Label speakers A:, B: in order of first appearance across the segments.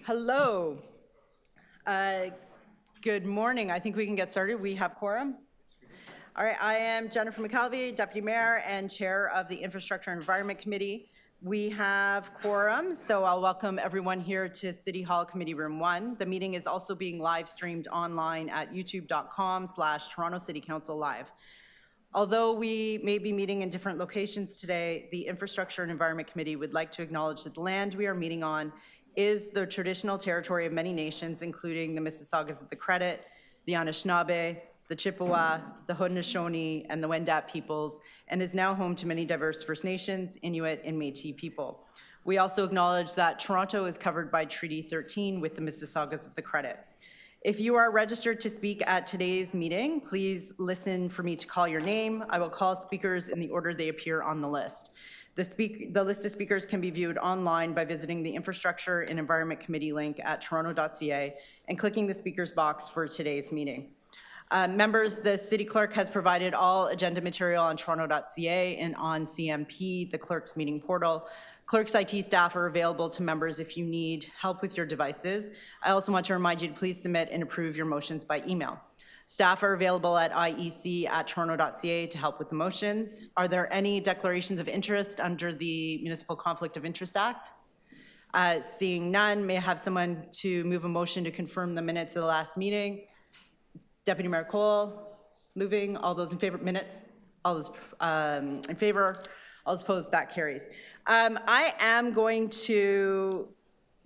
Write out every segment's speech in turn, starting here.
A: Hello. Good morning. I think we can get started. We have quorum. All right, I am Jennifer McKelvey, Deputy Mayor and Chair of the Infrastructure and Environment Committee. We have quorum, so I'll welcome everyone here to City Hall Committee Room 1. The meeting is also being live streamed online at youtube.com/Toronto City Council Live. Although we may be meeting in different locations today, the Infrastructure and Environment Committee would like to acknowledge that the land we are meeting on is the traditional territory of many nations, including the Mississaugas of the Credit, the Anishinaabe, the Chippewa, the Haudenosaunee, and the Wendat peoples, and is now home to many diverse First Nations, Inuit, and Métis people. We also acknowledge that Toronto is covered by Treaty 13 with the Mississaugas of the Credit. If you are registered to speak at today's meeting, please listen for me to call your name. I will call speakers in the order they appear on the list. The list of speakers can be viewed online by visiting the Infrastructure and Environment Committee link at toronto.ca and clicking the speakers box for today's meeting. Members, the City Clerk has provided all agenda material on toronto.ca and on CMP, the Clerk's meeting portal. Clerk's IT staff are available to members if you need help with your devices. I also want to remind you to please submit and approve your motions by email. Staff are available at iec@toronto.ca to help with the motions. Are there any declarations of interest under the Municipal Conflict of Interest Act? Seeing none, may I have someone to move a motion to confirm the minutes of the last meeting? Deputy Mayor Cole, moving. All those in favor, minutes? All those in favor? All those opposed? That carries. I am going to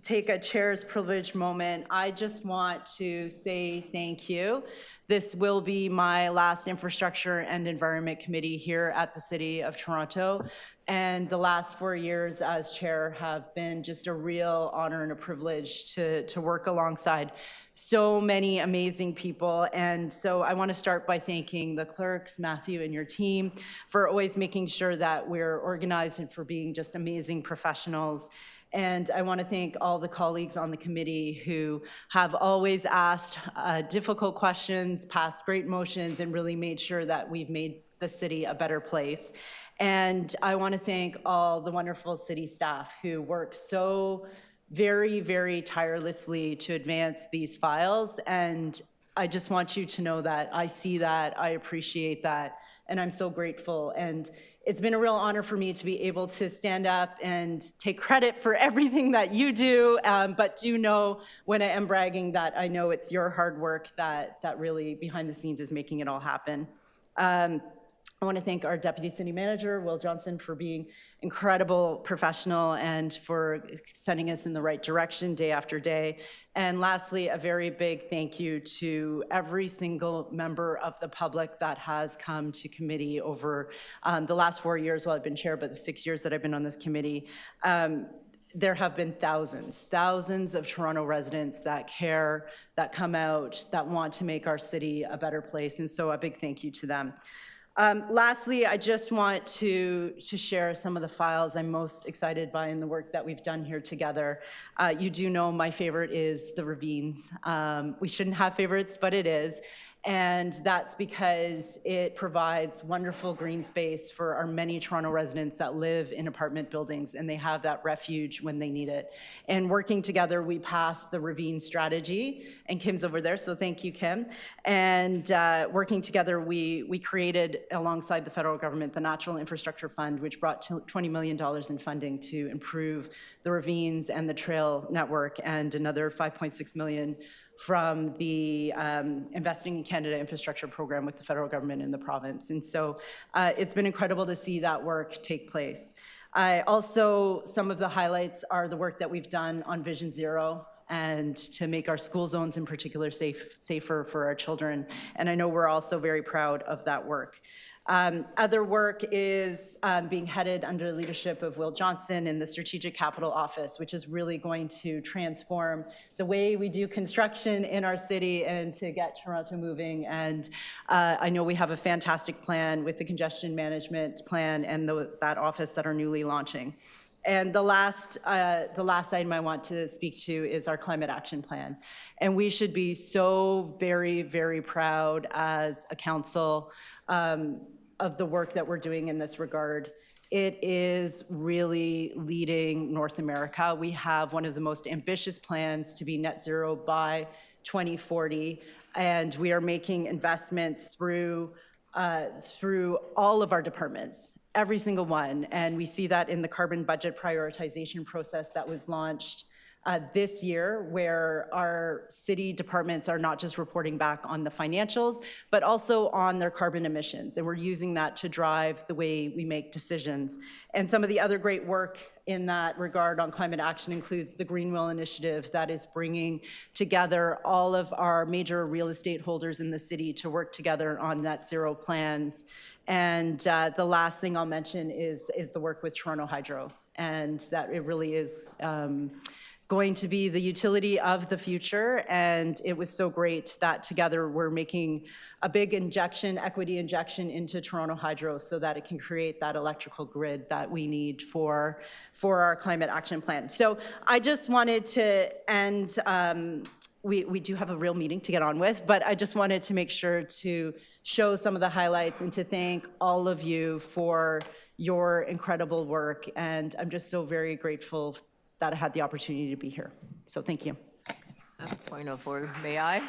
A: take a chair's privilege moment. I just want to say thank you. This will be my last Infrastructure and Environment Committee here at the City of Toronto. And the last 4 years as chair have been just a real honor and a privilege to work alongside so many amazing people. And so I want to start by thanking the clerks, Matthew and your team, for always making sure that we're organized and for being just amazing professionals. And I want to thank all the colleagues on the committee who have always asked difficult questions, passed great motions, and really made sure that we've made the city a better place. And I want to thank all the wonderful city staff who work so very, very tirelessly to advance these files. And I just want you to know that I see that, I appreciate that, and I'm so grateful. And it's been a real honor for me to be able to stand up and take credit for everything that you do, but do know when I am bragging that I know it's your hard work that really behind the scenes is making it all happen. I want to thank our Deputy City Manager, Will Johnson, for being incredible professional and for sending us in the right direction day after day. And lastly, a very big thank you to every single member of the public that has come to committee over the last 4 years while I've been chair, but the 6 years that I've been on this committee. There have been thousands of Toronto residents that care, that come out, that want to make our city a better place. And so a big thank you to them. Lastly, I just want to share some of the files I'm most excited by in the work that we've done here together. You do know my favorite is the ravines. We shouldn't have favorites, but it is. And that's because it provides wonderful green space for our many Toronto residents that live in apartment buildings, and they have that refuge when they need it. And working together, we passed the ravine strategy, and Kim's over there, so thank you, Kim. And working together, we created, alongside the federal government, the Natural Infrastructure Fund, which brought $20 million in funding to improve the ravines and the trail network, and another $5.6 million from the Investing in Canada Infrastructure Program with the federal government in the province. And so it's been incredible to see that work take place. Also, some of the highlights are the work that we've done on Vision Zero and to make our school zones in particular safer for our children. And I know we're also very proud of that work. Other work is being headed under the leadership of Will Johnson in the Strategic Capital Office, which is really going to transform the way we do construction in our city and to get Toronto moving. And I know we have a fantastic plan with the congestion management plan and that office that are newly launching. And the last item I want to speak to is our climate action plan. And we should be so very, very proud as a council of the work that we're doing in this regard. it is really leading North America. We have one of the most ambitious plans to be net zero by 2040, and we are making investments through all of our departments, every single one. And we see that in the carbon budget prioritization process that was launched this year, where our city departments are not just reporting back on the financials, but also on their carbon emissions. And we're using that to drive the way we make decisions. And some of the other great work in that regard on climate action includes the Greenwell Initiative that is bringing together all of our major real estate holders in the city to work together on net zero plans. And the last thing I'll mention is the work with Toronto Hydro, and that it really is going to be the utility of the future. And it was so great that together we're making a big injection, equity injection into Toronto Hydro so that it can create that electrical grid that we need for our climate action plan. So I just wanted to end, we do have a real meeting to get on with, but I just wanted to make sure to show some of the highlights and to thank all of you for your incredible work. And I'm just so very grateful that I had the opportunity to be here. So thank you.
B: Point of order, may I?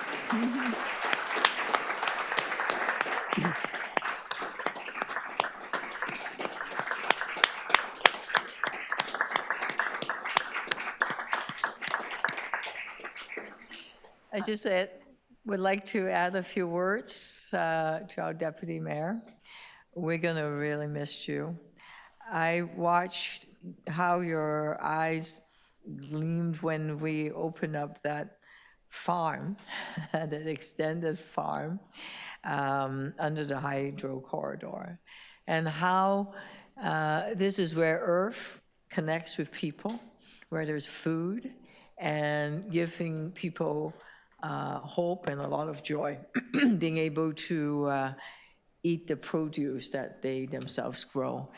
B: I just would like to add a few words to our deputy mayor. We're gonna really miss you. I watched how your eyes gleamed when we opened up that farm, that extended farm under the hydro corridor, and how this is where earth connects with people, where there's food, and giving people hope and a lot of joy, being able to eat the produce that they themselves grow.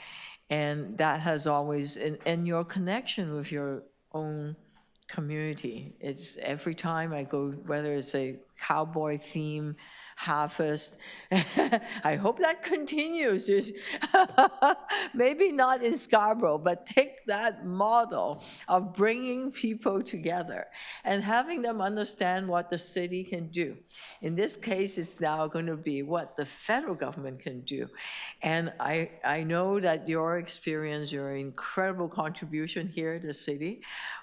B: And that has always, and your connection with your own community. It's every time I go, whether it's a cowboy theme harvest, I hope that continues. Maybe not in Scarborough, but take that model of bringing people together and having them understand what the city can do. In this case, it's now going to be what the federal government can do. And I know that your experience, your incredible contribution here at the city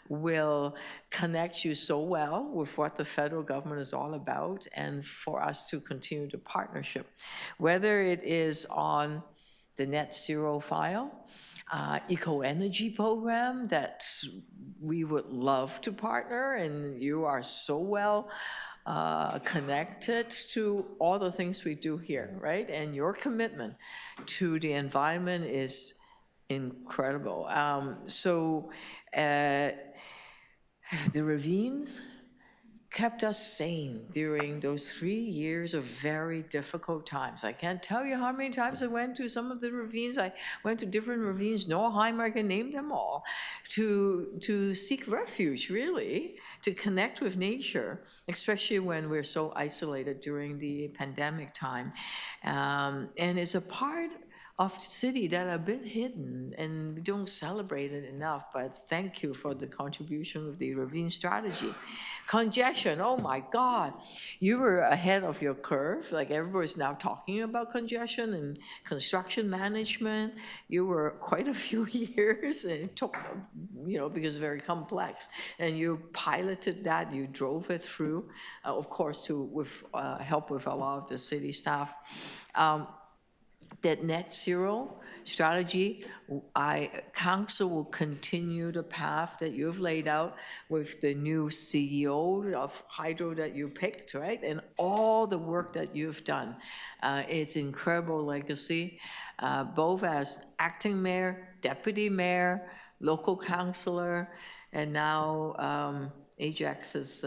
B: will connect you so well with what the federal government is all about, and for us to continue the partnership, whether it is on the net zero file, eco-energy program that we would love to partner, and you are so well connected to all the things we do here, right? And your commitment to the environment is incredible. The ravines kept us sane during those 3 years of very difficult times. I can't tell you how many times I went to some of the ravines. I went to different ravines, Norheim, I can name them all, to seek refuge, really, to connect with nature, especially when we're so isolated during the pandemic time. And it's a part of the city that are a bit hidden, and we don't celebrate it enough, but thank you for the contribution of the ravine strategy. Congestion, oh my God, you were ahead of your curve. Like, everybody's now talking about congestion and construction management. You were quite a few years, and it took, because it's very complex. And you piloted that, you drove it through, of course, with help with a lot of the city staff. That net zero strategy, council will continue the path that you've laid out with the new CEO of Hydro that you picked, right? And all the work that you've done. It's incredible legacy, both as acting mayor, deputy mayor, local councillor, and now Ajax is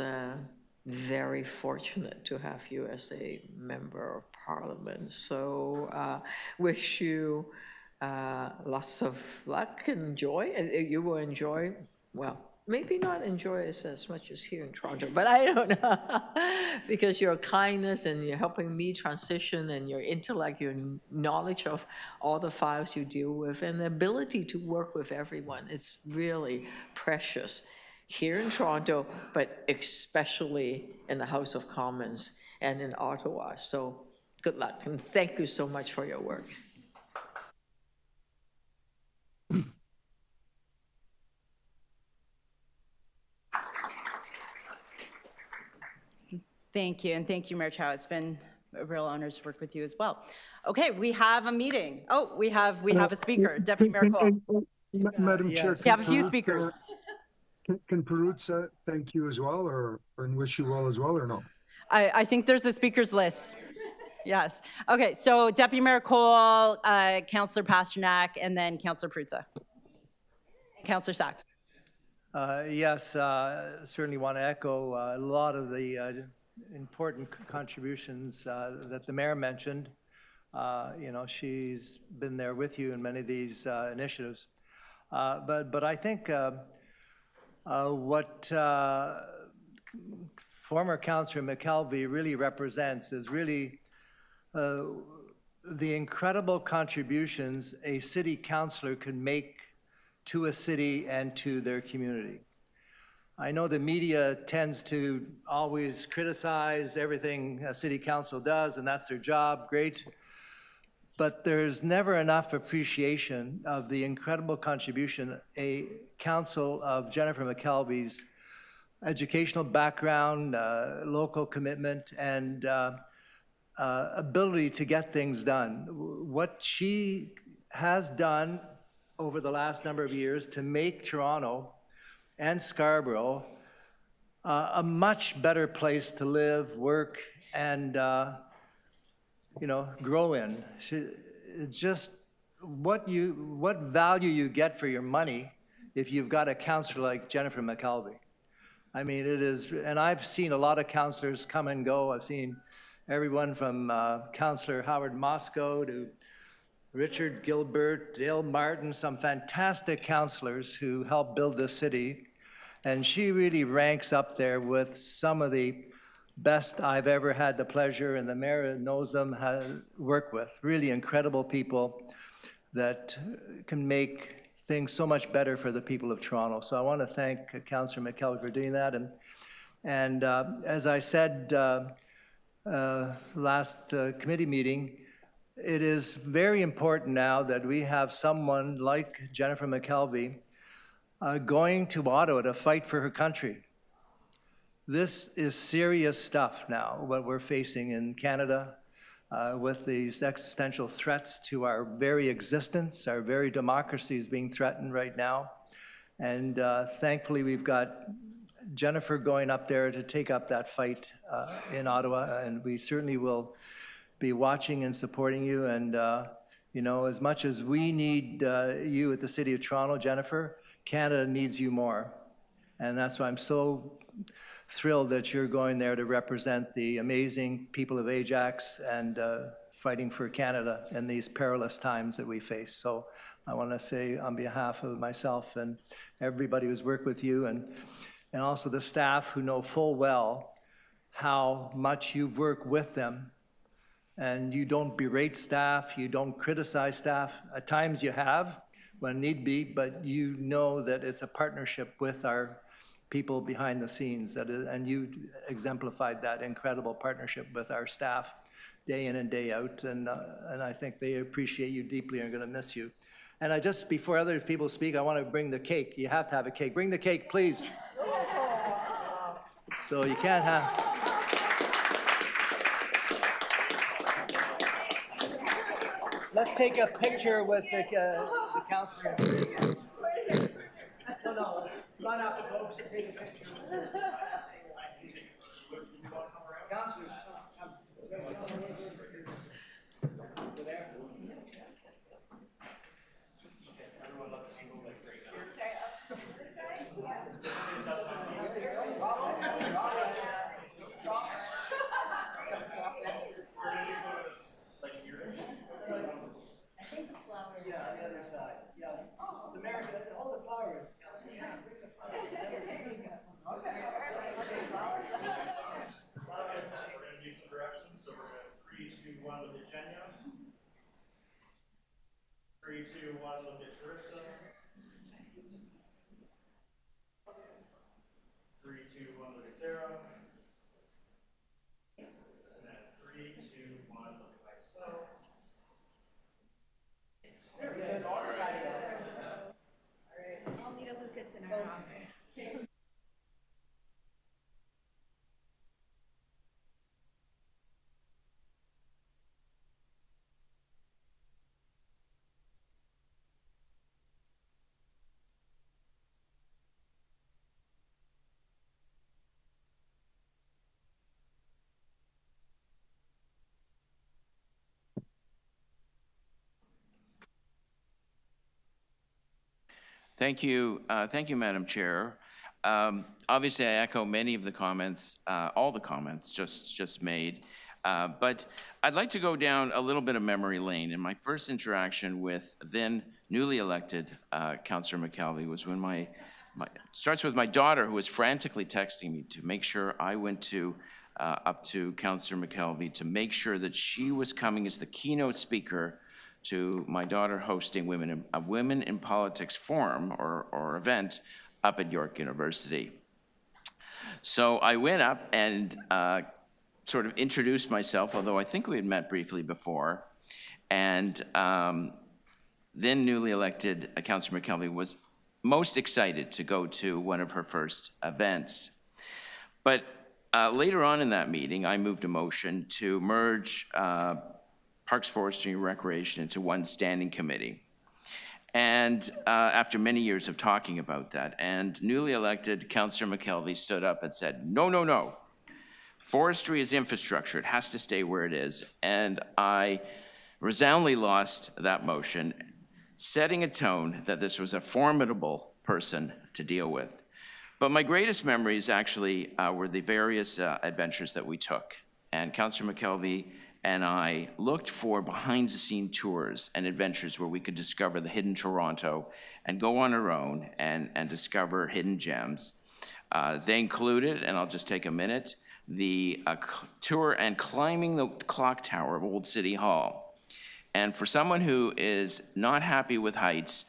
B: very fortunate to have you as a member of Parliament. So wish you lots of luck and joy. You will enjoy, well, maybe not enjoy it as much as here in Toronto, but I don't know. Because your kindness and you're helping me transition and your intellect, your knowledge of all the files you deal with and the ability to work with everyone, it's really precious here in Toronto, but especially in the House of Commons and in Ottawa. So good luck and thank you so much for your work.
A: Thank you, and thank you, Mayor Chow. It's been a real honor to work with you as well. Okay, we have a meeting. Oh, we have a speaker, Deputy Mayor Cole.
C: Madam Chair.
A: We have a few speakers.
C: Can Perut thank you as well, or wish you well as well, or no?
A: I think there's a speakers list. Yes. Okay, so Deputy Mayor Cole, Councillor Pasternak, and then Councillor Perruzza. Councillor Sachs.
D: Yes, certainly want to echo a lot of the important contributions that the mayor mentioned. You know, she's been there with you in many of these initiatives. But I think what former Councillor McKelvey really represents is really the incredible contributions a city councillor can make to a city and to their community. I know the media tends to always criticize everything a city council does, and that's their job, great. But there's never enough appreciation of the incredible contribution a council of Jennifer McKelvey's educational background, local commitment, and ability to get things done. What she has done over the last number of years to make Toronto and Scarborough a much better place to live, work, and you know, grow in. It's just what value you get for your money if you've got a councillor like Jennifer McKelvey. I mean, it is, and I've seen a lot of councillors come and go. I've seen everyone from Councillor Howard Moscow to Richard Gilbert, Dale Martin, some fantastic councillors who helped build this city. And she really ranks up there with some of the best I've ever had the pleasure, and the mayor knows them, has worked with. Really incredible people that can make things so much better for the people of Toronto. So I want to thank Councillor McKelvey for doing that. And as I said last committee meeting, it is very important now that we have someone like Jennifer McKelvey going to Ottawa to fight for her country. This is serious stuff now, what we're facing in Canada with these existential threats to our very existence. Our very democracy is being threatened right now. And thankfully, we've got Jennifer going up there to take up that fight in Ottawa, and we certainly will be watching and supporting you. And you know, as much as we need you at the City of Toronto, Jennifer, Canada needs you more. And that's why I'm so thrilled that you're going there to represent the amazing people of Ajax and fighting for Canada in these perilous times that we face. So I want to say on behalf of myself and everybody who's worked with you, and also the staff who know full well how much you've worked with them. And you don't berate staff, you don't criticize staff. At times you have, when need be, but you know that it's a partnership with our people behind the scenes, and you exemplified that incredible partnership with our staff day in and day out, and I think they appreciate you deeply and are going to miss you. And I just, before other people speak, I want to bring the cake. You have to have a cake. Bring the cake, please. So you can't have... Let's take a picture with the councillor. No, line up, folks. Take a picture. Councillors,
E: I think the flowers
D: Yeah, on the other side, yeah. The mayor, hold the flowers.
E: We're gonna do some directions, so we're gonna 3, 2, 1, look at Kenya. 3, 2, 1, look at Carissa. 3, 2, 1, look at Sarah. And then 3, 2, 1, look at myself. There we go. All right.
F: I'll need a Lucas in our office.
G: Thank you, Madam Chair. Obviously, I echo many of the comments, all the comments just made, but I'd like to go down a little bit of memory lane. And my first interaction with then newly elected Councillor McKelvey was when starts with my daughter, who was frantically texting me to make sure I went up to Councillor McKelvey to make sure that she was coming as the keynote speaker to my daughter hosting a Women in Politics forum or event up at York University. So I went up and sort of introduced myself, although I think we had met briefly before. And then newly elected Councillor McKelvey was most excited to go to one of her first events. But later on in that meeting, I moved a motion to merge Parks, Forestry, and Recreation into one standing committee. And after many years of talking about that, and newly elected Councillor McKelvey stood up and said, no, no, no. Forestry is infrastructure. It has to stay where it is. And I resoundingly lost that motion, setting a tone that this was a formidable person to deal with. But my greatest memories actually were the various adventures that we took. And Councillor McKelvey and I looked for behind-the-scene tours and adventures where we could discover the hidden Toronto and go on our own and discover hidden gems. They included, and I'll just take a minute, the tour and climbing the clock tower of Old City Hall. And for someone who is not happy with heights,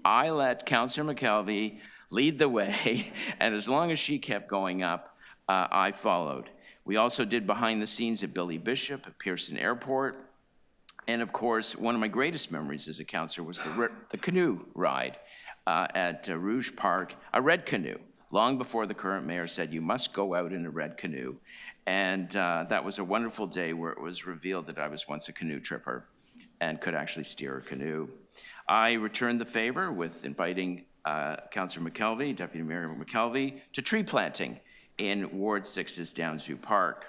G: I let Councillor McKelvey lead the way, and as long as she kept going up, I followed. We also did behind the scenes at Billy Bishop at Pearson Airport. And of course, one of my greatest memories as a councillor was the canoe ride at Rouge Park, a red canoe, long before the current mayor said, you must go out in a red canoe. And that was a wonderful day where it was revealed that I was once a canoe tripper and could actually steer a canoe. I returned the favor with inviting Councillor McKelvey, Deputy Mayor McKelvey, to tree planting in Ward 6's Downsview Park.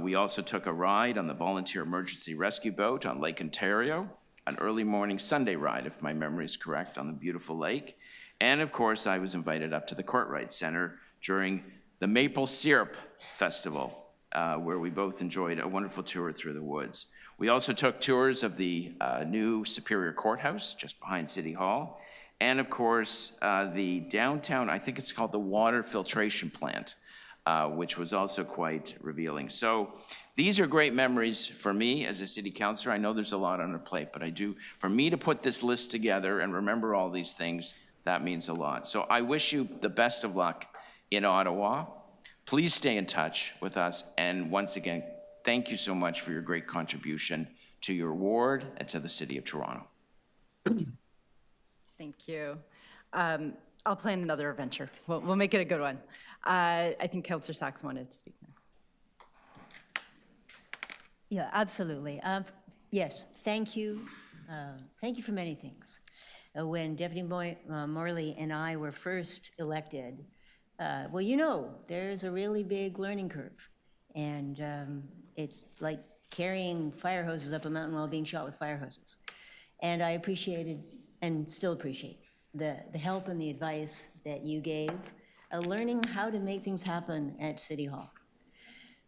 G: We also took a ride on the volunteer emergency rescue boat on Lake Ontario, an early morning Sunday ride, if my memory is correct, on the beautiful lake. And of course, I was invited up to the Courtright Center during the Maple Syrup Festival, where we both enjoyed a wonderful tour through the woods. We also took tours of the new Superior Courthouse just behind City Hall. And of course, the downtown, I think it's called the water filtration plant, which was also quite revealing. So these are great memories for me as a city councillor. I know there's a lot on our plate, but for me to put this list together and remember all these things, that means a lot. So I wish you the best of luck in Ottawa. Please stay in touch with us. And once again, thank you so much for your great contribution to your ward and to the City of Toronto.
A: Thank you. I'll plan another adventure. We'll make it a good one. I think Councillor Sachs wanted to speak next.
H: Yeah, absolutely. Yes, thank you. Thank you for many things. When Deputy Morley and I were first elected, well, you know, there's a really big learning curve. And it's like carrying fire hoses up a mountain while being shot with fire hoses. And I appreciated and still appreciate the help and the advice that you gave, learning how to make things happen at City Hall.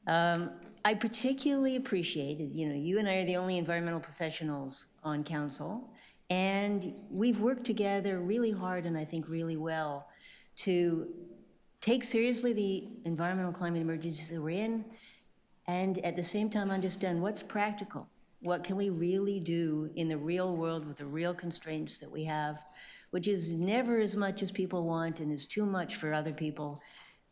H: I particularly appreciate, you and I are the only environmental professionals on council, and we've worked together really hard and I think really well to take seriously the environmental climate emergency that we're in, and at the same time understand what's practical. What can we really do in the real world with the real constraints that we have, which is never as much as people want and is too much for other people.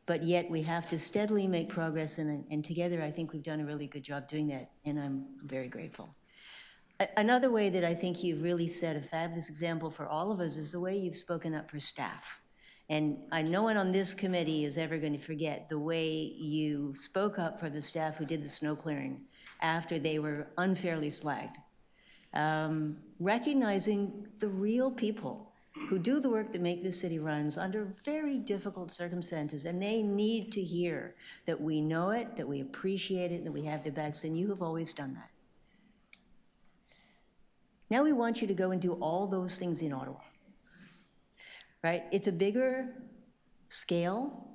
H: But yet we have to steadily make progress, and together I think we've done a really good job doing that, and I'm very grateful. Another way that I think you've really set a fabulous example for all of us is the way you've spoken up for staff. And no one on this committee is ever going to forget the way you spoke up for the staff who did the snow clearing after they were unfairly slagged. Recognizing the real people who do the work that make this city runs under very difficult circumstances, and they need to hear that we know it, that we appreciate it, that we have their backs, and you have always done that. Now we want you to go and do all those things in Ottawa, right? It's a bigger scale,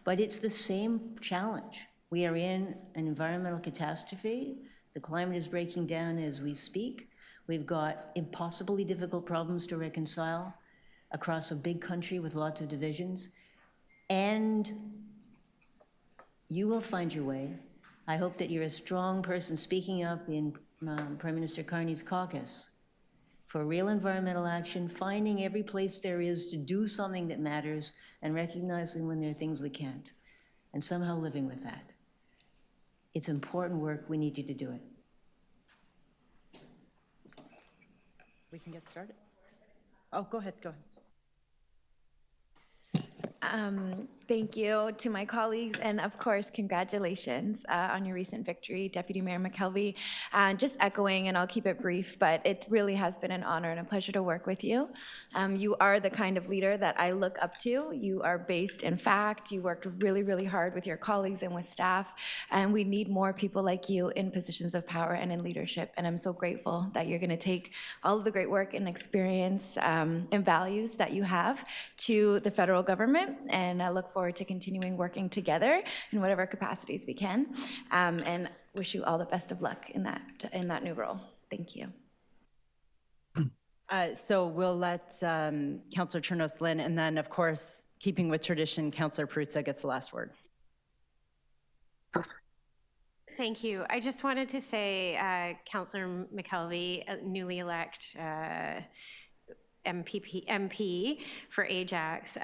H: but it's the same challenge. We are in an environmental catastrophe. The climate is breaking down as we speak. We've got impossibly difficult problems to reconcile across a big country with lots of divisions. And you will find your way. I hope that you're a strong person speaking up in Prime Minister Carney's caucus for real environmental action, finding every place there is to do something that matters, and recognizing when there are things we can't, and somehow living with that. It's important work. We need you to do it.
A: We can get started. Oh, go ahead, go ahead.
F: Thank you to my colleagues, and of course, congratulations on your recent victory, Deputy Mayor McKelvey. Just echoing, and I'll keep it brief, but it really has been an honor and a pleasure to work with you. You are the kind of leader that I look up to. You are based in fact. You worked really, really hard with your colleagues and with staff, and we need more people like you in positions of power and in leadership, and I'm so grateful that you're going to take all of the great work and experience and values that you have to the federal government, and I look forward to continuing working together in whatever capacities we can, and wish you all the best of luck in that new role. Thank you.
A: So we'll let Councillor Chernos-Lynn, and then, of course, keeping with tradition, Councillor Perruzza gets the last word.
I: Thank you. I just wanted to say, Councillor McKelvey, newly elect MP for Ajax,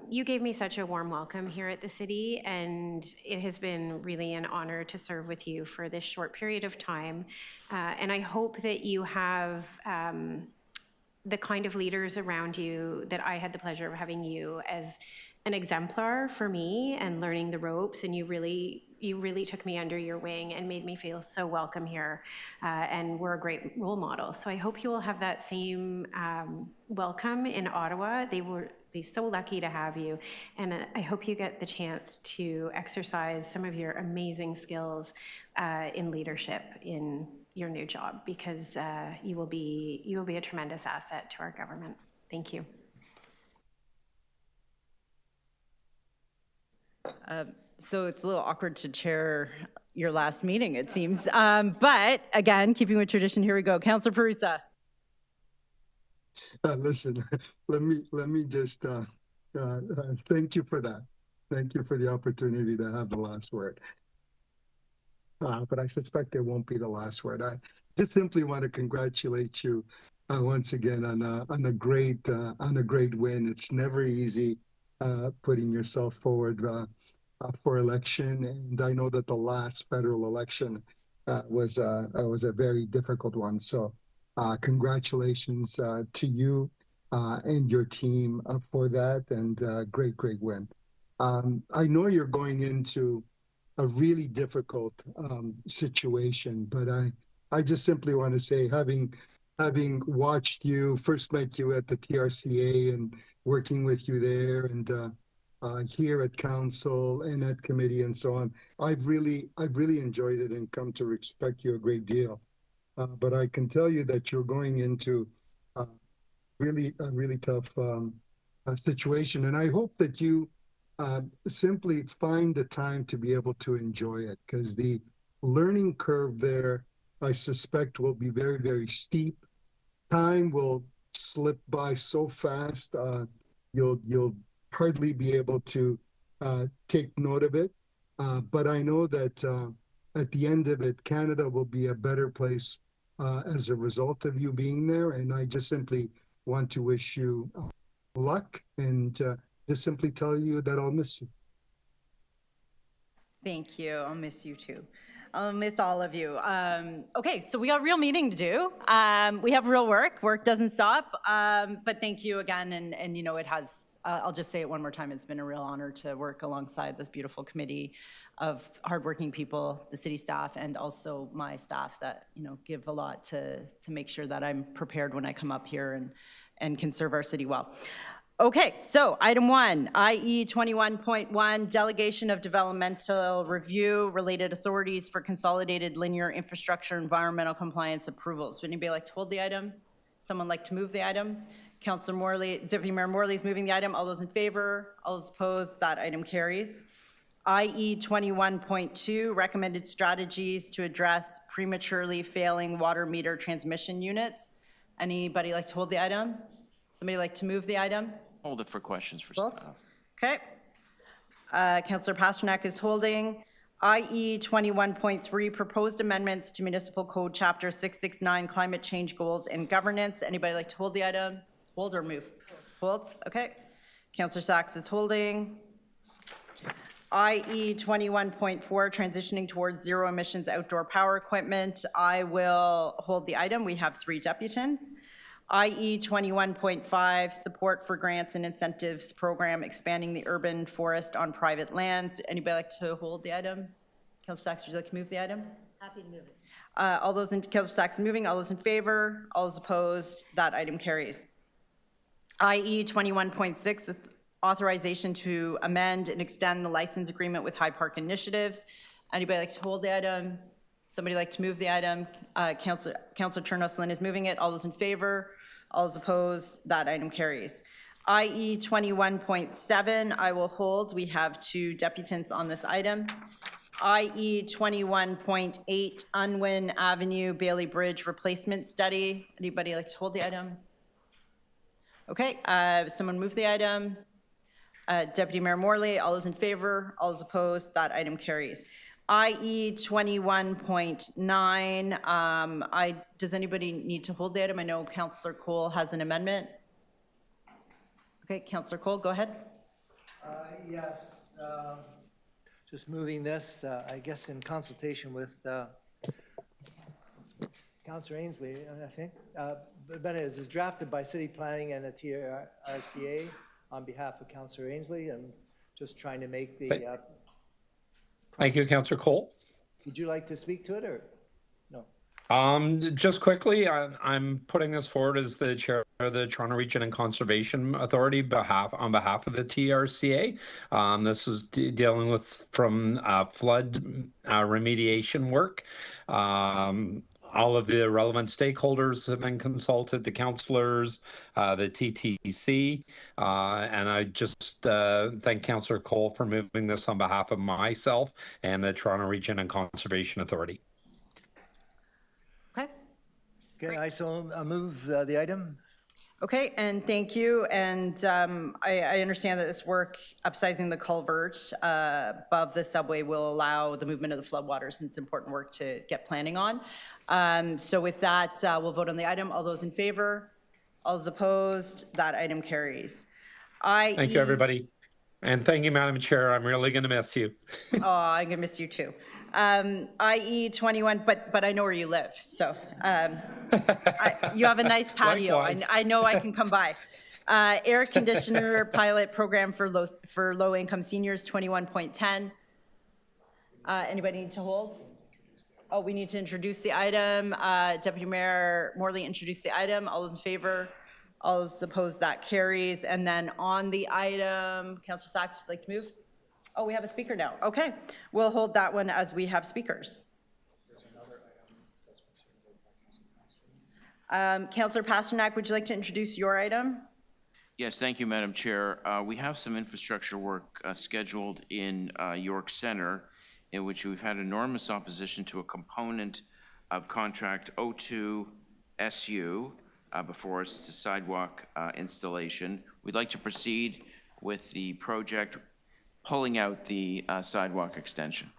I: you gave me such a warm welcome here at the city, and it has been really an honor to serve with you for this short period of time. And I hope that you have the kind of leaders around you that I had the pleasure of having you as an exemplar for me and learning the ropes, and you really took me under your wing and made me feel so welcome here, and were a great role model. So I hope you will have that same welcome in Ottawa. They will be so lucky to have you, and I hope you get the chance to exercise some of your amazing skills in leadership in your new job, because you will be a tremendous asset to our government. Thank you.
A: So it's a little awkward to chair your last meeting, it seems. But again, keeping with tradition, here we go. Councillor Perruzza.
C: Listen, let me just thank you for that. Thank you for the opportunity to have the last word. But I suspect it won't be the last word. I just simply want to congratulate you once again on a great win. It's never easy putting yourself forward for election, and I know that the last federal election was a very difficult one. So congratulations to you and your team for that, and great win. I know you're going into a really difficult situation, but I just simply want to say, having watched you, first met you at the TRCA and working with you there, and here at council and at committee and so on, I've really enjoyed it and come to respect you a great deal. But I can tell you that you're going into a really tough situation, and I hope that you simply find the time to be able to enjoy it, because the learning curve there, I suspect, will be very, very steep. Time will slip by so fast, you'll hardly be able to take note of it. But I know that at the end of it, Canada will be a better place as a result of you being there. And I just simply want to wish you luck and just simply tell you that I'll miss you.
A: Thank you. I'll miss you too. I'll miss all of you. Okay, so we got a real meeting to do. We have real work. Work doesn't stop. But thank you again. And you know, it has, I'll just say it one more time. It's been a real honor to work alongside this beautiful committee of hardworking people, the city staff, and also my staff that, you know, give a lot to make sure that I'm prepared when I come up here and can serve our city well. Okay, so item 1, IE 21.1, Delegation of Developmental Review Related Authorities for Consolidated Linear Infrastructure Environmental Compliance Approvals. Would anybody like to hold the item? Someone like to move the item? Councillor Morley, Deputy Mayor Morley is moving the item. All those in favor? All those opposed? That item carries. IE 21.2, Recommended Strategies to Address Prematurely Failing Water Meter Transmission Units. Anybody like to hold the item? Somebody like to move the item?
G: Hold it for questions for
A: Schultz?
G: staff.
A: Okay. Councillor Pasternak is holding. IE 21.3, Proposed Amendments to Municipal Code Chapter 669, Climate Change Goals and Governance. Anybody like to hold the item? Hold or move? Hold. Okay. Councillor Sachs is holding. IE 21.4, Transitioning Towards Zero Emissions Outdoor Power Equipment. I will hold the item. We have 3 deputants. IE 21.5, Support for Grants and Incentives Program, Expanding the Urban Forest on Private Lands. Anybody like to hold the item? Councillor Sachs, would you like to move the item?
H: Happy to move it.
A: All those in, Councillor Sachs is moving. All those in favor? All those opposed? That item carries. IE 21.6, Authorization to amend and extend the license agreement with High Park Initiatives. Anybody like to hold the item? Somebody like to move the item? Councillor Chernos-Lynn is moving it. All those in favor? All those opposed? That item carries. IE 21.7, I will hold. We have 2 deputants on this item. IE 21.8, Unwin Avenue Bailey Bridge Replacement Study. Anybody like to hold the item? Okay, someone move the item. Deputy Mayor Morley, all those in favor? All those opposed? That item carries. IE 21.9, does anybody need to hold the item? I know Councillor Cole has an amendment. Okay, Councillor Cole, go ahead.
D: Yes, just moving this, I guess in consultation with Councillor Ainsley, I think. But it is drafted by City Planning and the TRCA on behalf of Councillor Ainsley. I'm just trying to make the...
J: Thank you, Councillor Cole.
D: Would you like to speak to it or no?
J: Just quickly, I'm putting this forward as the chair of the Toronto Region and Conservation Authority on behalf of the TRCA. This is dealing with from flood remediation work. All of the relevant stakeholders have been consulted, the councillors, the TTC, and I just thank Councillor Cole for moving this on behalf of myself and the Toronto Region and Conservation Authority.
A: Okay.
D: Okay, I move the item.
A: Okay, and thank you. And I understand that this work, upsizing the culvert above the subway, will allow the movement of the floodwaters, and it's important work to get planning on. So with that, we'll vote on the item. All those in favor? All those opposed? That item carries.
J: Thank you, everybody. And thank you, Madam Chair. I'm really going to miss you.
A: Oh, I'm going to miss you too. IE 21, but I know where you live, so you have a nice patio. I know I can come by. Air conditioner pilot program for low-income seniors, 21.10. Anybody need to hold? Oh, we need to introduce the item. Deputy Mayor Morley introduced the item. All those in favor? All those opposed? That carries. And then on the item, Councillor Sachs, would you like to move? Oh, we have a speaker now. Okay, we'll hold that one as we have speakers. Councillor Pasternak, would you like to introduce your item?
G: Yes, thank you, Madam Chair. We have some infrastructure work scheduled in York Center, in which we've had enormous opposition to a component of contract 02 SU before us. It's a sidewalk installation. We'd like to proceed with the project, pulling out the sidewalk extension.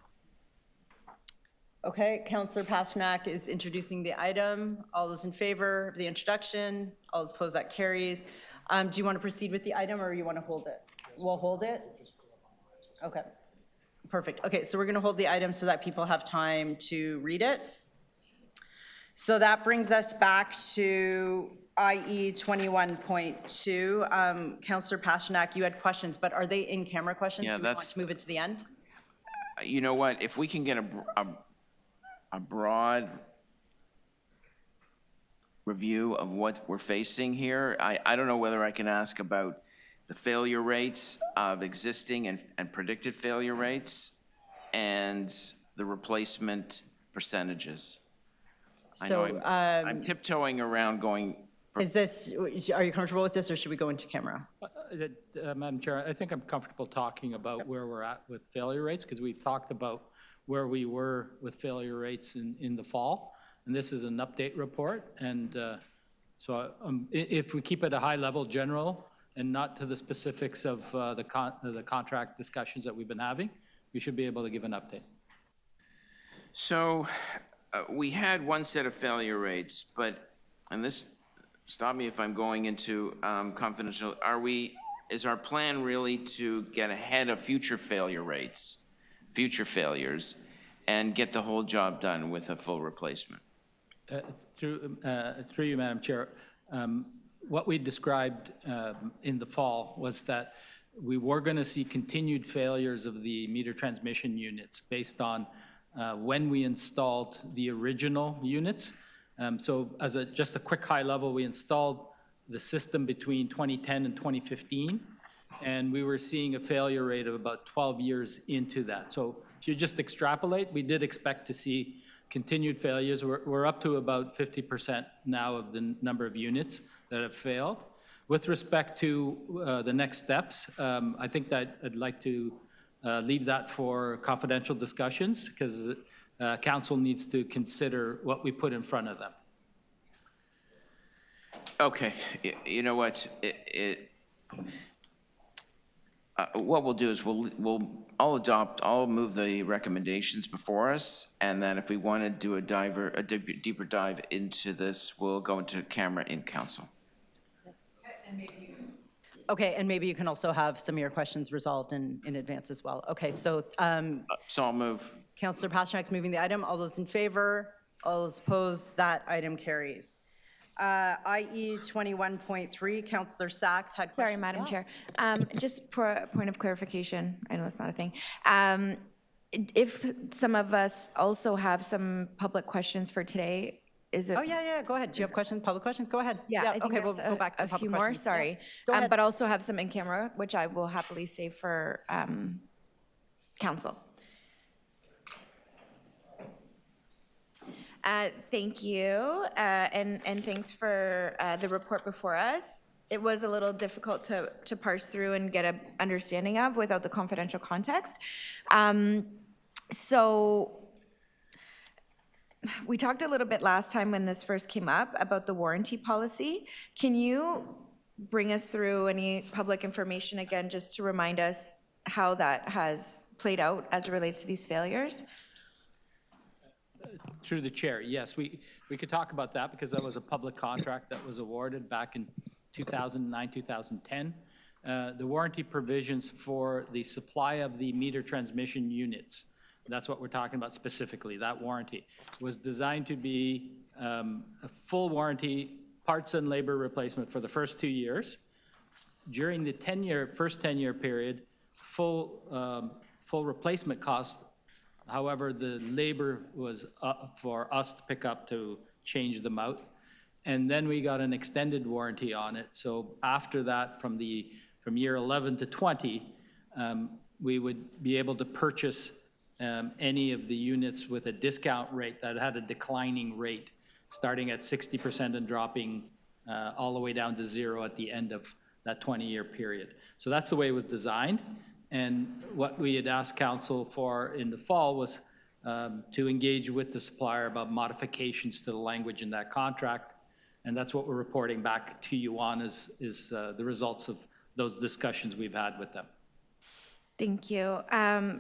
A: Okay, Councillor Pasternak is introducing the item. All those in favor of the introduction? All those opposed, that carries. Do you want to proceed with the item, or you want to hold it? We'll hold it? Okay, perfect. Okay, so we're going to hold the item so that people have time to read it. So that brings us back to IE 21.2. Councillor Pasternak, you had questions, but are they in-camera questions?
G: Yeah,
A: Do we want
G: that's-
A: to move it to the end?
G: You know what, if we can get a broad review of what we're facing here, I don't know whether I can ask about the failure rates of existing and predicted failure rates and the replacement percentages. I know
A: So,
G: I'm tiptoeing around going,
A: is this, are you comfortable with this, or should we go into camera?
E: Madam Chair, I think I'm comfortable talking about where we're at with failure rates, because we've talked about where we were with failure rates in the fall, and this is an update report. And so if we keep it a high level general and not to the specifics of the contract discussions that we've been having, we should be able to give an update.
G: so we had one set of failure rates, but, and this, stop me if I'm going into confidential, is our plan really to get ahead of future failure rates, future failures, and get the whole job done with a full replacement?
E: Through you, Madam Chair, what we described in the fall was that we were going to see continued failures of the meter transmission units based on when we installed the original units. So as just a quick high level, we installed the system between 2010 and 2015, and we were seeing a failure rate of about 12 years into that. So if you just extrapolate, we did expect to see continued failures. We're up to about 50% now of the number of units that have failed. With respect to the next steps, I think that I'd like to leave that for confidential discussions, because council needs to consider what we put in front of them.
G: Okay, you know what, what we'll do is I'll move the recommendations before us, and then if we want to do a deeper dive into this, we'll go into camera in council.
A: Okay, and maybe you can also have some of your questions resolved in advance as well. Okay, so
G: So I'll move.
A: Councillor Pasternak's moving the item. All those in favor? All those opposed? That item carries. IE 21.3, Councillor Sachs had questions.
F: Sorry, Madam Chair. Just for a point of clarification, I know that's not a thing. If some of us also have some public questions for today, is it?
A: Oh, yeah, go ahead. Do you have questions, public questions? Go ahead.
F: Yeah, I think
A: okay, we'll
F: there's
A: go back to
F: a
A: public
F: few more,
A: questions.
F: sorry.
A: Yeah. Go ahead.
F: But also have some in camera, which I will happily save for council. Thank you, and thanks for the report before us. It was a little difficult to parse through and get an understanding of without the confidential context. So we talked a little bit last time when this first came up about the warranty policy. Can you bring us through any public information again, just to remind us how that has played out as it relates to these failures?
E: Through the chair, yes, we could talk about that, because that was a public contract that was awarded back in 2009, 2010. The warranty provisions for the supply of the meter transmission units, that's what we're talking about specifically, that warranty, was designed to be a full warranty, parts and labor replacement for the first 2 years. During the first 10-year period, full replacement cost. However, the labor was for us to pick up to change them out. And then we got an extended warranty on it. So after that, from year 11 to 20, we would be able to purchase any of the units with a discount rate that had a declining rate, starting at 60% and dropping all the way down to zero at the end of that 20-year period. So that's the way it was designed. And what we had asked council for in the fall was to engage with the supplier about modifications to the language in that contract. And that's what we're reporting back to you on is the results of those discussions we've had with them.
F: Thank you.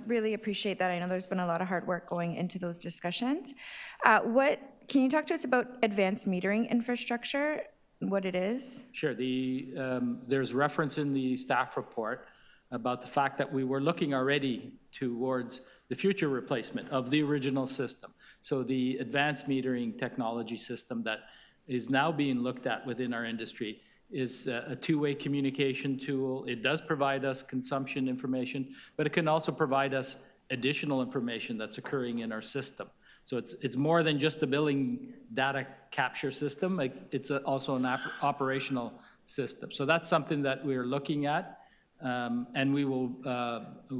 F: Really appreciate that. I know there's been a lot of hard work going into those discussions. Can you talk to us about advanced metering infrastructure, what it is?
E: Sure. There's reference in the staff report about the fact that we were looking already towards the future replacement of the original system. So the advanced metering technology system that is now being looked at within our industry is a two-way communication tool. It does provide us consumption information, but it can also provide us additional information that's occurring in our system. So it's more than just a billing data capture system. It's also an operational system. So that's something that we're looking at, and we will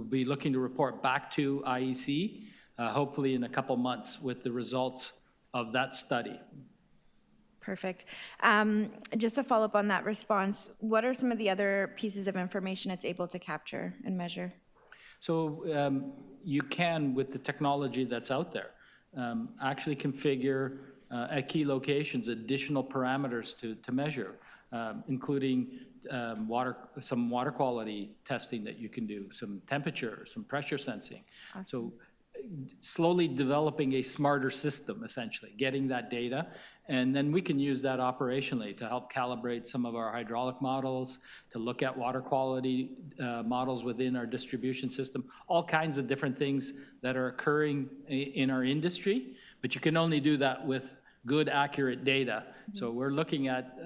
E: be looking to report back to IEC, hopefully in a couple months with the results of that study.
F: Perfect. Just to follow up on that response, what are some of the other pieces of information it's able to capture and measure?
E: So you can, with the technology that's out there, actually configure at key locations additional parameters to measure, including some water quality testing that you can do, some temperature, some pressure sensing. Awesome. So slowly developing a smarter system, essentially, getting that data, and then we can use that operationally to help calibrate some of our hydraulic models, to look at water quality models within our distribution system, all kinds of different things that are occurring in our industry, but you can only do that with good, accurate data. Mm-hmm. So we're looking at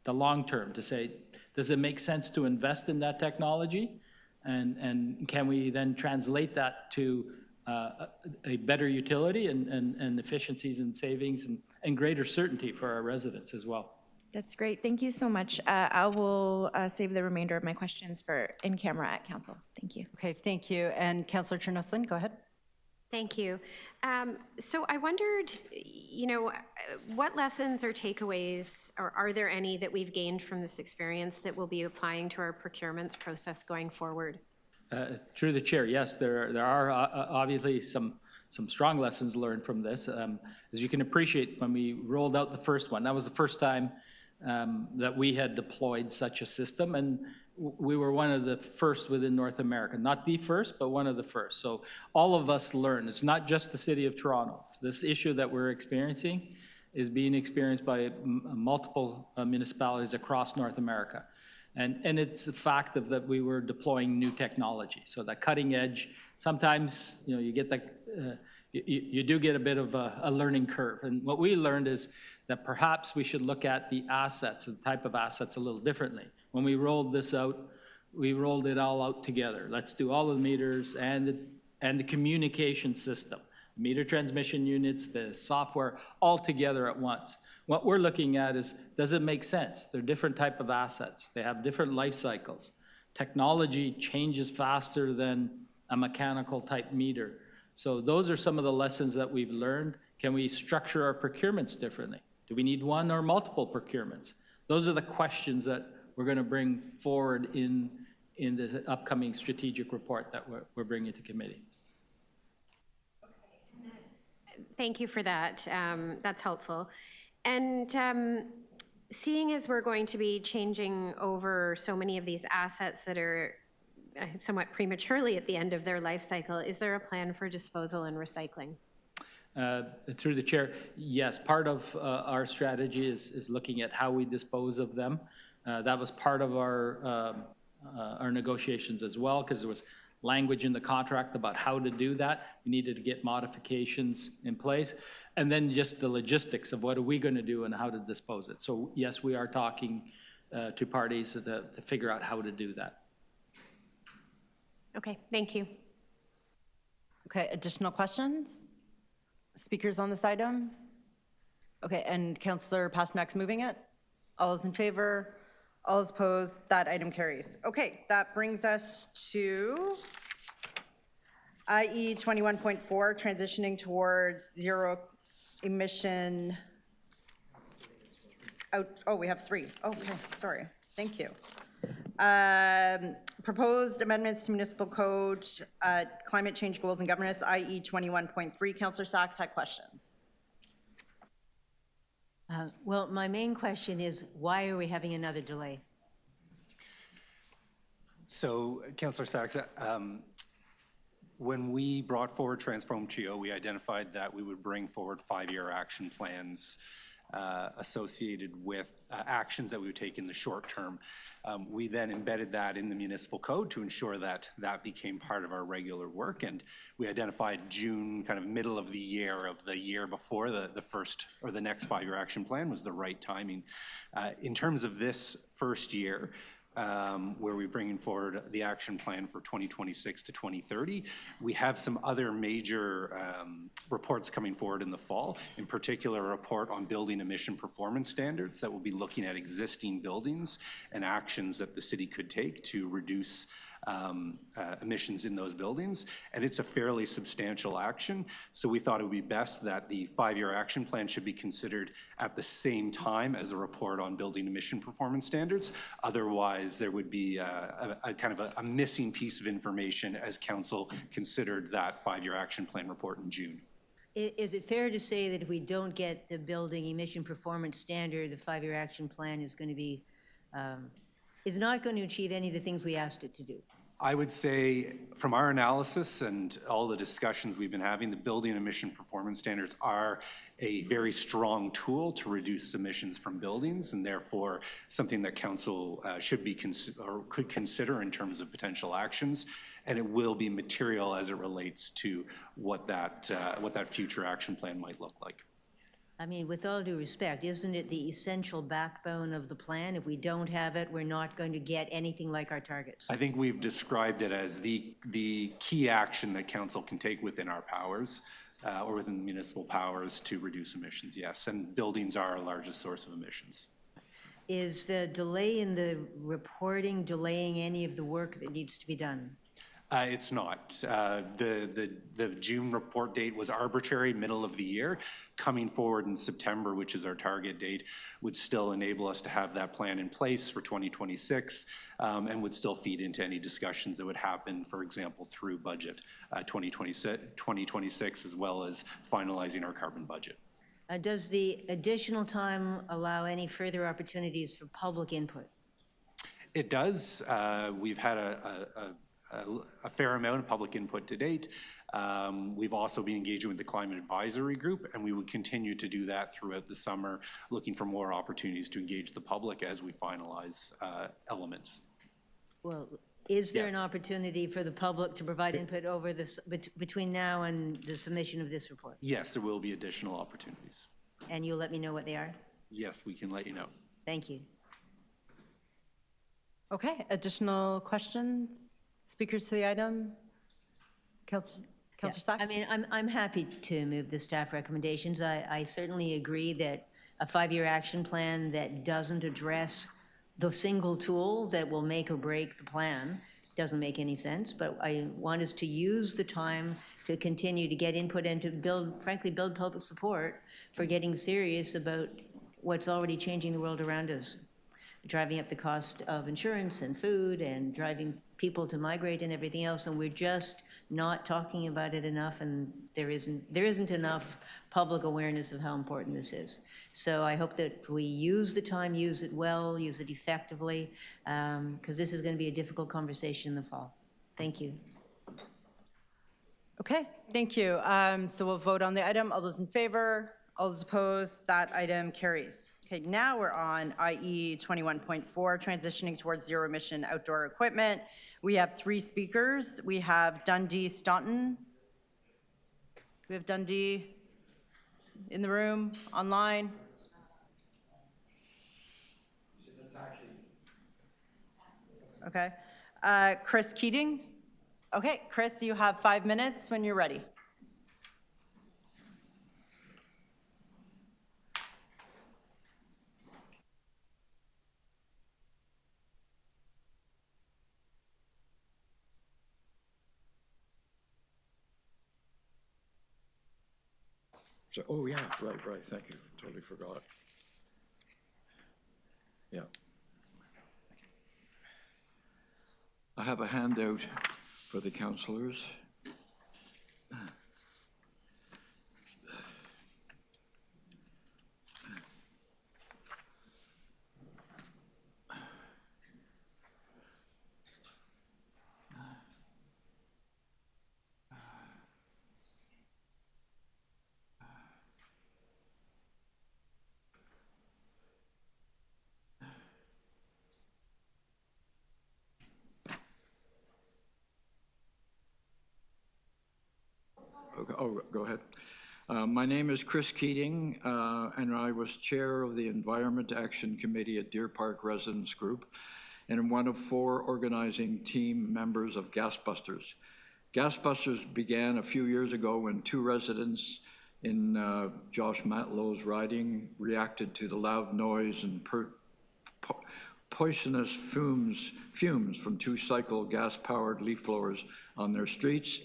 E: the long term to say, does it make sense to invest in that technology? And can we then translate that to a better utility and efficiencies and savings and greater certainty for our residents as well.
F: That's great. Thank you so much. I will save the remainder of my questions for in camera at council. Thank you.
A: Okay, thank you. And Councillor Chernoslin, go ahead.
I: Thank you. So I wondered, what lessons or takeaways, or are there any that we've gained from this experience that we'll be applying to our procurements process going forward?
E: Through the chair, yes, there are obviously some strong lessons learned from this. As you can appreciate, when we rolled out the first one, that was the first time that we had deployed such a system, and we were one of the first within North America. Not the first, but one of the first. So all of us learn. It's not just the City of Toronto. This issue that we're experiencing is being experienced by multiple municipalities across North America. And it's a fact of that we were deploying new technology. So that cutting edge, sometimes you get you do get a bit of a learning curve. And what we learned is that perhaps we should look at the assets, the type of assets, a little differently. When we rolled this out, we rolled it all out together. Let's do all of the meters and the communication system, meter transmission units, the software, all together at once. What we're looking at is, does it make sense? They're different type of assets. They have different life cycles. Technology changes faster than a mechanical type meter. So those are some of the lessons that we've learned. Can we structure our procurements differently? Do we need one or multiple procurements? Those are the questions that we're going to bring forward in the upcoming strategic report that we're bringing to committee.
I: Thank you for that. That's helpful. And seeing as we're going to be changing over so many of these assets that are somewhat prematurely at the end of their life cycle, is there a plan for disposal and recycling?
E: Through the chair, yes. Part of our strategy is looking at how we dispose of them. That was part of our negotiations as well, because there was language in the contract about how to do that. We needed to get modifications in place. And then just the logistics of what are we going to do and how to dispose it. So yes, we are talking to parties to figure out how to do that.
I: Okay, thank you.
A: Okay, additional questions? Speakers on this item? Okay, and Councillor Pasternak's moving it. All those in favor? All those opposed? That item carries. Okay, that brings us to IE 21.4, transitioning towards zero-emission. Oh, we have three. Okay, sorry. Thank you. Proposed amendments to municipal code, climate change goals and governance, i.e. 21.3. Councillor Sachs had questions.
H: Well, my main question is, why are we having another delay?
K: So, Councillor Sachs, when we brought forward Transform TO, we identified that we would bring forward 5-year action plans associated with actions that we would take in the short term. We then embedded that in the municipal code to ensure that that became part of our regular work. And we identified June, kind of middle of the year before the first or the next 5-year action plan was the right timing. In terms of this first year, where we're bringing forward the action plan for 2026 to 2030. We have some other major reports coming forward in the fall, in particular a report on building emission performance standards that will be looking at existing buildings and actions that the city could take to reduce emissions in those buildings, and it's a fairly substantial action. So we thought it would be best that the 5-year action plan should be considered at the same time as the report on building emission performance standards. Otherwise, there would be a kind of a missing piece of information as council considered that 5-year action plan report in June.
H: Is it fair to say that if we don't get the building emission performance standard, the 5-year action plan is going to be, is not going to achieve any of the things we asked it to do?
K: I would say from our analysis and all the discussions we've been having, the building emission performance standards are a very strong tool to reduce emissions from buildings, and therefore something that council should be or could consider in terms of potential actions. And it will be material as it relates to what that future action plan might look like.
H: I mean, with all due respect, isn't it the essential backbone of the plan? If we don't have it, we're not going to get anything like our targets.
K: I think we've described it as the key action that council can take within our powers or within the municipal powers to reduce emissions, yes. And buildings are our largest source of emissions.
H: Is the delay in the reporting delaying any of the work that needs to be done?
K: It's not. The June report date was arbitrary, middle of the year. Coming forward in September, which is our target date, would still enable us to have that plan in place for 2026 and would still feed into any discussions that would happen, for example, through budget 2026, as well as finalizing our carbon budget.
H: Does the additional time allow any further opportunities for public input?
K: It does. We've had a fair amount of public input to date. We've also been engaging with the Climate Advisory Group, and we would continue to do that throughout the summer, looking for more opportunities to engage the public as we finalize elements.
H: Well, is there an
K: Yes.
H: opportunity for the public to provide input over this between now and the submission of this report?
K: Yes, there will be additional opportunities.
H: And you'll let me know what they are?
K: Yes, we can let you know.
H: Thank you.
A: Okay, additional questions? Speakers to the item? Councillor Sachs?
H: I mean, I'm happy to move the staff recommendations. I certainly agree that a 5-year action plan that doesn't address the single tool that will make or break the plan doesn't make any sense, but I want us to use the time to continue to get input and to build, frankly, build public support for getting serious about what's already changing the world around us. Driving up the cost of insurance and food and driving people to migrate and everything else, and we're just not talking about it enough, and there isn't enough public awareness of how important this is. So I hope that we use the time, use it well, use it effectively, because this is going to be a difficult conversation in the fall. Thank you.
A: Okay, thank you. So we'll vote on the item. All those in favor? All those opposed? That item carries. Okay, now we're on IE 21.4, transitioning towards zero-emission outdoor equipment. We have 3 speakers. We have Dundee Staunton. We have Dundee in the room, online. Okay. Chris Keating. Okay, Chris, you have 5 minutes when you're ready.
L: So, oh yeah, right, thank you, totally forgot. Yeah. I have a handout for the councillors. Okay, oh, go ahead. My name is Chris Keating, and I was chair of the Environment Action Committee at Deer Park Residents Group, and I'm one of 4 organizing team members of Gasbusters. Gasbusters began a few years ago when 2 residents in Josh Matlow's riding reacted to the loud noise and poisonous fumes from 2 cycle gas-powered leaf blowers on their streets.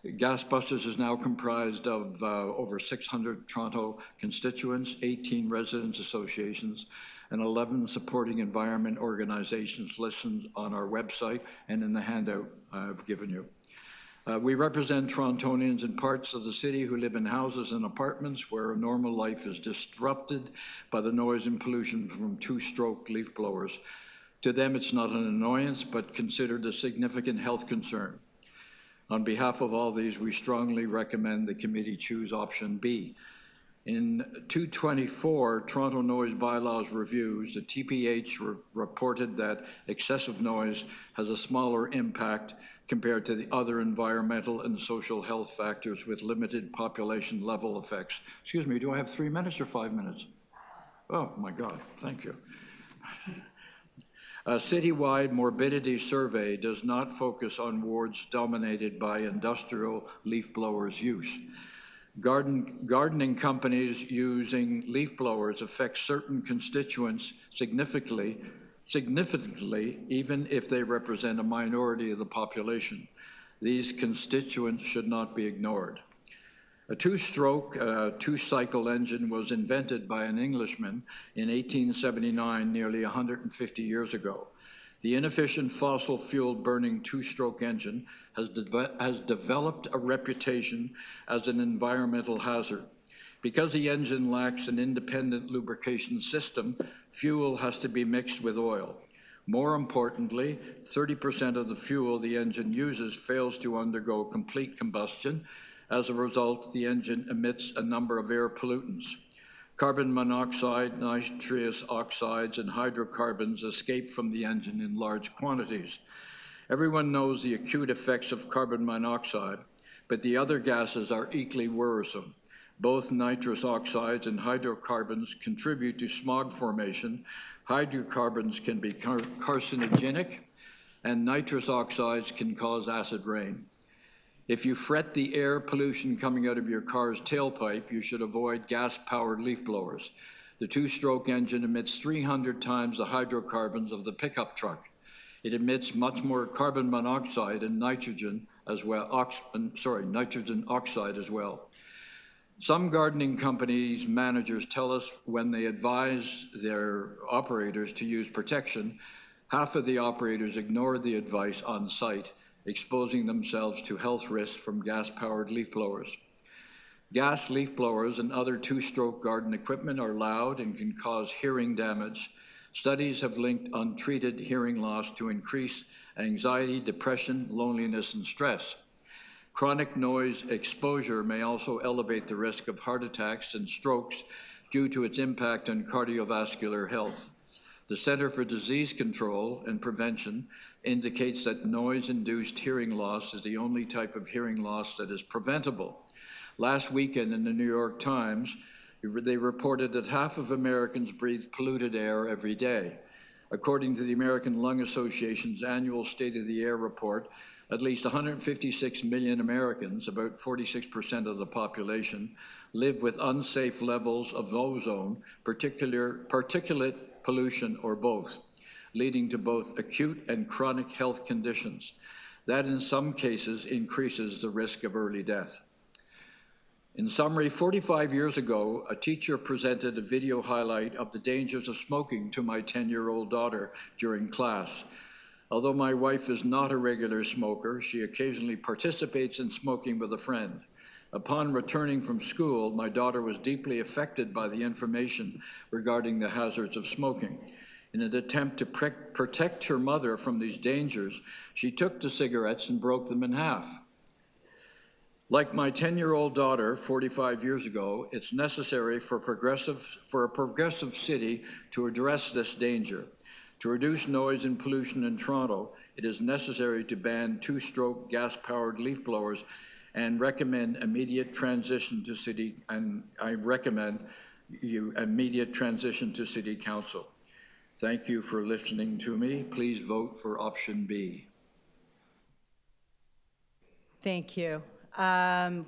L: Gasbusters is now comprised of over 600 Toronto constituents, 18 residents associations, and 11 supporting environment organizations listed on our website and in the handout I've given you. We represent Torontonians in parts of the city who live in houses and apartments where a normal life is disrupted by the noise and pollution from 2-stroke leaf blowers. To them, it's not an annoyance, but considered a significant health concern. On behalf of all these, we strongly recommend the committee choose option B. In 224 Toronto Noise Bylaws reviews, the TPH reported that excessive noise has a smaller impact compared to the other environmental and social health factors with limited population level effects. Excuse me, do I have 3 minutes or 5 minutes? Oh my God, thank you. A citywide morbidity survey does not focus on wards dominated by industrial leaf blowers use. Gardening companies using leaf blowers affect certain constituents significantly, even if they represent a minority of the population. These constituents should not be ignored. A 2-stroke, 2-cycle engine was invented by an Englishman in 1879, nearly 150 years ago. The inefficient fossil fuel burning 2-stroke engine has developed a reputation as an environmental hazard. Because the engine lacks an independent lubrication system, fuel has to be mixed with oil. More importantly, 30% of the fuel the engine uses fails to undergo complete combustion. As a result, the engine emits a number of air pollutants. Carbon monoxide, nitrous oxides, and hydrocarbons escape from the engine in large quantities. Everyone knows the acute effects of carbon monoxide, but the other gases are equally worrisome. Both nitrous oxides and hydrocarbons contribute to smog formation. Hydrocarbons can be carcinogenic, and nitrous oxides can cause acid rain. If you fret the air pollution coming out of your car's tailpipe, you should avoid gas-powered leaf blowers. The 2-stroke engine emits 300 times the hydrocarbons of the pickup truck. It emits much more carbon monoxide and nitrogen as well, nitrogen oxide as well. Some gardening companies' managers tell us when they advise their operators to use protection, half of the operators ignore the advice on site, exposing themselves to health risks from gas-powered leaf blowers. Gas leaf blowers and other 2-stroke garden equipment are loud and can cause hearing damage. Studies have linked untreated hearing loss to increased anxiety, depression, loneliness, and stress. Chronic noise exposure may also elevate the risk of heart attacks and strokes due to its impact on cardiovascular health. The Centre for Disease Control and Prevention indicates that noise-induced hearing loss is the only type of hearing loss that is preventable. Last weekend in the New York Times, they reported that half of Americans breathe polluted air every day. According to the American Lung Association's annual State of the Air report, at least 156 million Americans, about 46% of the population, live with unsafe levels of ozone, particulate pollution, or both, leading to both acute and chronic health conditions. That in some cases increases the risk of early death. In summary, 45 years ago, a teacher presented a video highlight of the dangers of smoking to my 10-year-old daughter during class. Although my wife is not a regular smoker, she occasionally participates in smoking with a friend. Upon returning from school, my daughter was deeply affected by the information regarding the hazards of smoking. In an attempt to protect her mother from these dangers, she took the cigarettes and broke them in half. Like my 10-year-old daughter 45 years ago, it's necessary for a progressive city to address this danger. To reduce noise and pollution in Toronto, it is necessary to ban two-stroke gas-powered leaf blowers and recommend immediate transition to city, and I recommend you immediate transition to City Council. Thank you for listening to me. Please vote for option B.
A: Thank you.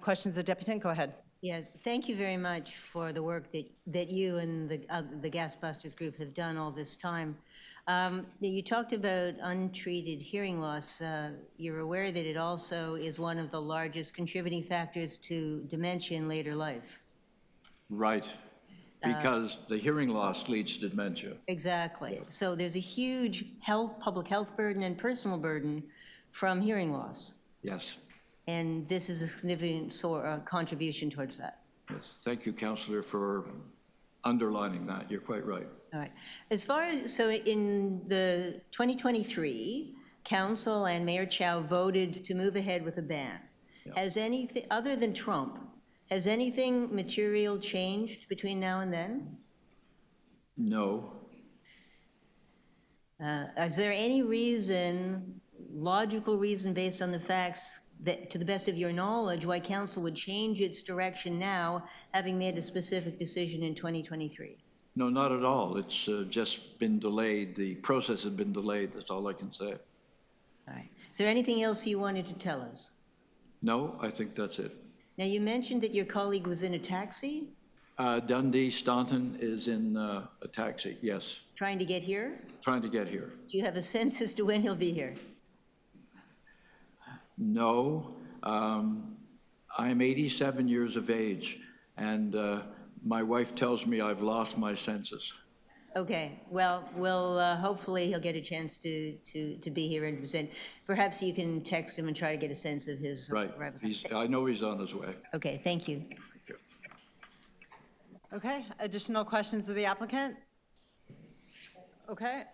A: Questions of Deputy? Go ahead.
H: Yes, thank you very much for the work that you and the Gas Busters group have done all this time. You talked about untreated hearing loss. You're aware that it also is one of the largest contributing factors to dementia in later life.
L: Right, because the hearing loss leads to dementia.
H: Exactly. So there's a huge public health burden and personal burden from hearing loss.
L: Yes.
H: And this is a significant contribution towards that.
L: Yes. Thank you, Councillor, for underlining that. You're quite right.
H: All right. As far as, so in the 2023, Council and Mayor Chow voted to move ahead with a ban.
L: Yeah.
H: Has anything, other than Trump, has anything material changed between now and then?
L: No.
H: Is there any reason, logical reason based on the facts, that, to the best of your knowledge, why Council would change its direction now, having made a specific decision in 2023?
L: No, not at all. It's just been delayed. The process has been delayed. That's all I can say.
H: All right. Is there anything else you wanted to tell us?
L: No, I think that's it.
H: Now, you mentioned that your colleague was in a taxi?
L: Dundee Staunton is in a taxi, yes.
H: Trying to get here?
L: Trying to get here.
H: Do you have a sense as to when he'll be here?
L: No. I'm 87 years of age, and my wife tells me I've lost my senses.
H: Okay, well, we'll hopefully he'll get a chance to be here and present. Perhaps you can text him and try to get a sense of his arrival.
L: I know he's on his way.
H: Okay, thank you.
L: Thank you.
A: Okay, additional questions of the applicant? Okay.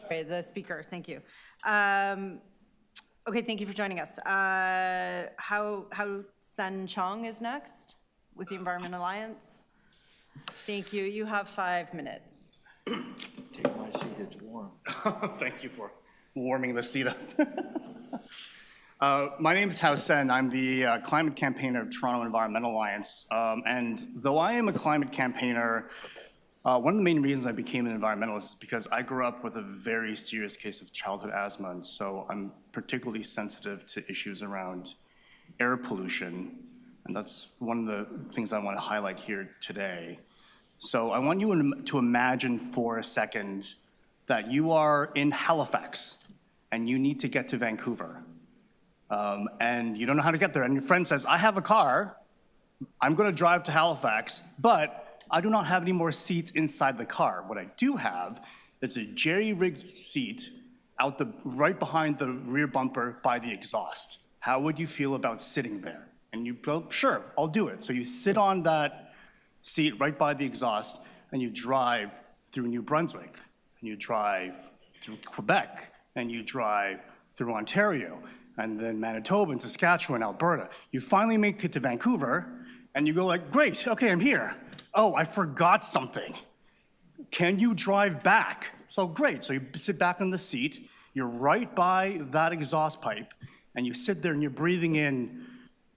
A: Okay, the speaker, thank you. Okay, thank you for joining us. How Sun Chong is next with the Environment Alliance. Thank you. You have 5 minutes.
L: Take my seat, it's warm.
M: Thank you for warming the seat up. My name is Hao Sen. I'm the climate campaigner of Toronto Environmental Alliance. And though I am a climate campaigner, one of the main reasons I became an environmentalist is because I grew up with a very serious case of childhood asthma, and so I'm particularly sensitive to issues around air pollution, and that's one of the things I want to highlight here today. So I want you to imagine for a second that you are in Halifax, and you need to get to Vancouver, and you don't know how to get there, and your friend says, I have a car, I'm going to drive to Halifax, but I do not have any more seats inside the car. What I do have is a jerry-rigged seat right behind the rear bumper by the exhaust. How would you feel about sitting there? And you go, sure, I'll do it. So you sit on that seat right by the exhaust, and you drive through New Brunswick, and you drive through Quebec, and you drive through Ontario, and then Manitoba and Saskatchewan, Alberta. You finally make it to Vancouver, and you go like, great, okay, I'm here. Oh, I forgot something. Can you drive back? So great, so you sit back in the seat, you're right by that exhaust pipe, and you sit there and you're breathing in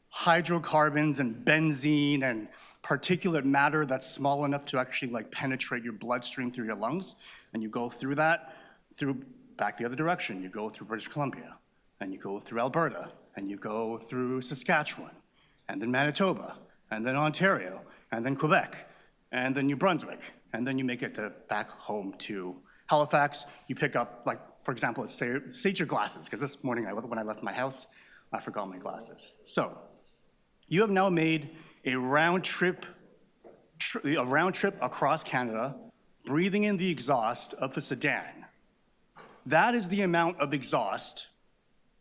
M: hydrocarbons and benzene and particulate matter that's small enough to actually like penetrate your bloodstream through your lungs, and you go through that, back the other direction. You go through British Columbia, and you go through Alberta, and you go through Saskatchewan, and then Manitoba, and then Ontario, and then Quebec, and then New Brunswick, and then you make it back home to Halifax. You pick up, like, for example, state your glasses, because this morning when I left my house, I forgot my glasses. So you have now made a round trip across Canada breathing in the exhaust of a sedan. That is the amount of exhaust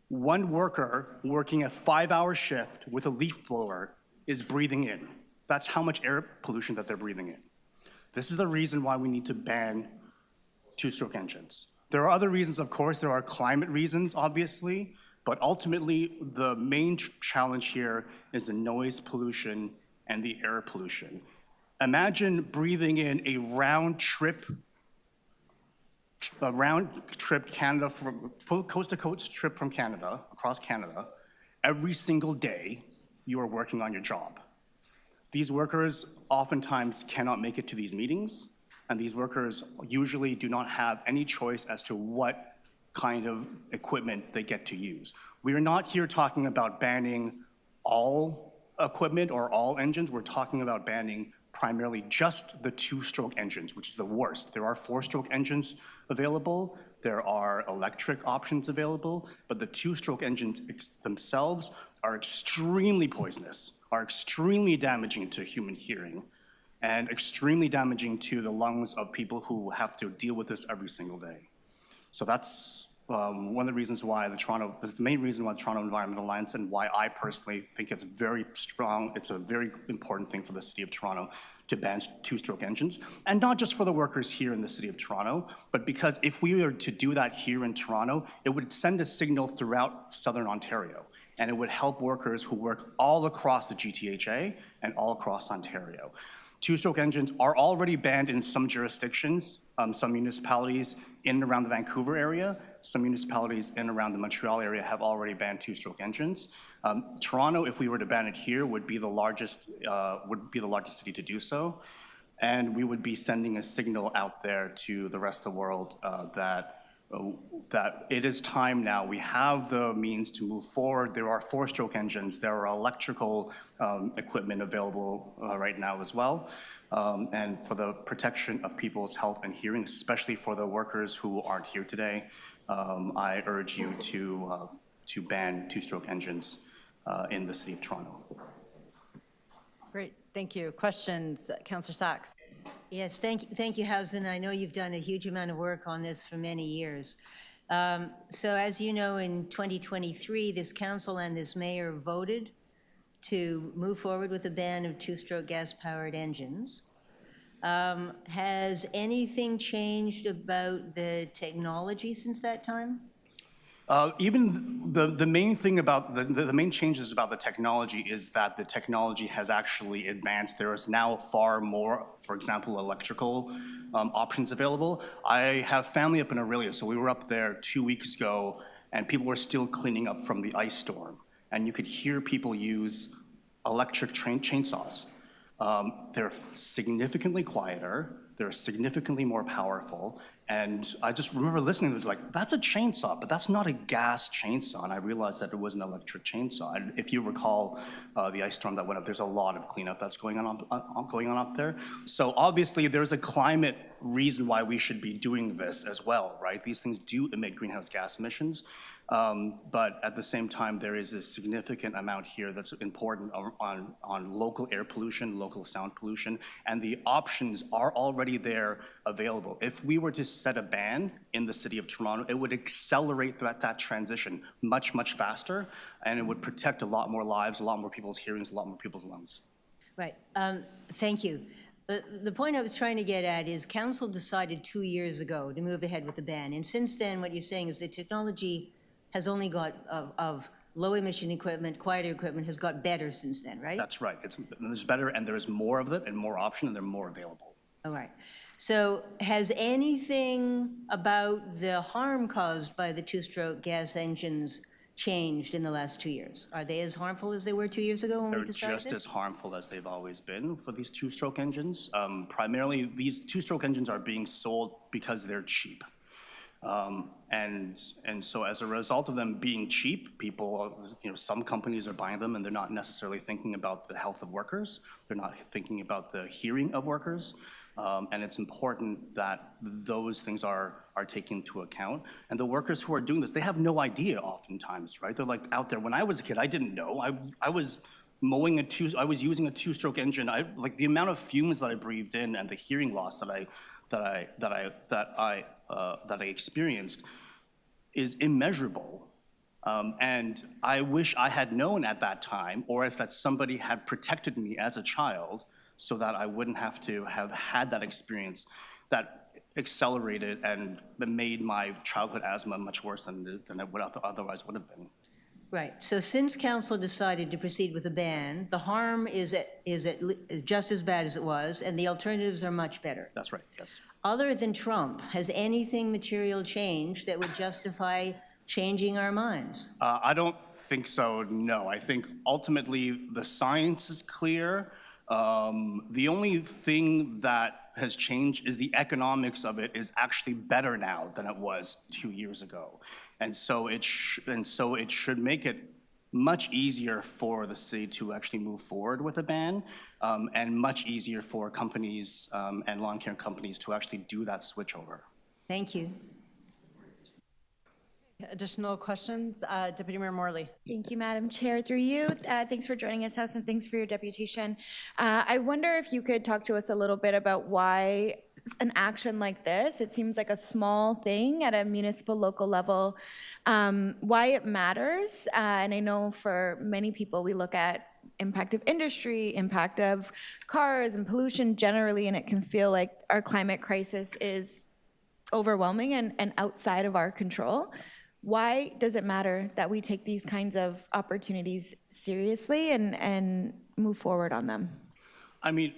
M: one worker working a 5-hour shift with a leaf blower is breathing in. That's how much air pollution that they're breathing in. This is the reason why we need to ban two-stroke engines. There are other reasons, of course. There are climate reasons, obviously, but ultimately the main challenge here is the noise pollution and the air pollution. Imagine breathing in a round trip Canada, from coast to coast trip from Canada, across Canada, every single day you are working on your job. These workers oftentimes cannot make it to these meetings, and these workers usually do not have any choice as to what kind of equipment they get to use. We are not here talking about banning all equipment or all engines. We're talking about banning primarily just the two-stroke engines, which is the worst. There are four-stroke engines available. There are electric options available, but the two-stroke engines themselves are extremely poisonous, are extremely damaging to human hearing, and extremely damaging to the lungs of people who have to deal with this every single day. So that's one of the reasons why this is the main reason why the Toronto Environment Alliance, and why I personally think it's very strong, it's a very important thing for the City of Toronto to ban two-stroke engines. And not just for the workers here in the City of Toronto, but because if we were to do that here in Toronto, it would send a signal throughout Southern Ontario, and it would help workers who work all across the GTHA and all across Ontario. Two-stroke engines are already banned in some jurisdictions, some municipalities in and around the Vancouver area. Some municipalities in and around the Montreal area have already banned two-stroke engines. Toronto, if we were to ban it here, would be the largest city to do so, and we would be sending a signal out there to the rest of the world that it is time now. We have the means to move forward. There are four-stroke engines. There are electrical equipment available right now as well. And for the protection of people's health and hearing, especially for the workers who aren't here today, I urge you to ban two-stroke engines in the City of Toronto.
A: Great, thank you. Questions, Councillor Sachs?
H: Yes, thank you, Housen. I know you've done a huge amount of work on this for many years. So as you know, in 2023, this council and this mayor voted to move forward with a ban of two-stroke gas-powered engines. Has anything changed about the technology since that time?
M: Even the main thing about the main changes about the technology is that the technology has actually advanced. There is now far more, for example, electrical options available. I have family up in Aurelia, so we were up there 2 weeks ago, and people were still cleaning up from the ice storm, and you could hear people use electric chainsaws. They're significantly quieter. They're significantly more powerful. And I just remember listening, it was like, that's a chainsaw, but that's not a gas chainsaw. And I realized that it was an electric chainsaw. And if you recall the ice storm that went up, there's a lot of cleanup that's going on up there. So obviously there's a climate reason why we should be doing this as well, right? These things do emit greenhouse gas emissions. But at the same time, there is a significant amount here that's important on local air pollution, local sound pollution, and the options are already there available. If we were to set a ban in the City of Toronto, it would accelerate that transition much, much faster, and it would protect a lot more lives, a lot more people's hearings, a lot more people's lungs.
H: Right. Thank you. The point I was trying to get at is council decided 2 years ago to move ahead with the ban. And since then, what you're saying is the technology has only got of low emission equipment, quieter equipment has got better since then, right?
M: That's right. There's better, and there's more of it and more option, and they're more available.
H: All right. So has anything about the harm caused by the two-stroke gas engines changed in the last 2 years? Are they as harmful as they were 2 years ago when we decided this?
M: They're just as harmful as they've always been for these two-stroke engines. Primarily, these two-stroke engines are being sold because they're cheap. And so as a result of them being cheap, people, some companies are buying them and they're not necessarily thinking about the health of workers. They're not thinking about the hearing of workers. And it's important that those things are taken into account. And the workers who are doing this, they have no idea oftentimes, right? They're like out there. When I was a kid, I didn't know. I was using a two-stroke engine. Like the amount of fumes that I breathed in and the hearing loss that that I experienced is immeasurable. And I wish I had known at that time, or if that somebody had protected me as a child, so that I wouldn't have to have had that experience that accelerated and made my childhood asthma much worse than it would otherwise would have been.
H: Right, so since council decided to proceed with a ban, the harm is just as bad as it was, and the alternatives are much better.
M: That's right, yes.
H: Other than Trump, has anything material changed that would justify changing our minds?
M: I don't think so, no. I think ultimately the science is clear. The only thing that has changed is the economics of it is actually better now than it was 2 years ago. And so it should make it much easier for the city to actually move forward with a ban, and much easier for companies and lawn care companies to actually do that switchover.
H: Thank you.
A: Additional questions? Deputy Mayor Morley.
F: Thank you, Madam Chair. Through you, thanks for joining us, House, and thanks for your deputation. I wonder if you could talk to us a little bit about why an action like this, it seems like a small thing at a municipal local level, why it matters. And I know for many people, we look at impact of industry, impact of cars and pollution generally, and it can feel like our climate crisis is overwhelming and outside of our control. Why does it matter that we take these kinds of opportunities seriously and move forward on them?
M: I mean,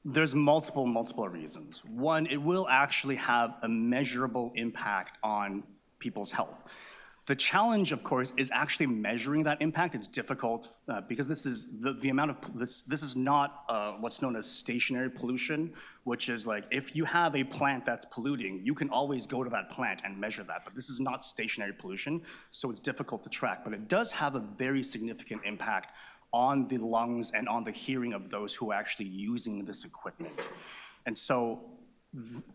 M: there's multiple reasons. One, it will actually have a measurable impact on people's health. The challenge, of course, is actually measuring that impact. It's difficult because this is the amount of this is not what's known as stationary pollution, which is like if you have a plant that's polluting, you can always go to that plant and measure that. But this is not stationary pollution, so it's difficult to track. But it does have a very significant impact on the lungs and on the hearing of those who are actually using this equipment. And so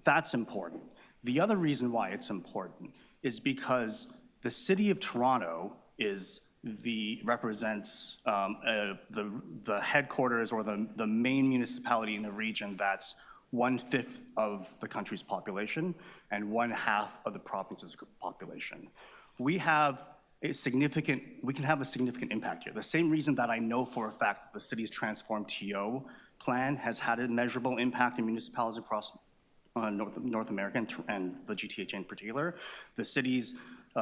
M: that's important. The other reason why it's important is because the City of Toronto represents the headquarters or the main municipality in the region that's 1/5 of the country's population and 1/2 of the province's population. We can have a significant impact here. The same reason that I know for a fact that the city's Transform TO plan has had a measurable impact in municipalities across North America and the GTHA in particular. The city's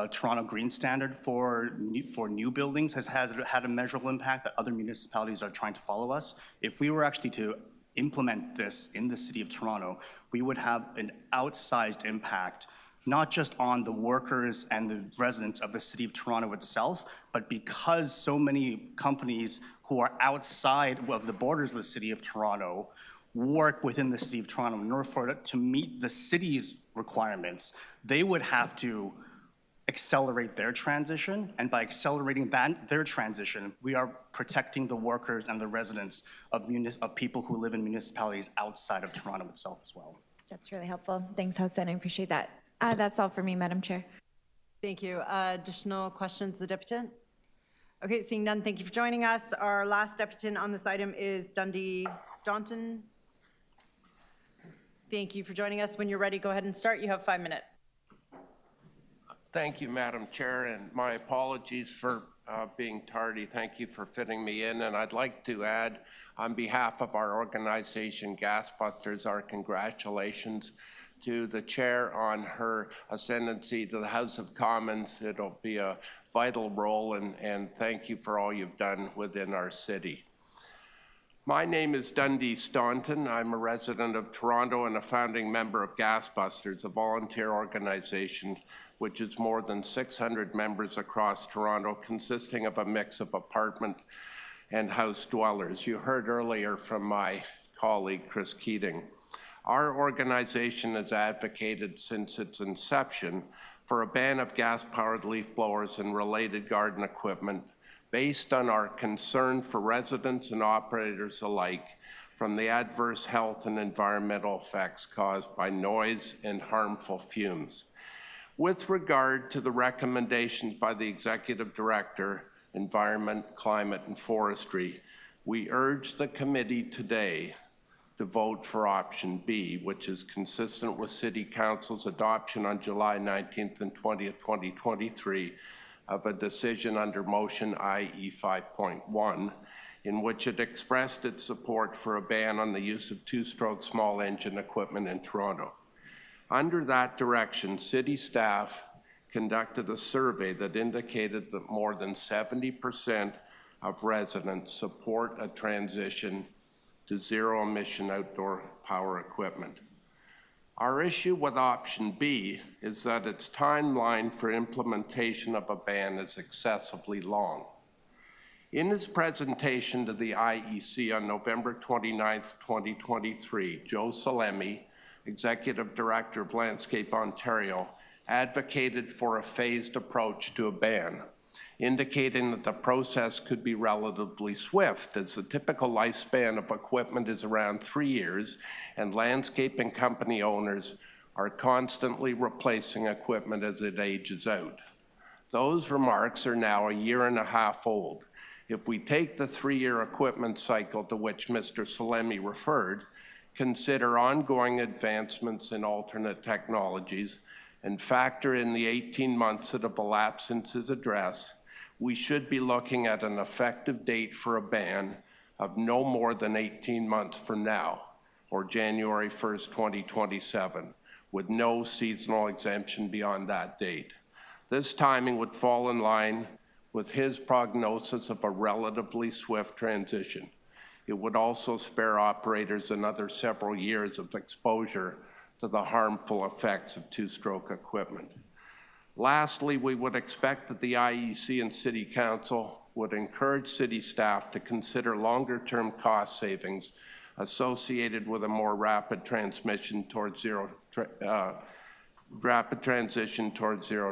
M: Toronto Green Standard for new buildings has had a measurable impact that other municipalities are trying to follow us. If we were actually to implement this in the City of Toronto, we would have an outsized impact, not just on the workers and the residents of the City of Toronto itself, but because so many companies who are outside of the borders of the City of Toronto work within the City of Toronto. In order for it to meet the city's requirements, they would have to accelerate their transition, and by accelerating their transition, we are protecting the workers and the residents of people who live in municipalities outside of Toronto itself as well.
F: That's really helpful. Thanks, House, and I appreciate that. That's all for me, Madam Chair.
A: Thank you. Additional questions, the deputant? Okay, seeing none, thank you for joining us. Our last deputant on this item is Dundee Staunton. Thank you for joining us. When you're ready, go ahead and start. You have 5 minutes.
N: Thank you, Madam Chair, and my apologies for being tardy. Thank you for fitting me in, and I'd like to add, on behalf of our organization, Gasbusters, our congratulations to the chair on her ascendancy to the House of Commons. It'll be a vital role, and thank you for all you've done within our city. My name is Dundee Staunton. I'm a resident of Toronto and a founding member of Gasbusters, a volunteer organization which is more than 600 members across Toronto, consisting of a mix of apartment and house dwellers. You heard earlier from my colleague, Chris Keating. Our organization has advocated since its inception for a ban of gas-powered leaf blowers and related garden equipment based on our concern for residents and operators alike from the adverse health and environmental effects caused by noise and harmful fumes. With regard to the recommendations by the Executive Director, Environment, Climate and Forestry, we urge the committee today to vote for option B, which is consistent with City Council's adoption on July 19th and 20th, 2023, of a decision under motion IE 5.1, in which it expressed its support for a ban on the use of two-stroke small engine equipment in Toronto. Under that direction, city staff conducted a survey that indicated that more than 70% of residents support a transition to zero-emission outdoor power equipment. Our issue with option B is that its timeline for implementation of a ban is excessively long. In his presentation to the IEC on November 29, 2023, Joe Salemi, Executive Director of Landscape Ontario, advocated for a phased approach to a ban, indicating that the process could be relatively swift, as the typical lifespan of equipment is around 3 years, and landscaping company owners are constantly replacing equipment as it ages out. Those remarks are now 1.5 years old. If we take the 3-year equipment cycle to which Mr. Salemi referred, consider ongoing advancements in alternate technologies, and factor in the 18 months that have elapsed since his address, we should be looking at an effective date for a ban of no more than 18 months from now, or January 1st, 2027, with no seasonal exemption beyond that date. This timing would fall in line with his prognosis of a relatively swift transition. It would also spare operators another several years of exposure to the harmful effects of two-stroke equipment. Lastly, we would expect that the IEC and City Council would encourage city staff to consider longer-term cost savings associated with a more rapid transition towards zero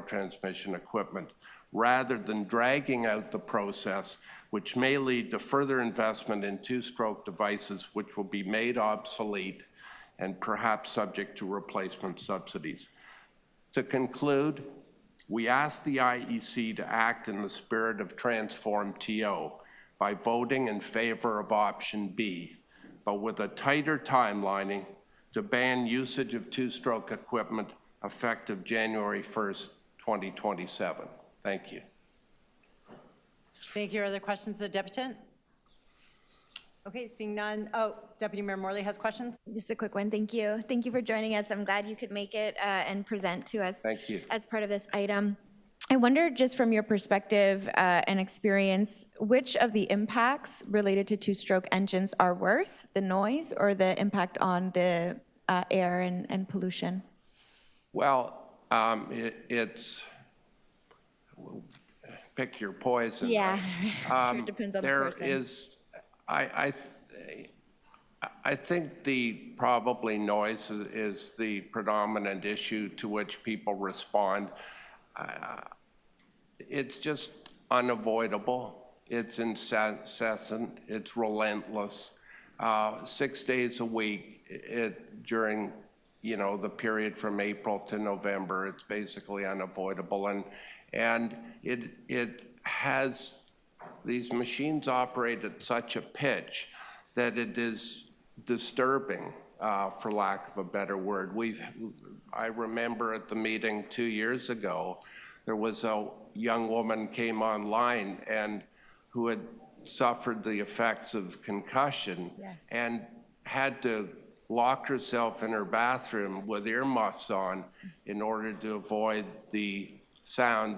N: transmission equipment, rather than dragging out the process, which may lead to further investment in two-stroke devices which will be made obsolete and perhaps subject to replacement subsidies. To conclude, we ask the IEC to act in the spirit of Transform TO by voting in favor of option B, but with a tighter timelining to ban usage of two-stroke equipment effective January 1st, 2027. Thank you.
A: Thank you. Are there questions of the deputant? Okay, seeing none. Oh, Deputy Mayor Morley has questions.
F: Just a quick one. Thank you. Thank you for joining us. I'm glad you could make it and present to us
N: Thank you.
F: as part of this item. I wonder, just from your perspective and experience, which of the impacts related to two-stroke engines are worse, the noise or the impact on the air and pollution?
N: Well, it's pick your poison.
F: Yeah, sure, it depends on the person.
N: There is, I think probably noise is the predominant issue to which people respond. It's just unavoidable. It's incessant. It's relentless. 6 days a week during the period from April to November. It's basically unavoidable, and it has, these machines operate at such a pitch that it is disturbing, for lack of a better word. I remember at the meeting 2 years ago, there was a young woman came online and who had suffered the effects of concussion. Yes. And had to lock herself in her bathroom with earmuffs on in order to avoid the sound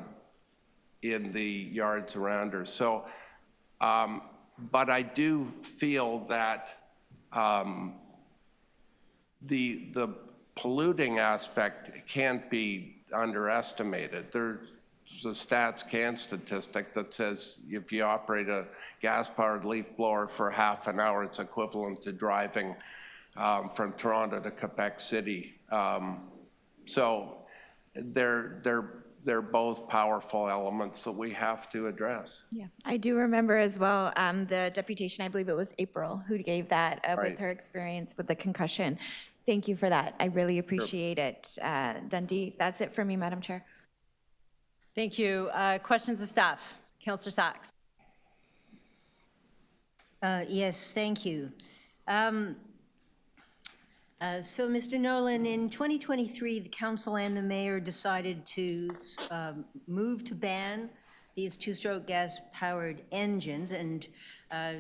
N: in the yards around her. So, but I do feel that the polluting aspect can't be underestimated. There's a Stats Can statistic that says if you operate a gas-powered leaf blower for half an hour, it's equivalent to driving from Toronto to Quebec City. So they're both powerful elements that we have to address.
F: Yeah, I do remember as well the deputation, I believe it was April, who gave that with her experience with the concussion. Thank you for that. I really appreciate it. Dundee, that's it for me, Madam Chair.
A: Thank you. Questions of staff? Councillor Sachs.
H: Yes, thank you. So, Mr. Nolan, in 2023, the council and the mayor decided to move to ban these two-stroke gas-powered engines. And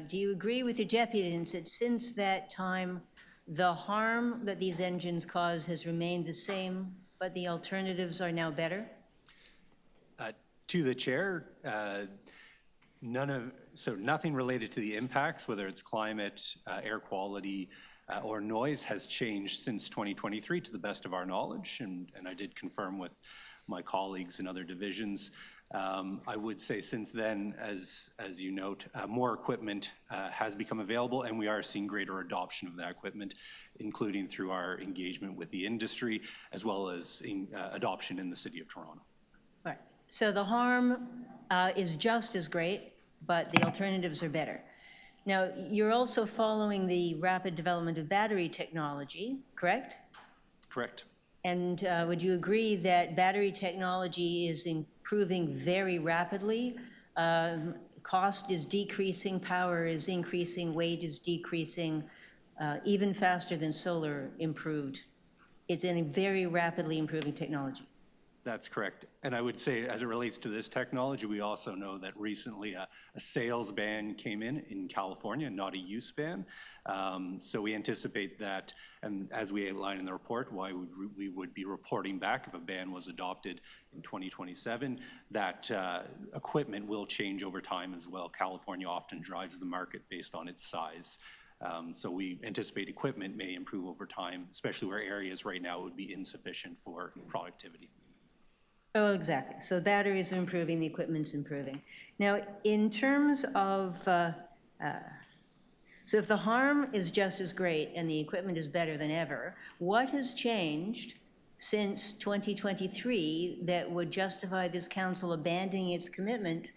H: do you agree with the deputies that since that time, the harm that these engines cause has remained the same, but the alternatives are now better?
K: To the chair, nothing related to the impacts, whether it's climate, air quality, or noise, has changed since 2023 to the best of our knowledge, and I did confirm with my colleagues in other divisions. I would say since then, as you note, more equipment has become available, and we are seeing greater adoption of that equipment, including through our engagement with the industry, as well as adoption in the City of Toronto.
H: All right. So the harm is just as great, but the alternatives are better. Now, you're also following the rapid development of battery technology, correct?
K: Correct.
H: And would you agree that battery technology is improving very rapidly? Cost is decreasing, power is increasing, weight is decreasing, even faster than solar improved. It's in a very rapidly improving technology.
K: That's correct. And I would say, as it relates to this technology, we also know that recently a sales ban came in California, not a use ban. So we anticipate that, and as we outline in the report, why we would be reporting back if a ban was adopted in 2027, that equipment will change over time as well. California often drives the market based on its size. So we anticipate equipment may improve over time, especially where areas right now would be insufficient for productivity.
H: Oh, exactly. So batteries are improving, the equipment's improving. Now, in terms of, so if the harm is just as great and the equipment is better than ever, what has changed since 2023 that would justify this council abandoning its commitment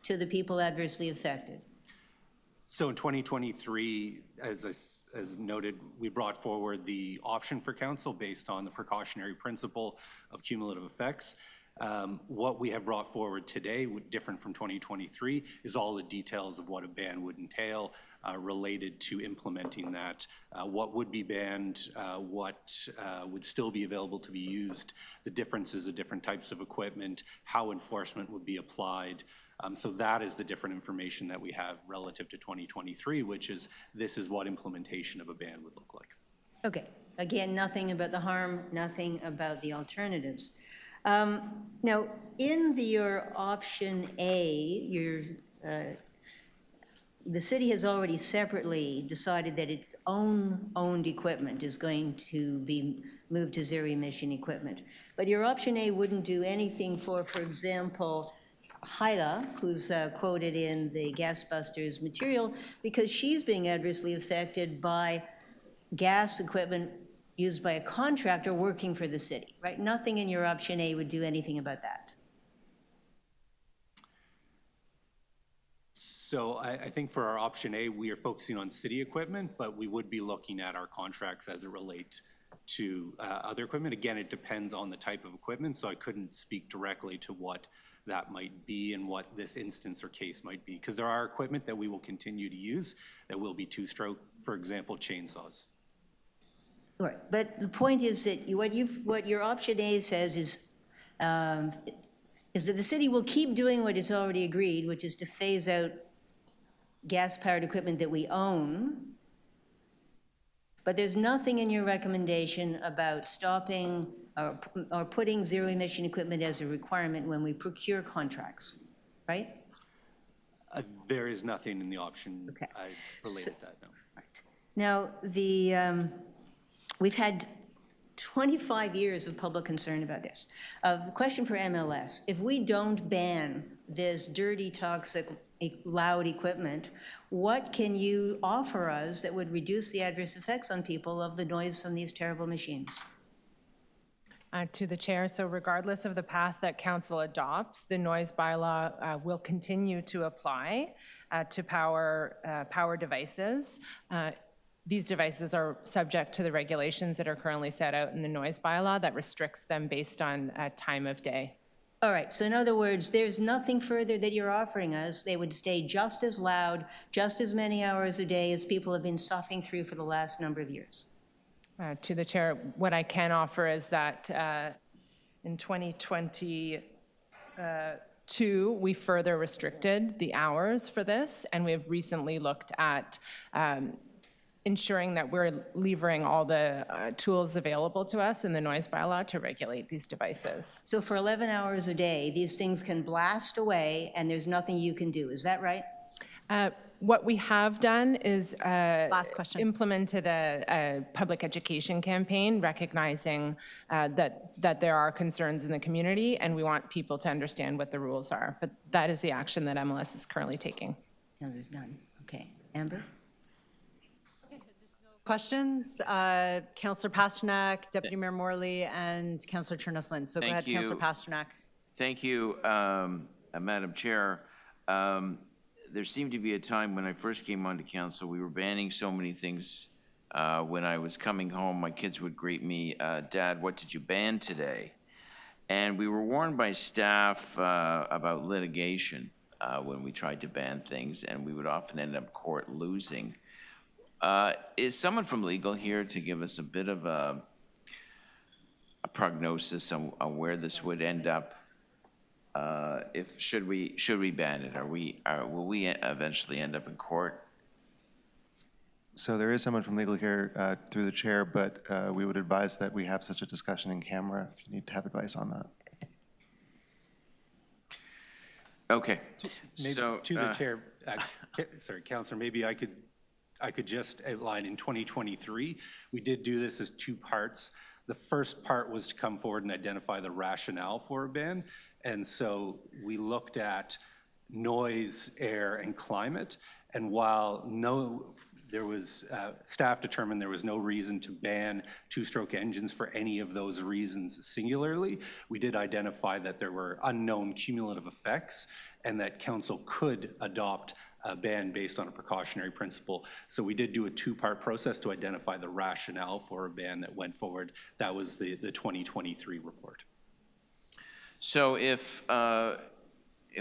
H: to the people adversely affected?
K: So in 2023, as noted, we brought forward the option for council based on the precautionary principle of cumulative effects. What we have brought forward today, different from 2023, is all the details of what a ban would entail related to implementing that, what would be banned, what would still be available to be used, the differences of different types of equipment, how enforcement would be applied. So that is the different information that we have relative to 2023, which is this is what implementation of a ban would look like.
H: Okay. Again, nothing about the harm, nothing about the alternatives. Now, in your option A, the city has already separately decided that its owned equipment is going to be moved to zero-emission equipment. But your option A wouldn't do anything for example, Hyla, who's quoted in the Gas Busters material, because she's being adversely affected by gas equipment used by a contractor working for the city, right? Nothing in your option A would do anything about that.
K: So I think for our option A, we are focusing on city equipment, but we would be looking at our contracts as it relates to other equipment. Again, it depends on the type of equipment, so I couldn't speak directly to what that might be and what this instance or case might be, because there are equipment that we will continue to use that will be two-stroke, for example, chainsaws.
H: Right, but the point is that what your option A says is that the city will keep doing what it's already agreed, which is to phase out gas-powered equipment that we own, but there's nothing in your recommendation about stopping or putting zero-emission equipment as a requirement when we procure contracts, right?
K: There is nothing in the option
H: Okay.
K: related to that, no.
H: Right. Now, we've had 25 years of public concern about this. The question for MLS, if we don't ban this dirty, toxic, loud equipment, what can you offer us that would reduce the adverse effects on people of the noise from these terrible machines?
O: To the chair, so regardless of the path that council adopts, the noise bylaw will continue to apply to power devices. These devices are subject to the regulations that are currently set out in the noise bylaw that restricts them based on time of day.
H: All right, so in other words, there's nothing further that you're offering us. They would stay just as loud, just as many hours a day as people have been suffering through for the last number of years.
O: To the chair, what I can offer is that in 2022, we further restricted the hours for this, and we have recently looked at ensuring that we're levering all the tools available to us in the noise bylaw to regulate these devices.
H: So for 11 hours a day, these things can blast away and there's nothing you can do, is that right?
O: What we have done is
A: Last question.
O: implemented a public education campaign recognizing that there are concerns in the community, and we want people to understand what the rules are. But that is the action that MLS is currently taking.
H: No, there's none. Okay. Amber?
A: Questions? Councillor Pasternak, Deputy Mayor Morley, and Councillor Cherneslin. So go
G: Thank
A: ahead,
G: you.
A: Councillor Pasternak.
G: Thank you, Madam Chair. There seemed to be a time when I first came onto council, we were banning so many things. When I was coming home, my kids would greet me, Dad, what did you ban today? And we were warned by staff about litigation when we tried to ban things, and we would often end up court losing. Is someone from legal here to give us a bit of a prognosis on where this would end up? Should we ban it? Will we eventually end up in court?
P: So there is someone from legal here through the chair, but we would advise that we have such a discussion in camera if you need to have advice on that.
G: Okay.
K: Maybe
G: So,
K: to the chair, sorry, Councillor, maybe I could just outline in 2023, we did do this as two parts. The first part was to come forward and identify the rationale for a ban. And so we looked at noise, air, and climate. And while staff determined there was no reason to ban two-stroke engines for any of those reasons singularly, we did identify that there were unknown cumulative effects and that council could adopt a ban based on a precautionary principle. So we did do a two-part process to identify the rationale for a ban that went forward. That was the 2023 report.
G: So if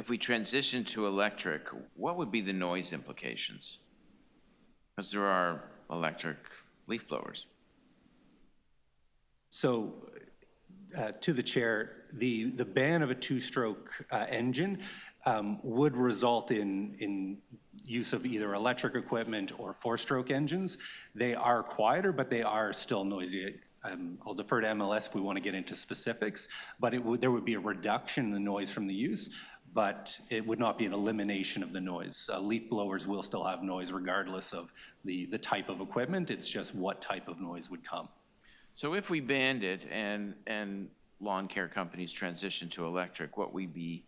G: we transition to electric, what would be the noise implications? Because there are electric leaf blowers.
K: So to the chair, the ban of a two-stroke engine would result in use of either electric equipment or four-stroke engines. They are quieter, but they are still noisy. I'll defer to MLS if we want to get into specifics, but there would be a reduction in the noise from the use, but it would not be an elimination of the noise. Leaf blowers will still have noise regardless of the type of equipment. It's just what type of noise would come.
G: So if we banned it and lawn care companies transition to electric, what we'd be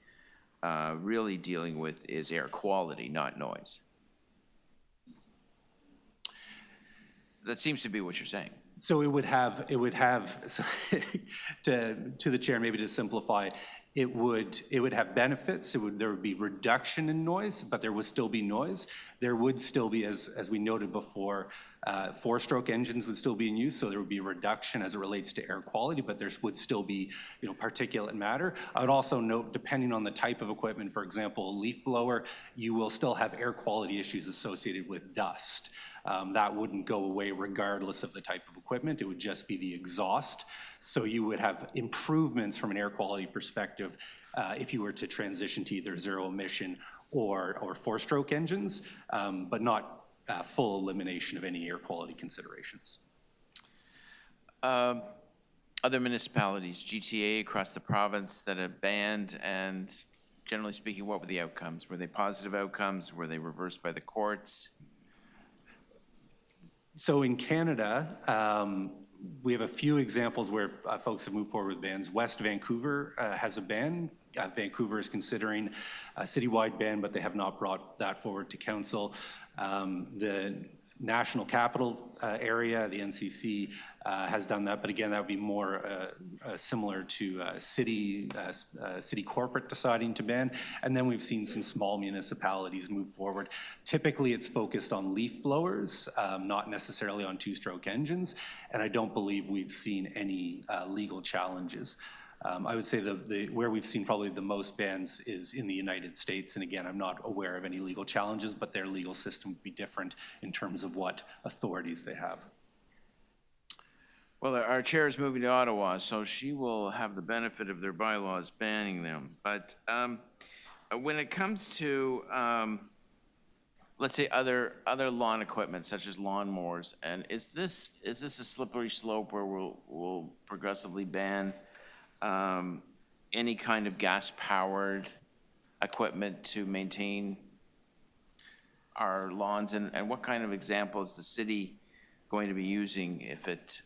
G: really dealing with is air quality, not noise. That seems to be what you're saying.
K: So it would have so to the chair, maybe to simplify, it would have benefits. There would be reduction in noise, but there would still be noise. There would still be, as we noted before, four-stroke engines would still be in use, so there would be a reduction as it relates to air quality, but there would still be, particulate matter. I would also note, depending on the type of equipment, for example, a leaf blower, you will still have air quality issues associated with dust. That wouldn't go away regardless of the type of equipment. It would just be the exhaust. So you would have improvements from an air quality perspective if you were to transition to either zero-emission or four-stroke engines, but not full elimination of any air quality considerations.
G: Other municipalities, GTA across the province that have banned, and generally speaking, what were the outcomes? Were they positive outcomes? Were they reversed by the courts?
K: So in Canada, we have a few examples where folks have moved forward with bans. West Vancouver has a ban. Vancouver is considering a citywide ban, but they have not brought that forward to council. The National Capital Area, the NCC, has done that, but again, that would be more similar to city corporate deciding to ban. And then we've seen some small municipalities move forward. Typically, it's focused on leaf blowers, not necessarily on two-stroke engines, and I don't believe we've seen any legal challenges. I would say where we've seen probably the most bans is in the United States, and again, I'm not aware of any legal challenges, but their legal system would be different in terms of what authorities they have.
G: Well, our chair is moving to Ottawa, so she will have the benefit of their bylaws banning them. But when it comes to, let's say, other lawn equipment such as lawnmowers, and is this a slippery slope where we'll progressively ban any kind of gas-powered equipment to maintain our lawns? And what kind of example is the city going to be using if it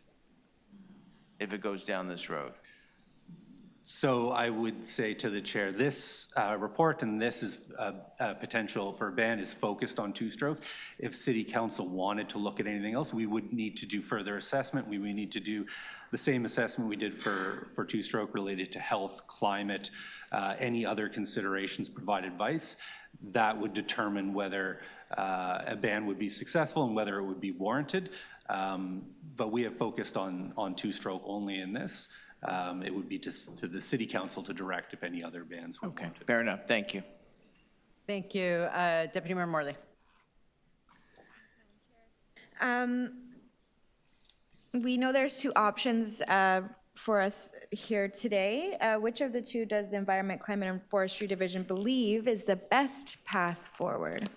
G: goes down this road?
K: So I would say to the chair, this report, and this is potential for a ban, is focused on two-stroke. If city council wanted to look at anything else, we would need to do further assessment. We would need to do the same assessment we did for two-stroke related to health, climate, any other considerations, provide advice. That would determine whether a ban would be successful and whether it would be warranted. But we have focused on two-stroke only in this. It would be to the city council to direct if any other bans were wanted.
G: Fair enough. Thank you.
A: Thank you. Deputy Mayor Morley.
F: We know there's two options for us here today. Which of the two does the Environment, Climate, and Forestry Division believe is the best path forward?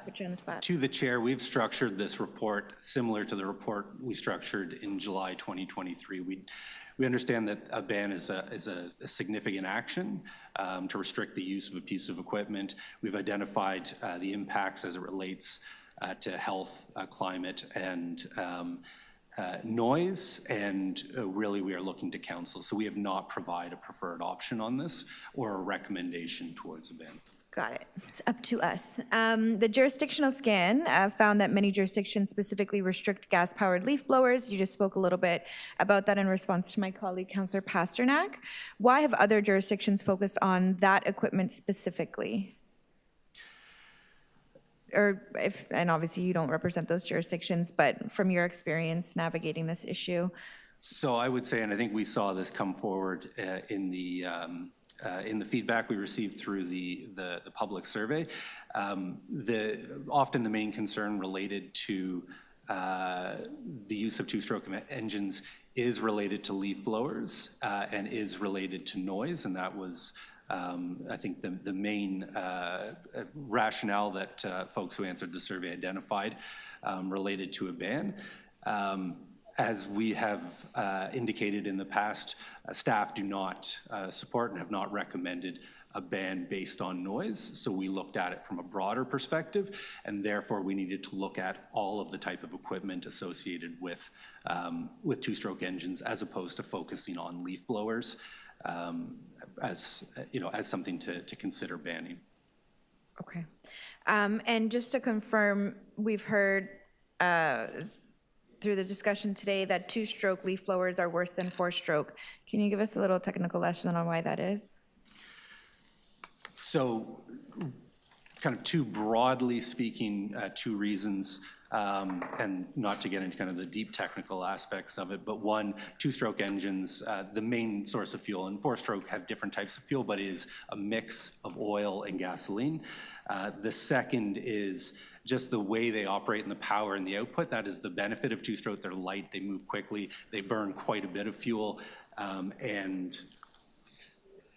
F: Put you on the spot.
K: To the chair, we've structured this report similar to the report we structured in July 2023. We understand that a ban is a significant action to restrict the use of a piece of equipment. We've identified the impacts as it relates to health, climate, and noise, and really we are looking to council. So we have not provided a preferred option on this or a recommendation towards a ban.
F: Got it. It's up to us. The jurisdictional scan found that many jurisdictions specifically restrict gas-powered leaf blowers. You just spoke a little bit about that in response to my colleague, Councillor Pasternak. Why have other jurisdictions focused on that equipment specifically? And obviously you don't represent those jurisdictions, but from your experience navigating this issue.
K: So I would say, and I think we saw this come forward in the feedback we received through the public survey, often the main concern related to the use of two-stroke engines is related to leaf blowers and is related to noise, and that was I think the main rationale that folks who answered the survey identified related to a ban. As we have indicated in the past, staff do not support and have not recommended a ban based on noise. So we looked at it from a broader perspective, and therefore we needed to look at all of the type of equipment associated with two-stroke engines, as opposed to focusing on leaf blowers as something to consider banning.
F: Okay. And just to confirm, we've heard through the discussion today that two-stroke leaf blowers are worse than four-stroke. Can you give us a little technical lesson on why that is?
K: So kind of two broadly speaking, two reasons, and not to get into kind of the deep technical aspects of it, but one, two-stroke engines, the main source of fuel, and four-stroke have different types of fuel, but it is a mix of oil and gasoline. The second is just the way they operate and the power and the output. That is the benefit of two-stroke. They're light, they move quickly, they burn quite a bit of fuel, and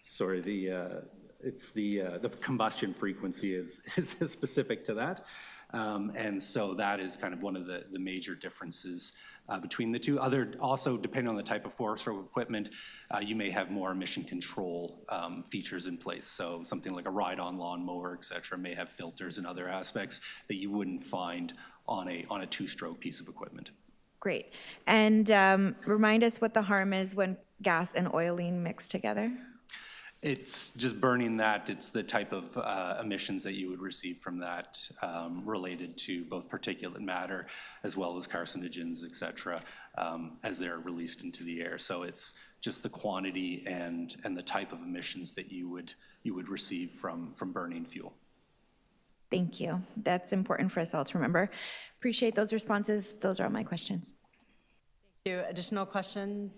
K: sorry, the combustion frequency is specific to that. And so that is kind of one of the major differences between the two. Also, depending on the type of four-stroke equipment, you may have more emission control features in place. So something like a ride-on lawnmower, et cetera, may have filters and other aspects that you wouldn't find on a two-stroke piece of equipment.
F: Great. And remind us what the harm is when gas and oiling mix together.
K: It's just burning that. It's the type of emissions that you would receive from that related to both particulate matter as well as carcinogens, et cetera, as they're released into the air. So it's just the quantity and the type of emissions that you would receive from burning fuel.
F: Thank you. That's important for us all to remember. Appreciate those responses. Those are all my questions.
A: Thank you. Additional questions?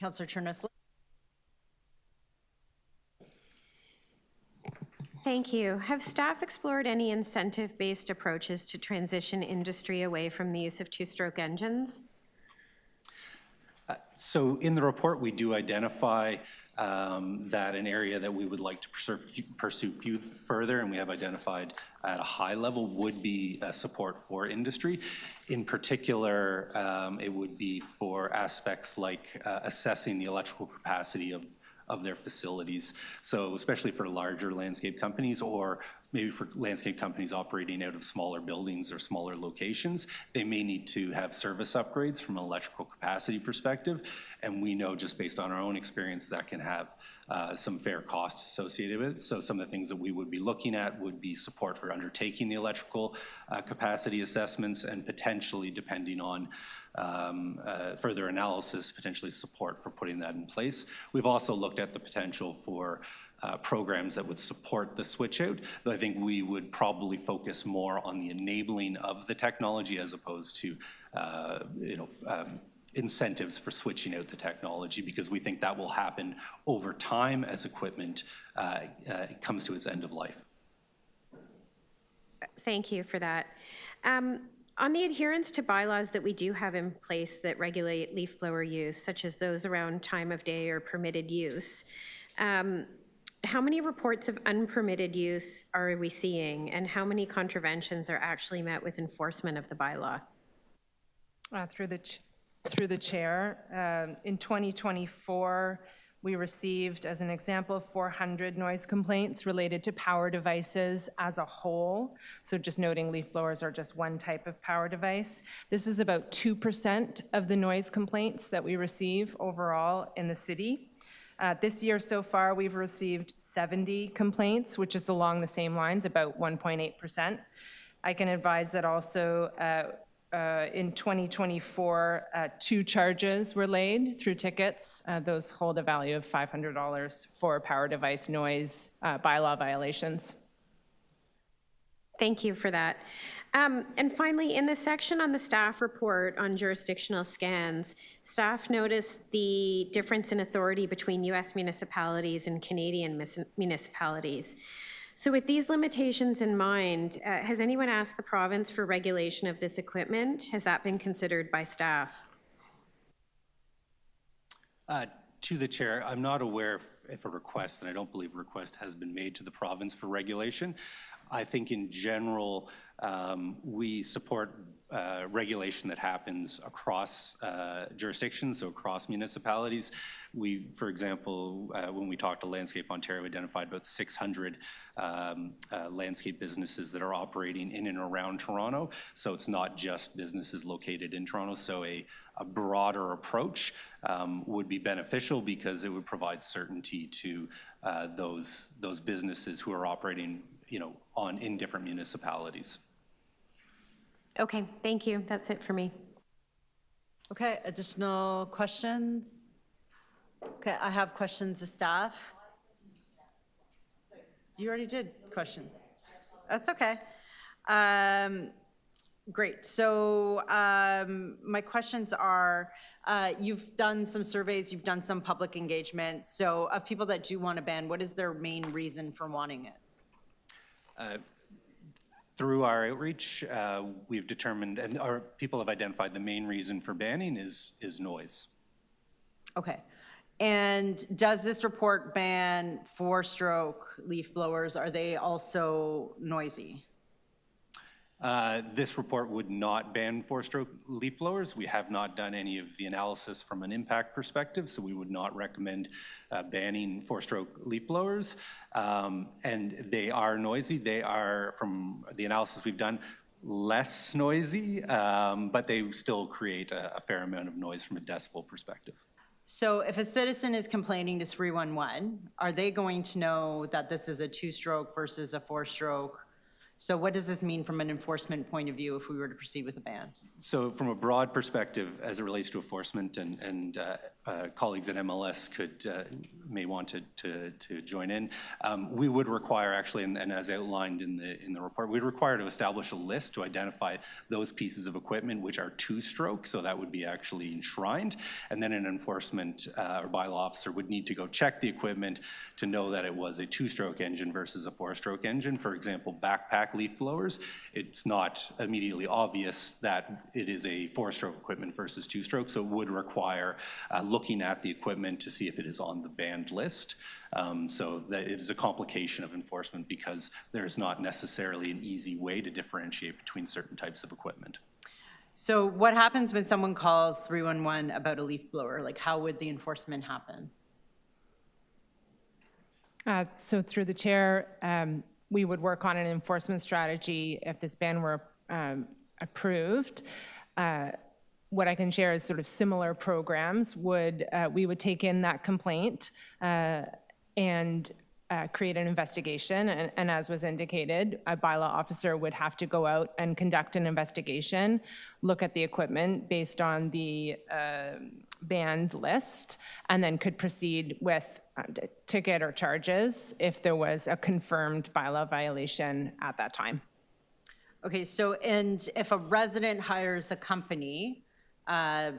A: Councillor Chernesley.
I: Thank you. Have staff explored any incentive-based approaches to transition industry away from the use of two-stroke engines?
K: So in the report, we do identify that an area that we would like to pursue further, and we have identified at a high level, would be support for industry. In particular, it would be for aspects like assessing the electrical capacity of their facilities. So especially for larger landscape companies, or maybe for landscape companies operating out of smaller buildings or smaller locations, they may need to have service upgrades from an electrical capacity perspective. And we know, just based on our own experience, that can have some fair costs associated with it. So some of the things that we would be looking at would be support for undertaking the electrical capacity assessments, and potentially, depending on further analysis, potentially support for putting that in place. We've also looked at the potential for programs that would support the switch out, though I think we would probably focus more on the enabling of the technology as opposed to incentives for switching out the technology, because we think that will happen over time as equipment comes to its end of life.
I: Thank you for that. On the adherence to bylaws that we do have in place that regulate leaf blower use, such as those around time of day or permitted use, how many reports of unpermitted use are we seeing, and how many contraventions are actually met with enforcement of the bylaw?
O: Through the chair, in 2024, we received, as an example, 400 noise complaints related to power devices as a whole. So just noting, leaf blowers are just one type of power device. This is about 2% of the noise complaints that we receive overall in the city. This year so far, we've received 70 complaints, which is along the same lines, about 1.8%. I can advise that also in 2024, 2 charges were laid through tickets. Those hold a value of $500 for power device noise bylaw violations.
I: Thank you for that. And finally, in the section on the staff report on jurisdictional scans, staff noticed the difference in authority between U.S. municipalities and Canadian municipalities. So with these limitations in mind, has anyone asked the province for regulation of this equipment? Has that been considered by staff?
K: To the chair, I'm not aware if a request, and I don't believe a request has been made to the province for regulation. I think in general, we support regulation that happens across jurisdictions, so across municipalities. We, for example, when we talked to Landscape Ontario, identified about 600 landscape businesses that are operating in and around Toronto. So it's not just businesses located in Toronto. So a broader approach would be beneficial, because it would provide certainty to those businesses who are operating, in different municipalities.
I: Okay, thank you. That's it for me.
A: Okay, additional questions? Okay, I have questions of staff. You already did question. That's okay. Great. So my questions are, you've done some surveys, you've done some public engagement. So of people that do want to ban, what is their main reason for wanting it?
K: Through our outreach, we've determined, and our people have identified, the main reason for banning is noise.
A: Okay. And does this report ban 4-stroke leaf blowers? Are they also noisy?
K: This report would not ban 4-stroke leaf blowers. We have not done any of the analysis from an impact perspective, so we would not recommend banning 4-stroke leaf blowers. And they are noisy. They are, from the analysis we've done, less noisy, but they still create a fair amount of noise from a decibel perspective.
A: So if a citizen is complaining to 311, are they going to know that this is a 2-stroke versus a 4-stroke? So what does this mean from an enforcement point of view if we were to proceed with a ban?
K: So from a broad perspective, as it relates to enforcement, and colleagues at MLS may want to join in, we would require actually, and as outlined in the report, we'd require to establish a list to identify those pieces of equipment which are two-stroke, so that would be actually enshrined, and then an enforcement or bylaw officer would need to go check the equipment to know that it was a two-stroke engine versus a four-stroke engine. For example, backpack leaf blowers, it's not immediately obvious that it is a four-stroke equipment versus two-stroke, so it would require looking at the equipment to see if it is on the banned list. So that it is a complication of enforcement because there's not necessarily an easy way to differentiate between certain types of equipment.
A: So what happens when someone calls 311 about a leaf blower? Like, how would the enforcement happen?
O: So through the chair, we would work on an enforcement strategy if this ban were approved. What I can share is sort of similar programs. We would take in that complaint and create an investigation, and as was indicated, a bylaw officer would have to go out and conduct an investigation, look at the equipment based on the banned list, and then could proceed with ticket or charges if there was a confirmed bylaw violation at that time.
A: Okay, so, and if a resident hires a company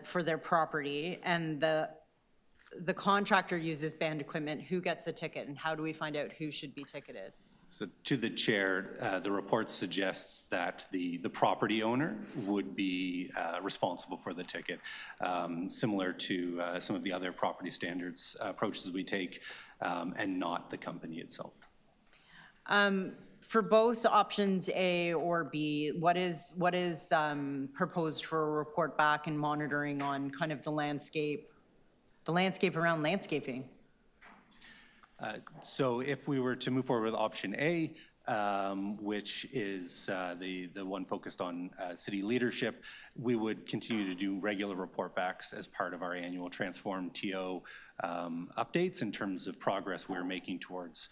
A: for their property and the contractor uses banned equipment, who gets the ticket and how do we find out who should be ticketed?
K: So to the chair, the report suggests that the property owner would be responsible for the ticket, similar to some of the other property standards approaches we take, and not the company itself.
A: For both options A or B, what is proposed for a report back and monitoring on kind of the landscape around landscaping?
K: So if we were to move forward with option A, which is the one focused on city leadership, we would continue to do regular report backs as part of our annual Transform TO updates in terms of progress we're making towards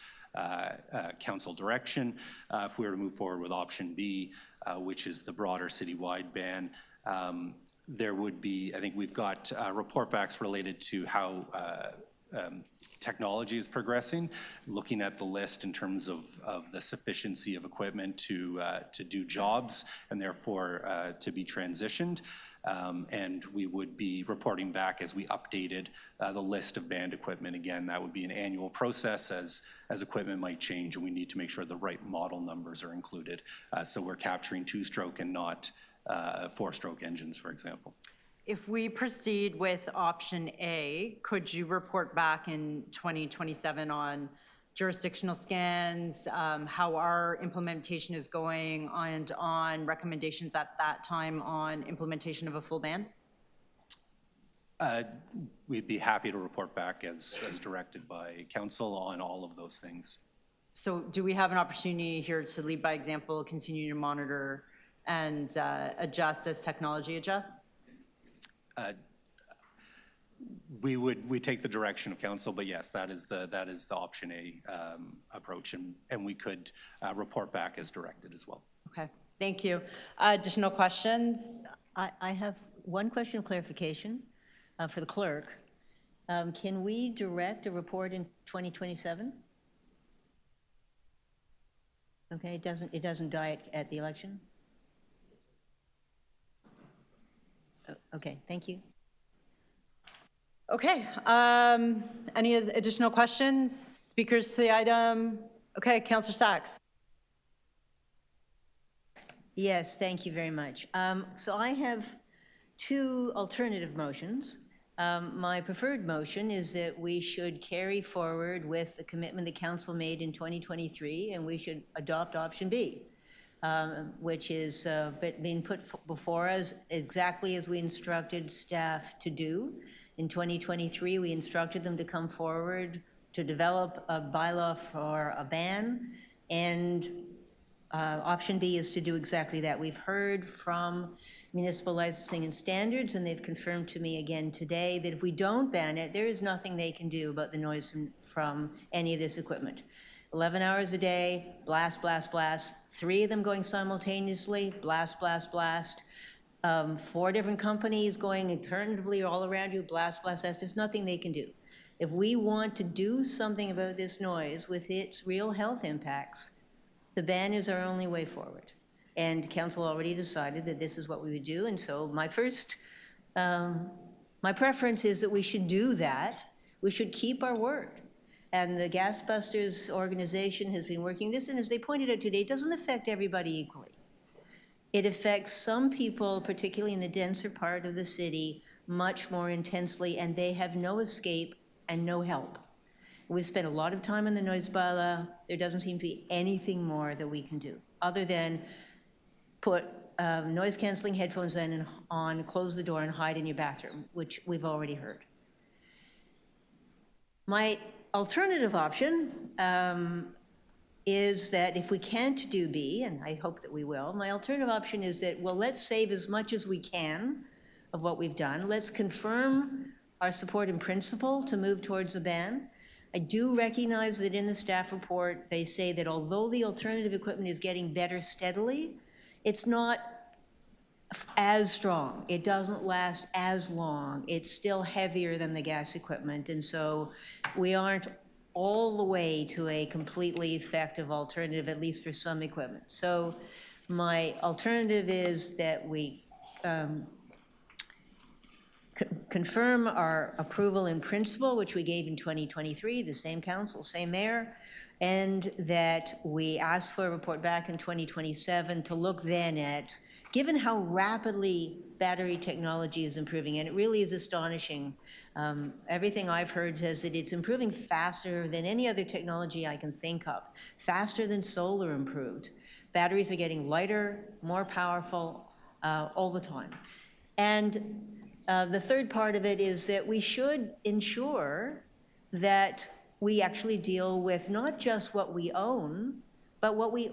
K: council direction. If we were to move forward with option B, which is the broader citywide ban, there would be, I think we've got report backs related to how technology is progressing, looking at the list in terms of the sufficiency of equipment to do jobs and therefore to be transitioned. And we would be reporting back as we updated the list of banned equipment. Again, that would be an annual process as equipment might change, and we need to make sure the right model numbers are included. So we're capturing two-stroke and not four-stroke engines, for example.
A: If we proceed with option A, could you report back in 2027 on jurisdictional scans, how our implementation is going, and on recommendations at that time on implementation of a full ban?
K: We'd be happy to report back as directed by council on all of those things.
A: So do we have an opportunity here to lead by example, continue to monitor and adjust as technology adjusts?
K: We take the direction of council, but yes, that is the option A approach, and we could report back as directed as well.
A: Okay, thank you. Additional questions?
H: I have one question of clarification for the clerk. Can we direct a report in 2027? Okay, it doesn't die at the election? Okay, thank you.
A: Okay, any additional questions? Speakers to the item? Okay, Councillor Sachs.
H: Yes, thank you very much. So I have two alternative motions. My preferred motion is that we should carry forward with the commitment the council made in 2023, and we should adopt option B, which is being put before us exactly as we instructed staff to do. In 2023, we instructed them to come forward to develop a bylaw for a ban, and option B is to do exactly that. We've heard from Municipal Licensing and Standards, and they've confirmed to me again today that if we don't ban it, there is nothing they can do about the noise from any of this equipment. 11 hours a day, blast, blast, blast. 3 of them going simultaneously, blast, blast, blast. 4 different companies going alternatively all around you, blast, blast, blast. There's nothing they can do. If we want to do something about this noise with its real health impacts, the ban is our only way forward. And council already decided that this is what we would do. And so my preference is that we should do that. We should keep our word. And the Gas Busters organization has been working this, and as they pointed out today, it doesn't affect everybody equally. It affects some people, particularly in the denser part of the city, much more intensely, and they have no escape and no help. We've spent a lot of time on the noise bylaw. There doesn't seem to be anything more that we can do, other than put noise-canceling headphones in and on, close the door, and hide in your bathroom, which we've already heard. My alternative option is that if we can't do B, and I hope that we will, my alternative option is that, well, let's save as much as we can of what we've done. Let's confirm our support in principle to move towards a ban. I do recognize that in the staff report, they say that although the alternative equipment is getting better steadily, it's not as strong. It doesn't last as long. It's still heavier than the gas equipment. And so we aren't all the way to a completely effective alternative, at least for some equipment. So my alternative is that we confirm our approval in principle, which we gave in 2023, the same council, same mayor, and that we ask for a report back in 2027 to look then at, given how rapidly battery technology is improving, and it really is astonishing. Everything I've heard says that it's improving faster than any other technology I can think of, faster than solar improved. Batteries are getting lighter, more powerful all the time. And the third part of it is that we should ensure that we actually deal with not just what we own, but what we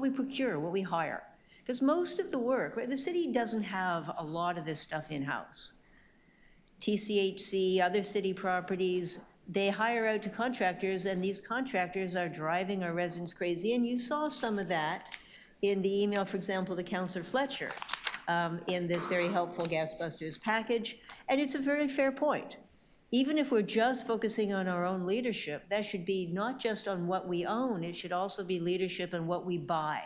H: procure, what we hire. Because most of the work, right, the city doesn't have a lot of this stuff in-house. TCHC, other city properties, they hire out to contractors, and these contractors are driving our residents crazy. And you saw some of that in the email, for example, to Councillor Fletcher in this very helpful Gas Busters package. And it's a very fair point. Even if we're just focusing on our own leadership, that should be not just on what we own, it should also be leadership in what we buy.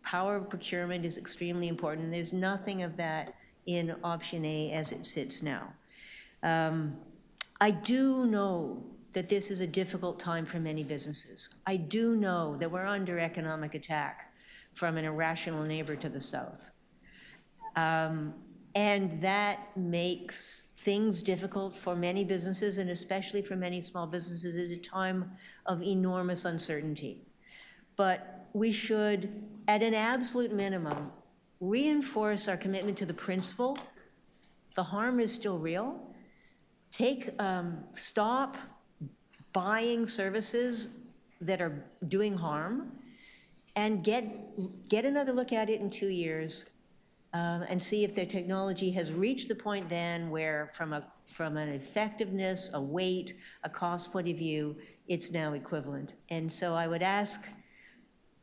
H: Power of procurement is extremely important. There's nothing of that in option A as it sits now. I do know that this is a difficult time for many businesses. I do know that we're under economic attack from an irrational neighbor to the south. And that makes things difficult for many businesses, and especially for many small businesses at a time of enormous uncertainty. But we should, at an absolute minimum, reinforce our commitment to the principle. The harm is still real. Stop buying services that are doing harm, and get another look at it in 2 years, and see if their technology has reached the point then where from an effectiveness, a weight, a cost point of view, it's now equivalent. And so I would ask,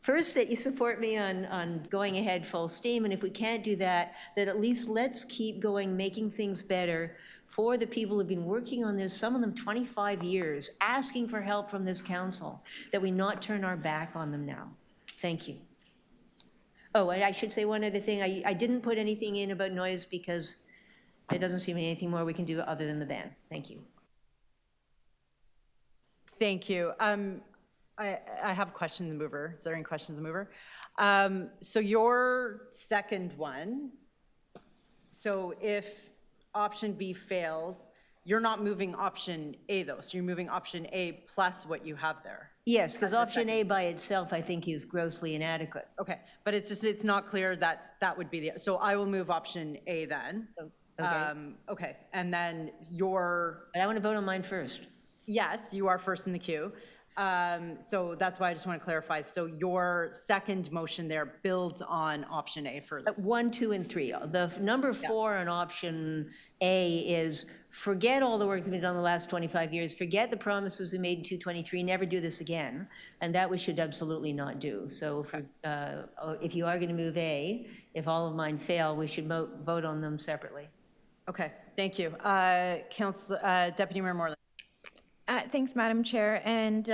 H: first, that you support me on going ahead full steam, and if we can't do that, that at least let's keep going, making things better for the people who've been working on this, some of them 25 years, asking for help from this council, that we not turn our back on them now. Thank you. Oh, and I should say one other thing. I didn't put anything in about noise because there doesn't seem anything more we can do other than the ban. Thank you.
A: Thank you. I have questions, mover. Is there any questions, mover? So your second one, so if option B fails, you're not moving option A though, so you're moving option A plus what you have there.
H: Yes, because option A by itself, I think, is grossly inadequate.
A: Okay, but it's not clear that that would be the, so I will move option A then.
H: Okay.
A: Okay, and then
H: But I want to vote on mine first.
A: yes, you are first in the queue. So that's why I just want to clarify. So your second motion there builds on option A further.
H: 1, 2, and 3. The number 4 on option A is forget all the work that's been done the last 25 years, forget the promises we made in 223, never do this again. And that we should absolutely not do. So if you are going to move A, if all of mine fail, we should vote on them separately.
A: Okay, thank you. Deputy Mayor Morley.
F: Thanks, Madam Chair, and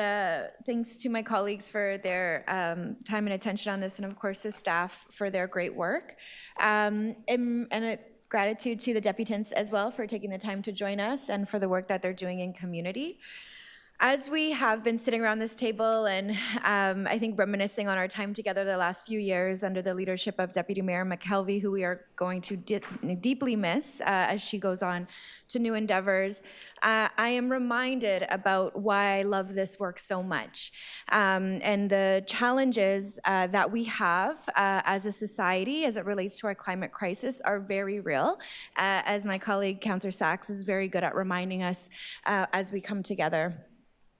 F: thanks to my colleagues for their time and attention on this, and of course the staff for their great work. And gratitude to the deputants as well for taking the time to join us and for the work that they're doing in community. As we have been sitting around this table and I think reminiscing on our time together the last few years under the leadership of Deputy Mayor McKelvey, who we are going to deeply miss as she goes on to new endeavors, I am reminded about why I love this work so much. And the challenges that we have as a society as it relates to our climate crisis are very real, as my colleague Councillor Sachs is very good at reminding us as we come together.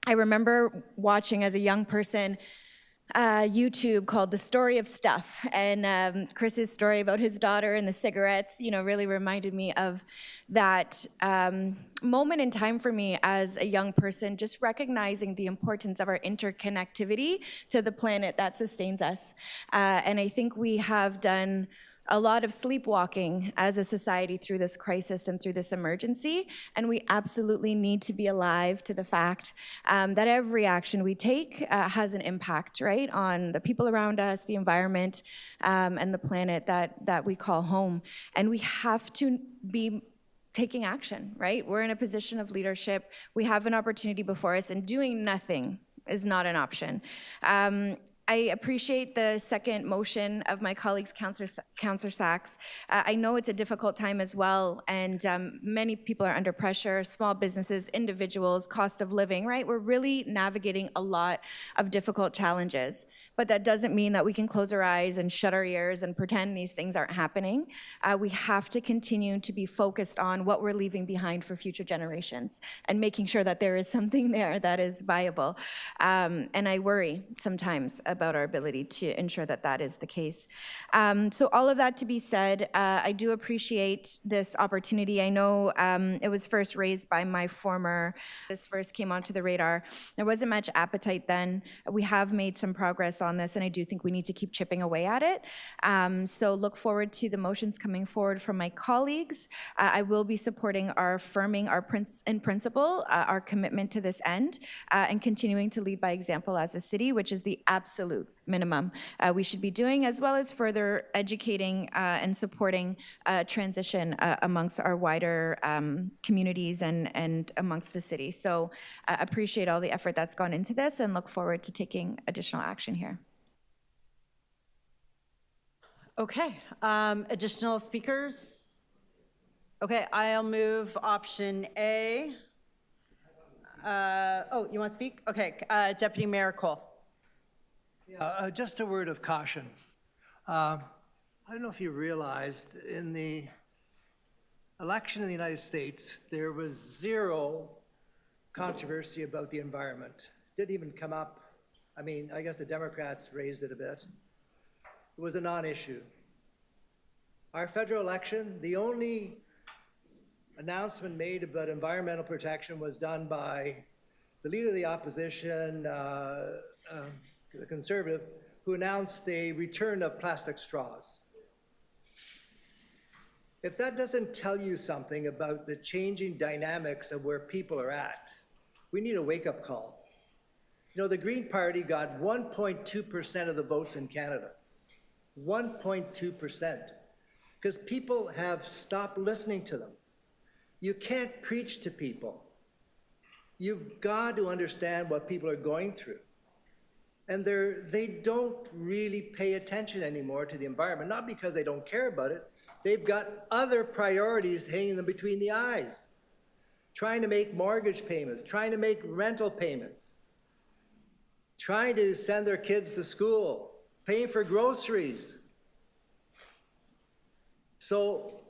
F: I remember watching as a young person YouTube called The Story of Stuff, and Chris's story about his daughter and the cigarettes, really reminded me of that moment in time for me as a young person, just recognizing the importance of our interconnectivity to the planet that sustains us. And I think we have done a lot of sleepwalking as a society through this crisis and through this emergency, and we absolutely need to be alive to the fact that every action we take has an impact, right, on the people around us, the environment, and the planet that we call home. And we have to be taking action, right? We're in a position of leadership. We have an opportunity before us, and doing nothing is not an option. I appreciate the second motion of my colleagues, Councillor Sachs. I know it's a difficult time as well, and many people are under pressure, small businesses, individuals, cost of living, right? We're really navigating a lot of difficult challenges, but that doesn't mean that we can close our eyes and shut our ears and pretend these things aren't happening. We have to continue to be focused on what we're leaving behind for future generations and making sure that there is something there that is viable. And I worry sometimes about our ability to ensure that that is the case. So all of that to be said, I do appreciate this opportunity. I know it was first raised by my this first came onto the radar. There wasn't much appetite then. We have made some progress on this, and I do think we need to keep chipping away at it. So look forward to the motions coming forward from my colleagues. I will be supporting affirming our principle, our commitment to this end, and continuing to lead by example as a city, which is the absolute minimum we should be doing, as well as further educating and supporting transition amongst our wider communities and amongst the city. So I appreciate all the effort that's gone into this and look forward to taking additional action here.
A: Okay, additional speakers? Okay, I'll move option A. Oh, you want to speak? Okay, Deputy Mayor Cole.
D: Just a word of caution. I don't know if you realized in the election in the United States, there was zero controversy about the environment. Didn't even come up. I mean, I guess the Democrats raised it a bit. It was a non-issue. Our federal election, the only announcement made about environmental protection was done by the leader of the opposition, the Conservative, who announced a return of plastic straws. If that doesn't tell you something about the changing dynamics of where people are at, we need a wake-up call. You know, the Green Party got 1.2% of the votes in Canada. 1.2%. Because people have stopped listening to them. You can't preach to people. You've got to understand what people are going through. And they don't really pay attention anymore to the environment, not because they don't care about it. They've got other priorities hanging them between the eyes. Trying to make mortgage payments, trying to make rental payments, trying to send their kids to school, paying for groceries. So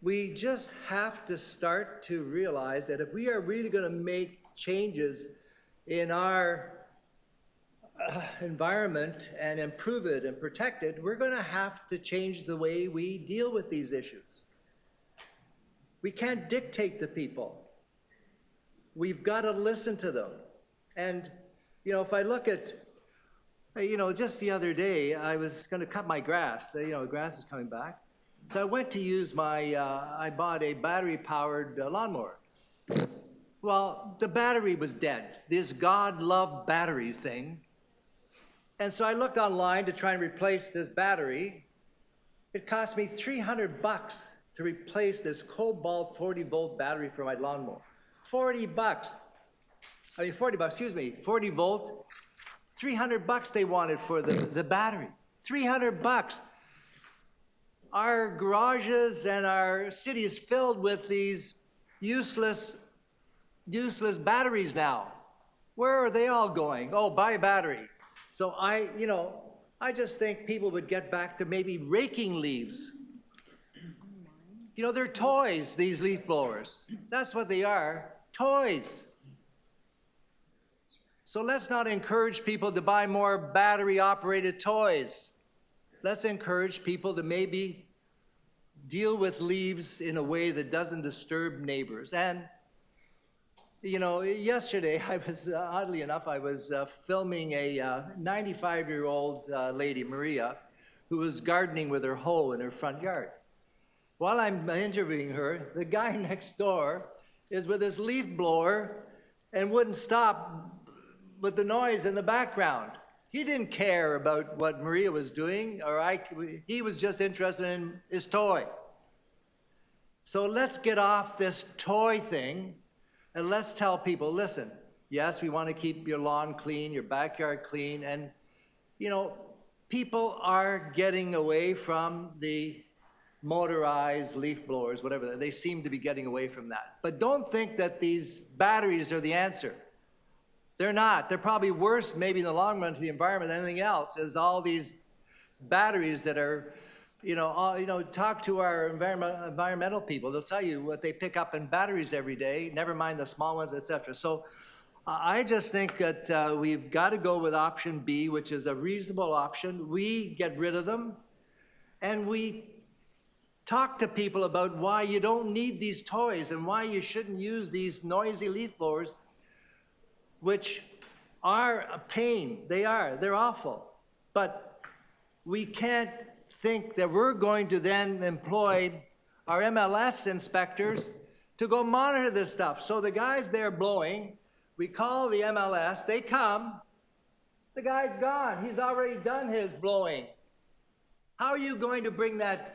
D: we just have to start to realize that if we are really going to make changes in our environment and improve it and protect it, we're going to have to change the way we deal with these issues. We can't dictate to people. We've got to listen to them. And, you know, if I look at, you know, just the other day, I was going to cut my grass. You know, grass is coming back. So I went to use my, I bought a battery-powered lawnmower. Well, the battery was dead, this God-loved battery thing. And so I looked online to try and replace this battery. It cost me $300 to replace this Cobalt 40-volt battery for my lawnmower. 40 volt, 300 they wanted for the battery, $300. Our garages and our city is filled with these useless batteries now. Where are they all going? Oh, buy a battery. So I just think people would get back to maybe raking leaves. You know, they're toys, these leaf blowers. That's what they are, toys. So let's not encourage people to buy more battery-operated toys. Let's encourage people to maybe deal with leaves in a way that doesn't disturb neighbors. And, you know, yesterday I was, oddly enough, I was filming a 95-year-old lady, Maria, who was gardening with her hoe in her front yard. While I'm interviewing her, the guy next door is with his leaf blower and wouldn't stop with the noise in the background. He didn't care about what Maria was doing, he was just interested in his toy. So let's get off this toy thing and let's tell people, listen, yes, we want to keep your lawn clean, your backyard clean, and, you know, people are getting away from the motorized leaf blowers, whatever, they seem to be getting away from that. But don't think that these batteries are the answer. They're not. They're probably worse, maybe in the long run, to the environment than anything else, is all these batteries that are, talk to our environmental people. They'll tell you what they pick up in batteries every day, never mind the small ones, et cetera. So I just think that we've got to go with option B, which is a reasonable option. We get rid of them, and we talk to people about why you don't need these toys and why you shouldn't use these noisy leaf blowers, which are a pain. They're awful. But we can't think that we're going to then employ our MLS inspectors to go monitor this stuff. So the guys there blowing, we call the MLS, they come, the guy's gone. He's already done his blowing. How are you going to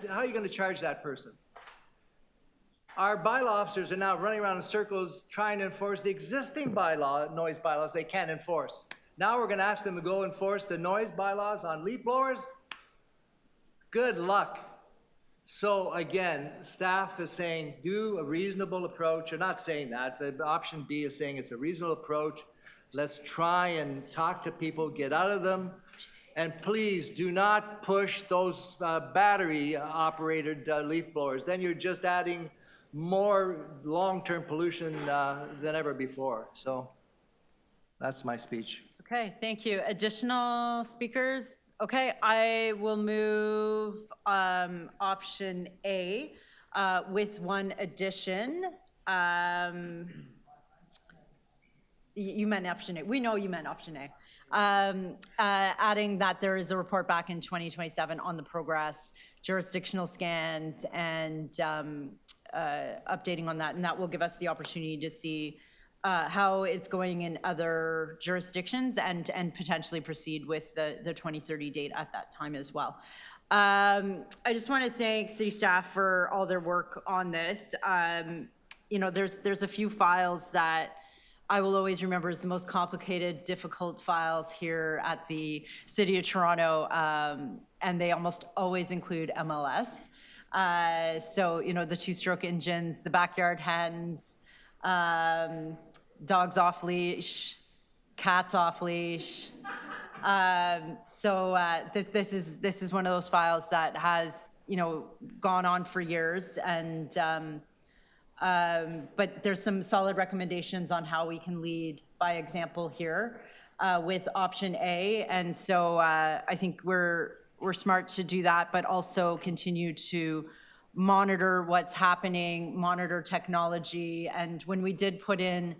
D: how are you going to charge that person? Our bylaw officers are now running around in circles trying to enforce the existing noise bylaws they can't enforce. Now we're going to ask them to go enforce the noise bylaws on leaf blowers? Good luck. So again, staff is saying do a reasonable approach. They're not saying that. The option B is saying it's a reasonable approach. Let's try and talk to people, get out of them. And please do not push those battery-operated leaf blowers. Then you're just adding more long-term pollution than ever before. So that's my speech.
A: Okay, thank you. Additional speakers? Okay, I will move option A with one addition. You meant option A. We know you meant option A. Adding that there is a report back in 2027 on the progress, jurisdictional scans, and updating on that. And that will give us the opportunity to see how it's going in other jurisdictions and potentially proceed with the 2030 date at that time as well. I just want to thank city staff for all their work on this. There's a few files that I will always remember as the most complicated, difficult files here at the City of Toronto, and they almost always include MLS. So, the two-stroke engines, the backyard hens, dogs off leash, cats off leash. This is one of those files that has, gone on for years, and but there's some solid recommendations on how we can lead by example here. with option A. And so I think we're smart to do that, but also continue to monitor what's happening, monitor technology. And when we did put in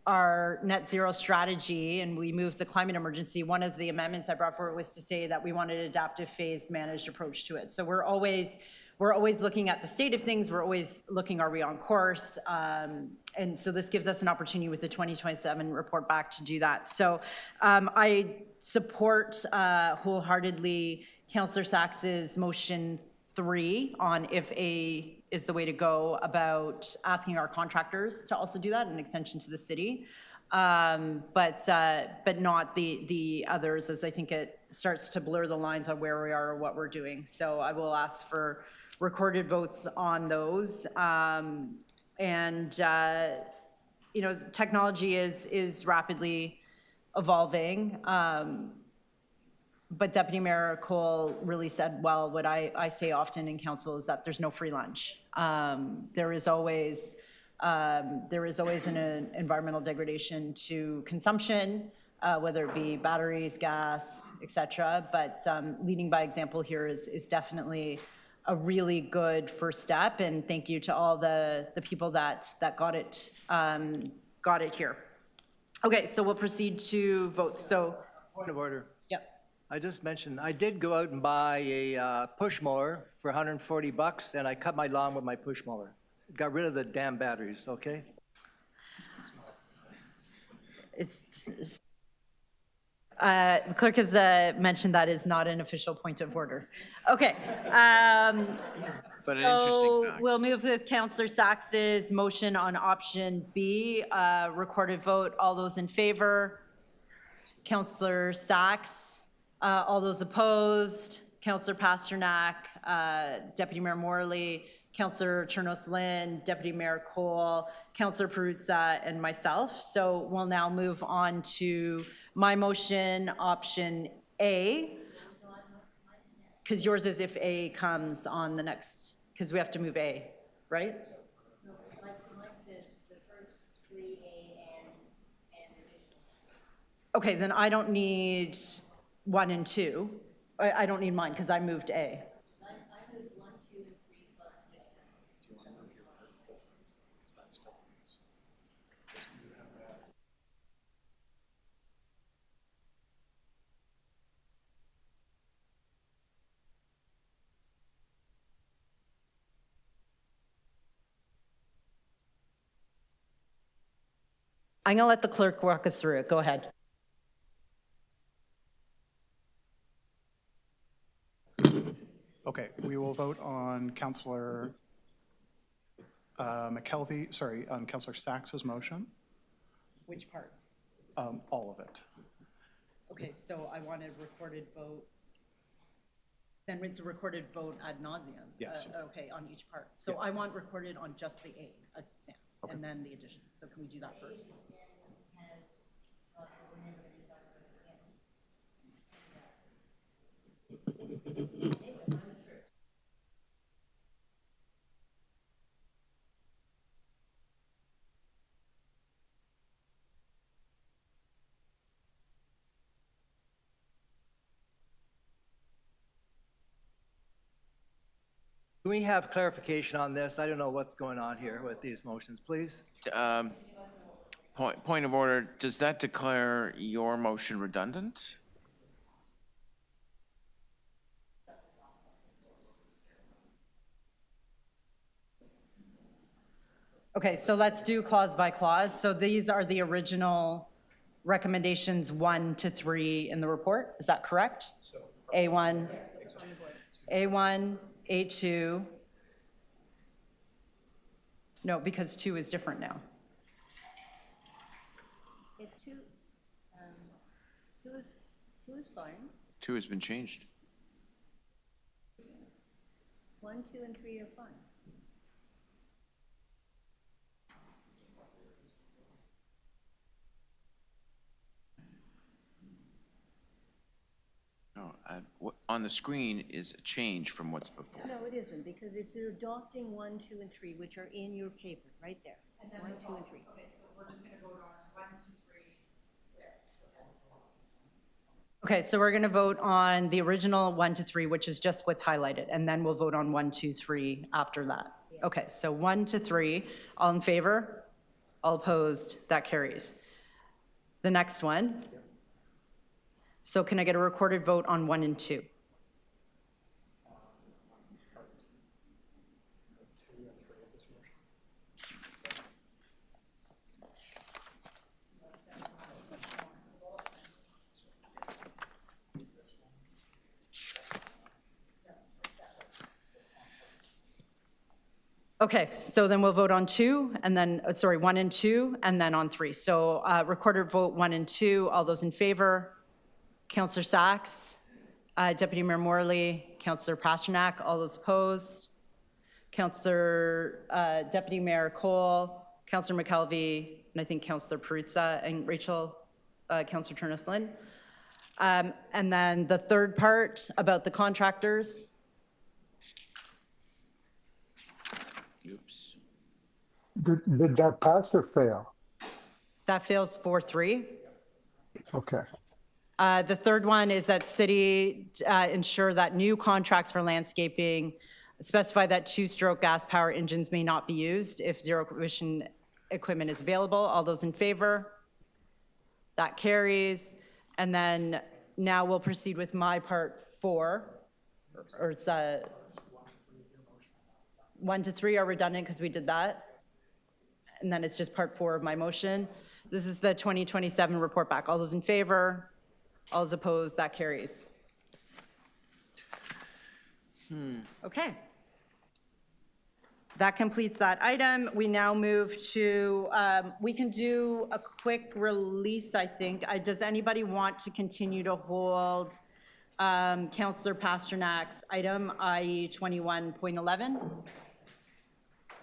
A: our net zero strategy and we moved the climate emergency, one of the amendments I brought forward was to say that we wanted an adaptive phased managed approach to it. So we're always looking at the state of things. We're always looking, are we on course? And so this gives us an opportunity with the 2027 report back to do that. So I support wholeheartedly Councillor Sachs's motion 3 on if A is the way to go about asking our contractors to also do that, an extension to the city, but not the others, as I think it starts to blur the lines on where we are or what we're doing. So I will ask for recorded votes on those. You know, technology is rapidly evolving. But Deputy Mayor Cole really said, well, what I say often in council is that there's no free lunch. There is always an environmental degradation to consumption, whether it be batteries, gas, et cetera. But leading by example here is definitely a really good first step. And thank you to all the people that got it here. Okay, so we'll proceed to vote. So
D: Point of order.
A: yep.
D: I just mentioned, I did go out and buy a push mower for $140, and I cut my lawn with my push mower. Got rid of the damn batteries, okay?
A: The clerk has mentioned that is not an official point of order. Okay.
G: But an interesting fact.
A: We'll move with Councillor Sachs's motion on option B, recorded vote. All those in favor? Councillor Sachs? All those opposed? Councillor Pasternak, Deputy Mayor Morley, Councillor Chernos-Lynn, Deputy Mayor Cole, Councillor Perruzza, and myself. So we'll now move on to my motion, option A, because yours is if A comes on the next, because we have to move A, right?
H: No, mine says the first 3A and additional.
A: Okay, then I don't need 1 and 2. I don't need mine because I moved A.
H: I moved 1, 2, and 3 plus additional.
A: I'm going to let the clerk walk us through it. Go ahead.
Q: Okay, we will vote on Councillor McKelvey, sorry, on Councillor Sachs's motion,
A: Which parts?
Q: all of it.
A: Okay, so I wanted recorded vote. Then it's a recorded vote ad nauseum.
Q: Yes.
A: Okay, on each part. So I want recorded on just the A as it stands, and then the additions. So can we do that first?
D: Can we have clarification on this? I don't know what's going on here with these motions, please.
G: Point of order, does that declare your motion redundant?
A: Okay, so let's do clause by clause. So these are the original recommendations 1 to 3 in the report. Is that correct? A1, A1, A2. No, because 2 is different now.
H: If 2 is fine.
G: 2 has been changed.
H: 1, 2, and 3 are fine.
G: No, on the screen is a change from what's before.
H: No, it isn't, because it's adopting 1, 2, and 3, which are in your paper, right there. 1, 2, and 3.
A: Okay, so we're just going to vote on 1, 2, 3 there. Okay, so we're going to vote on the original 1 to 3, which is just what's highlighted, and then we'll vote on 1, 2, 3 after that. Okay, so 1 to 3, all in favor? All opposed? That carries. The next one. So can I get a recorded vote on 1 and 2? Okay, so then we'll vote on 2, and then, 1 and 2, and then on 3. So recorded vote 1 and 2, all those in favor? Councillor Sachs, Deputy Mayor Morley, Councillor Pasternak, all those opposed? Councillor Deputy Mayor Cole, Councillor McKelvey, and I think Councillor Perruzza, and Rachel, Councillor Turnus-Lynn. And then the third part about the contractors.
G: Oops.
C: Did that pass or fail?
A: That fails 4-3.
C: Okay.
A: The third one is that city ensure that new contracts for landscaping specify that 2-stroke gas power engines may not be used if zero-emission equipment is available. All those in favor? That carries. And then now we'll proceed with my part 4, or it's 1 to 3 are redundant because we did that. And then it's just part 4 of my motion. This is the 2027 report back. All those in favor? All those opposed? That carries. Okay. That completes that item. We now move to, we can do a quick release, I think. Does anybody want to continue to hold Councillor Pasternak's item, i.e. 21.11?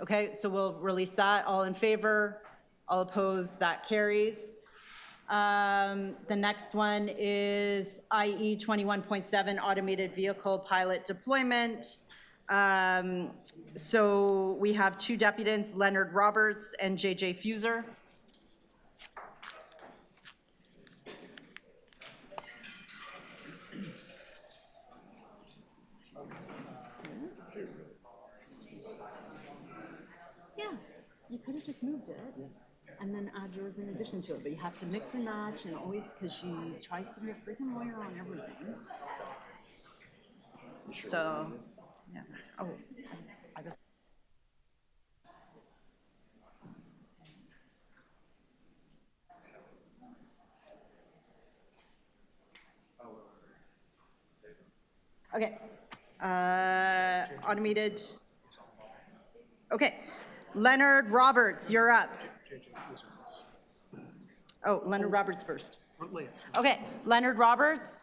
A: Okay, so we'll release that. All in favor? All opposed? That carries. The next one is IE 21.7, automated vehicle pilot deployment. So we have 2 deputants, Leonard Roberts and JJ Fuser. Yeah, you could have just moved it. Yes. And then add yours in addition to it, but you have to mix and match, and always, because she tries to be a freaking lawyer on everything. So, yeah. Oh, I guess. Okay. Automated. Okay. Leonard Roberts, you're up. Oh, Leonard Roberts first. Okay, Leonard Roberts.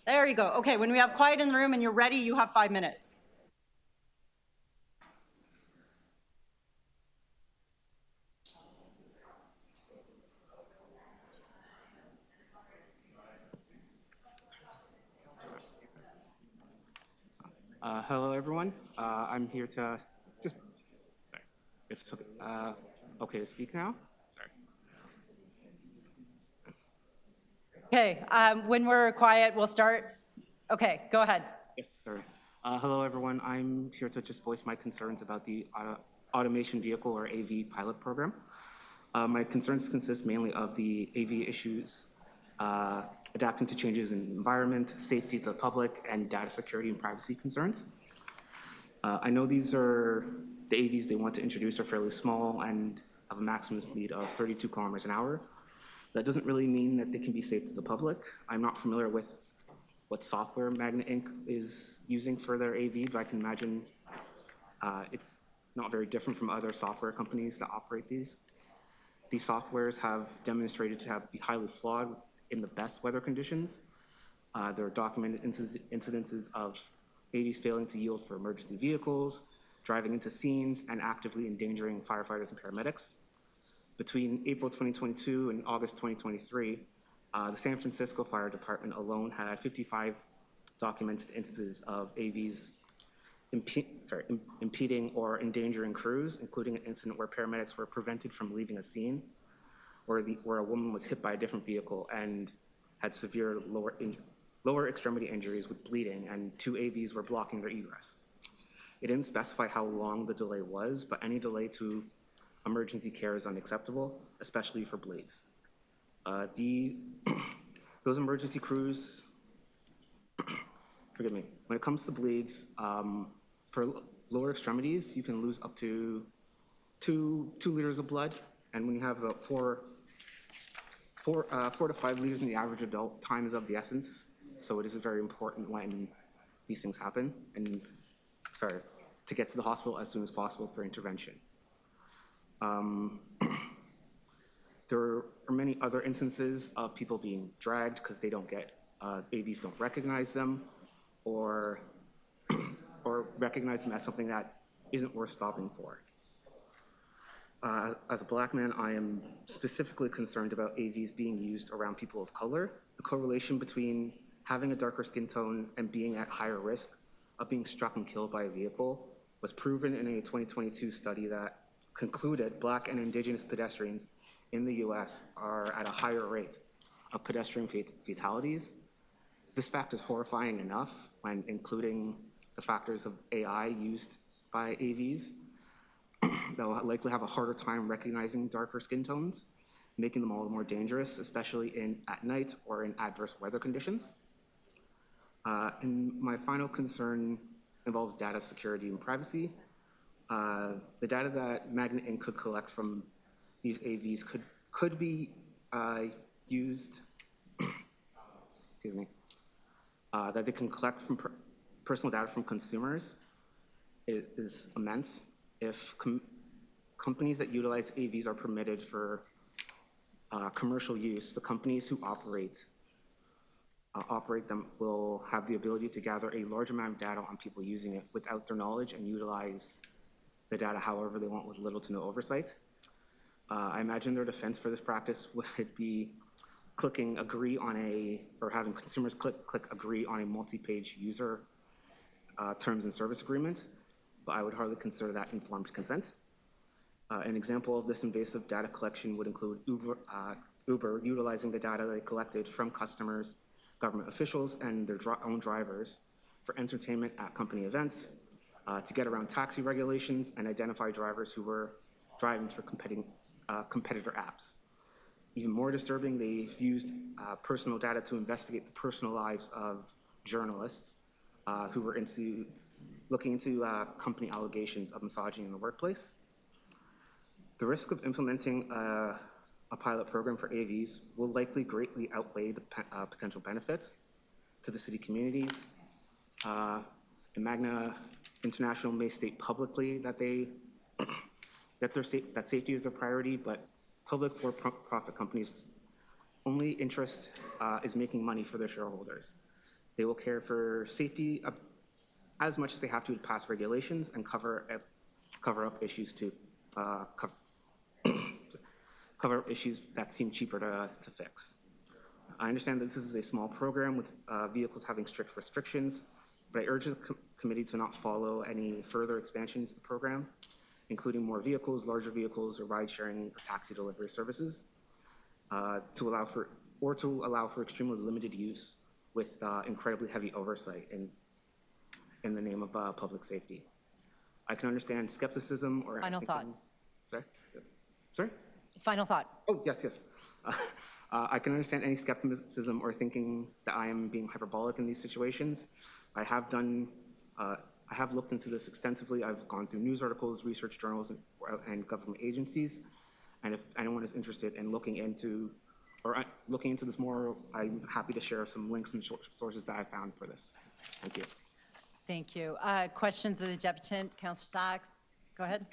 A: There you go. Okay, when we have quiet in the room and you're ready, you have 5 minutes.
R: Hello, everyone. I'm here to just, sorry, if it's okay to speak now? Sorry.
A: Okay, when we're quiet, we'll start. Okay, go ahead.
R: Yes, sir. Hello, everyone. I'm here to just voice my concerns about the automation vehicle or AV pilot program. My concerns consist mainly of the AV issues, adapting to changes in environment, safety to the public, and data security and privacy concerns. I know these are the AVs they want to introduce are fairly small and have a maximum speed of 32 kilometers an hour. That doesn't really mean that they can be safe to the public. I'm not familiar with what software Magna Inc. is using for their AV, but I can imagine it's not very different from other software companies that operate these. These softwares have demonstrated to be highly flawed in the best weather conditions. There are documented incidences of AVs failing to yield for emergency vehicles, driving into scenes, and actively endangering firefighters and paramedics. Between April 2022 and August 2023, the San Francisco Fire Department alone had 55 documented instances of AVs impeding or endangering crews, including an incident where paramedics were prevented from leaving a scene, where a woman was hit by a different vehicle and had severe lower extremity injuries with bleeding, and 2 AVs were blocking their egress. It didn't specify how long the delay was, but any delay to emergency care is unacceptable, especially for blades. Those emergency crews, forgive me, when it comes to blades, for lower extremities, you can lose up to 2 liters of blood, and when you have about 4 to 5 liters in the average adult, time is of the essence. So it is very important when these things happen, and to get to the hospital as soon as possible for intervention. There are many other instances of people being dragged because they don't get, AVs don't recognize them, or recognize them as something that isn't worth stopping for. As a Black man, I am specifically concerned about AVs being used around people of color. The correlation between having a darker skin tone and being at higher risk of being struck and killed by a vehicle was proven in a 2022 study that concluded Black and Indigenous pedestrians in the US are at a higher rate of pedestrian fatalities. This fact is horrifying enough when including the factors of AI used by AVs. They'll likely have a harder time recognizing darker skin tones, making them all the more dangerous, especially at night or in adverse weather conditions. And my final concern involves data security and privacy. The data that Magna Inc. could collect from these AVs could be used, excuse me, that they can collect from personal data from consumers. It is immense. If companies that utilize AVs are permitted for commercial use, the companies who operate them will have the ability to gather a large amount of data on people using it without their knowledge and utilize the data however they want with little to no oversight. I imagine their defense for this practice would be clicking agree on or having consumers click agree on a multi-page user terms and service agreement, but I would hardly consider that informed consent. An example of this invasive data collection would include Uber utilizing the data they collected from customers, government officials, and their own drivers for entertainment at company events, to get around taxi regulations and identify drivers who were driving for competitor apps. Even more disturbing, they've used personal data to investigate the personal lives of journalists who were looking into company allegations of misogyny in the workplace. The risk of implementing a pilot program for AVs will likely greatly outweigh the potential benefits to the city communities. And Magna International may state publicly that that safety is their priority, but public for-profit companies' only interest is making money for their shareholders. They will care for safety as much as they have to pass regulations and cover up issues cover up issues that seem cheaper to fix. I understand that this is a small program with vehicles having strict restrictions, but I urge the committee to not follow any further expansions to the program, including more vehicles, larger vehicles, or ride-sharing or taxi delivery services, to allow for extremely limited use with incredibly heavy oversight in the name of public safety. I can understand skepticism or
A: Final thought.
R: Sorry? Sorry?
A: Final thought.
R: Oh, yes. I can understand any skepticism or thinking that I am being hyperbolic in these situations. I have looked into this extensively. I've gone through news articles, research journals, and government agencies. And if anyone is interested in looking into this more, I'm happy to share some links and sources that I found for this. Thank you.
A: Thank you. Questions of the deputant, Councillor Sachs? Go ahead.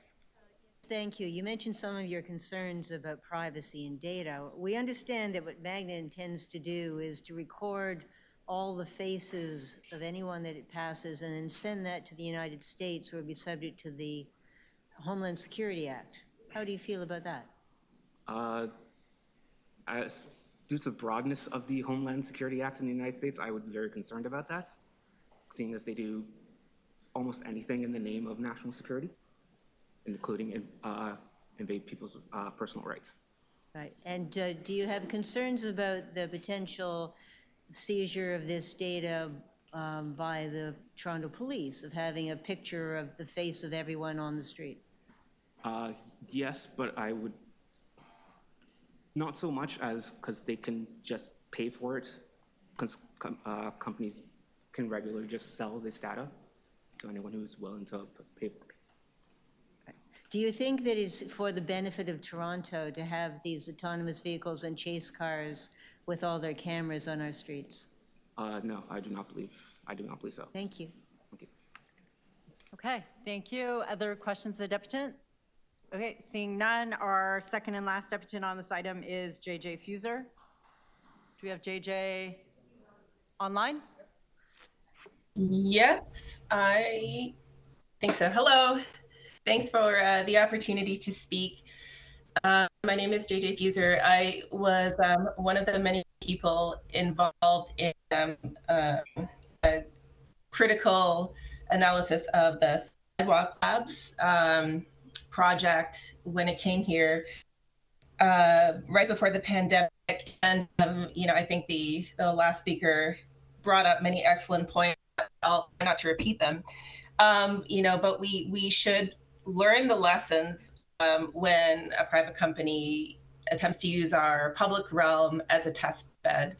H: Thank you. You mentioned some of your concerns about privacy and data. We understand that what Magna intends to do is to record all the faces of anyone that it passes and then send that to the United States, where it would be subject to the Homeland Security Act. How do you feel about that?
R: Due to the broadness of the Homeland Security Act in the United States, I would be very concerned about that, seeing as they do almost anything in the name of national security, including invade people's personal rights.
H: Right. And do you have concerns about the potential seizure of this data by the Toronto Police, of having a picture of the face of everyone on the street?
R: Yes, but I would, not so much as, because they can just pay for it. Companies can regularly just sell this data to anyone who's willing to pay for it.
H: Do you think that it's for the benefit of Toronto to have these autonomous vehicles and chase cars with all their cameras on our streets?
R: No, I do not believe so.
H: Thank you.
R: Thank you.
A: Okay, thank you. Other questions of the deputant? Okay, seeing none, our second and last deputant on this item is JJ Fuser. Do we have JJ online?
S: Yes, I think so. Hello. Thanks for the opportunity to speak. My name is JJ Fuser. I was one of the many people involved in a critical analysis of the Sidewalk Labs project when it came here right before the pandemic. And, I think the last speaker brought up many excellent points. I'll try not to repeat them. But we should learn the lessons when a private company attempts to use our public realm as a test bed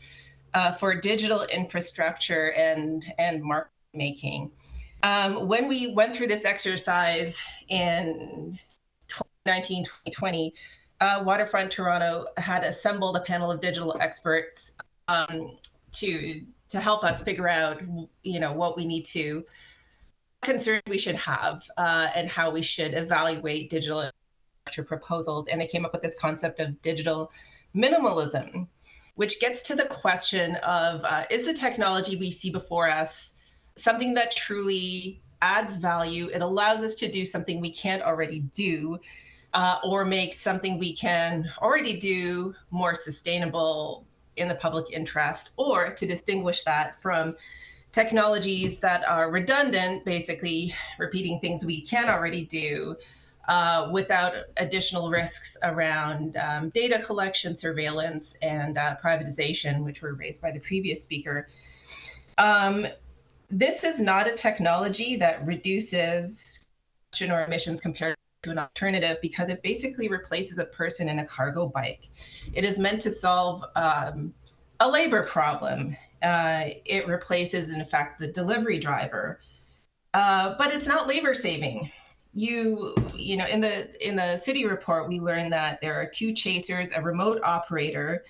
S: for digital infrastructure and market making. When we went through this exercise in 2019, 2020, Waterfront Toronto had assembled a panel of digital experts to help us figure out, what we need to, concerns we should have, and how we should evaluate digital infrastructure proposals. And they came up with this concept of digital minimalism, which gets to the question of, is the technology we see before us something that truly adds value? It allows us to do something we can't already do, or make something we can already do more sustainable in the public interest, or to distinguish that from technologies that are redundant, basically repeating things we can already do without additional risks around data collection, surveillance, and privatization, which were raised by the previous speaker. This is not a technology that reduces or emissions compared to an alternative, because it basically replaces a person in a cargo bike. It is meant to solve a labor problem. It replaces, in fact, the delivery driver, but it's not labor saving. In the city report, we learned that there are two chasers, a remote operator.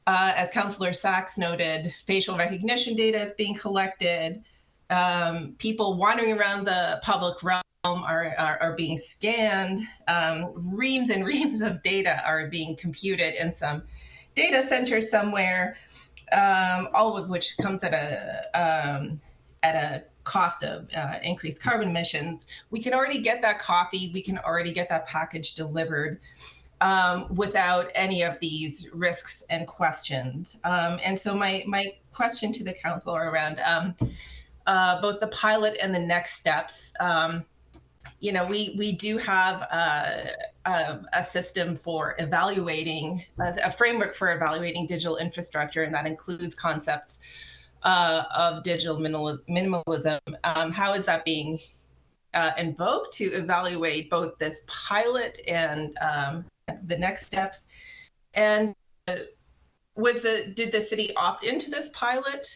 S: As Councillor Sachs noted, facial recognition data is being collected. People wandering around the public realm are being scanned. Reams and reams of data are being computed in some data center somewhere, all of which comes at a cost of increased carbon emissions. We can already get that coffee, we can already get that package delivered without any of these risks and questions. And so my question to the council are around both the pilot and the next steps. We do have a system for evaluating, a framework for evaluating digital infrastructure, and that includes concepts of digital minimalism. How is that being invoked to evaluate both this pilot and the next steps? And did the city opt into this pilot?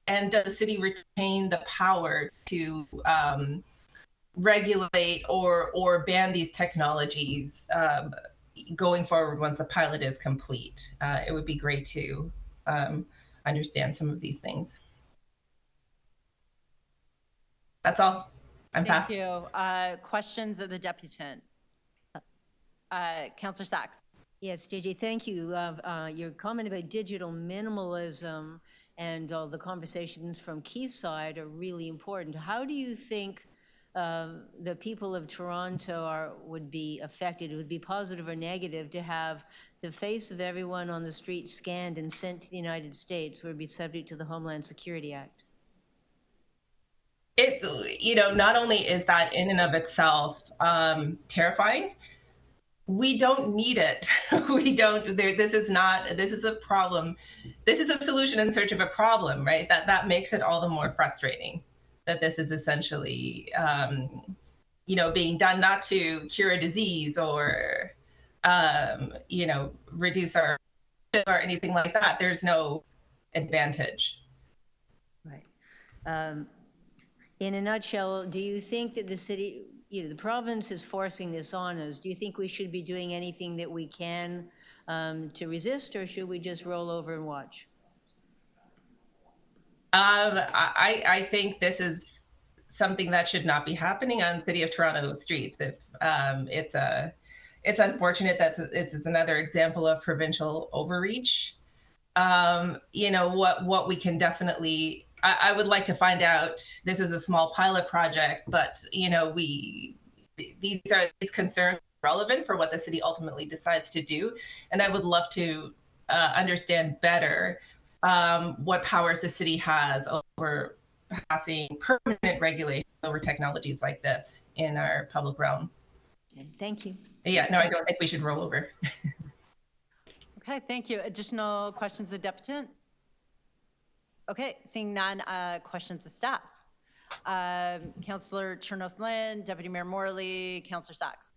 S: And does the city retain the power to regulate or ban these technologies going forward once the pilot is complete? It would be great to understand some of these things. That's all. I'm
A: Thank
S: passed.
A: you. Questions of the deputant? Councillor Sachs.
H: Yes, JJ, thank you. Your comment about digital minimalism and all the conversations from Keith's side are really important. How do you think the people of Toronto would be affected? It would be positive or negative to have the face of everyone on the street scanned and sent to the United States, would be subject to the Homeland Security Act?
S: Not only is that in and of itself terrifying, we don't need it. We don't, this is a problem. This is a solution in search of a problem, right? That makes it all the more frustrating that this is essentially, being done not to cure a disease or, reduce our or anything like that. There's no advantage.
H: Right. In a nutshell, do you think that the city, the province is forcing this on us? Do you think we should be doing anything that we can to resist, or should we just roll over and watch?
S: I think this is something that should not be happening on City of Toronto streets. If it's unfortunate that it's another example of provincial overreach. What we can definitely, I would like to find out. This is a small pilot project, but these concerns are relevant for what the city ultimately decides to do, and I would love to understand better what powers the city has over passing permanent regulations over technologies like this in our public realm.
H: Okay, thank you.
S: Yeah, no, I don't think we should roll over.
A: Okay, thank you. Additional questions of the deputant? Okay, seeing none, questions of staff. Councillor Chernos-Lynn, Deputy Mayor Morley, Councillor Sachs.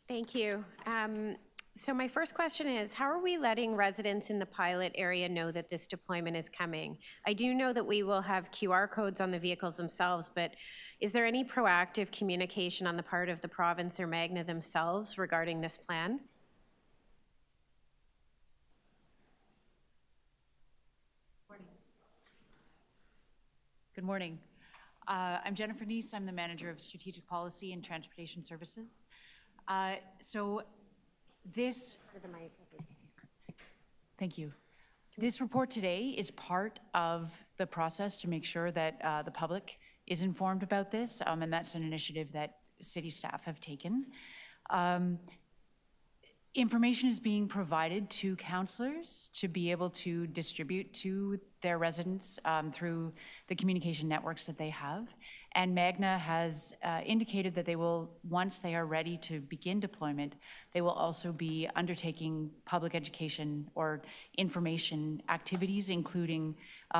I: Thank you. So my first question is, how are we letting residents in the pilot area know that this deployment is coming? I do know that we will have QR codes on the vehicles themselves, but is there any proactive communication on the part of the province or Magna themselves regarding this plan?
T: Good morning. I'm Jennifer Neese. I'm the Manager of Strategic Policy and Transportation Services. Thank you. This report today is part of the process to make sure that the public is informed about this, and that's an initiative that city staff have taken. Information is being provided to councillors to be able to distribute to their residents through the communication networks that they have. And Magna has indicated that they will, once they are ready to begin deployment, they will also be undertaking public education or information activities, including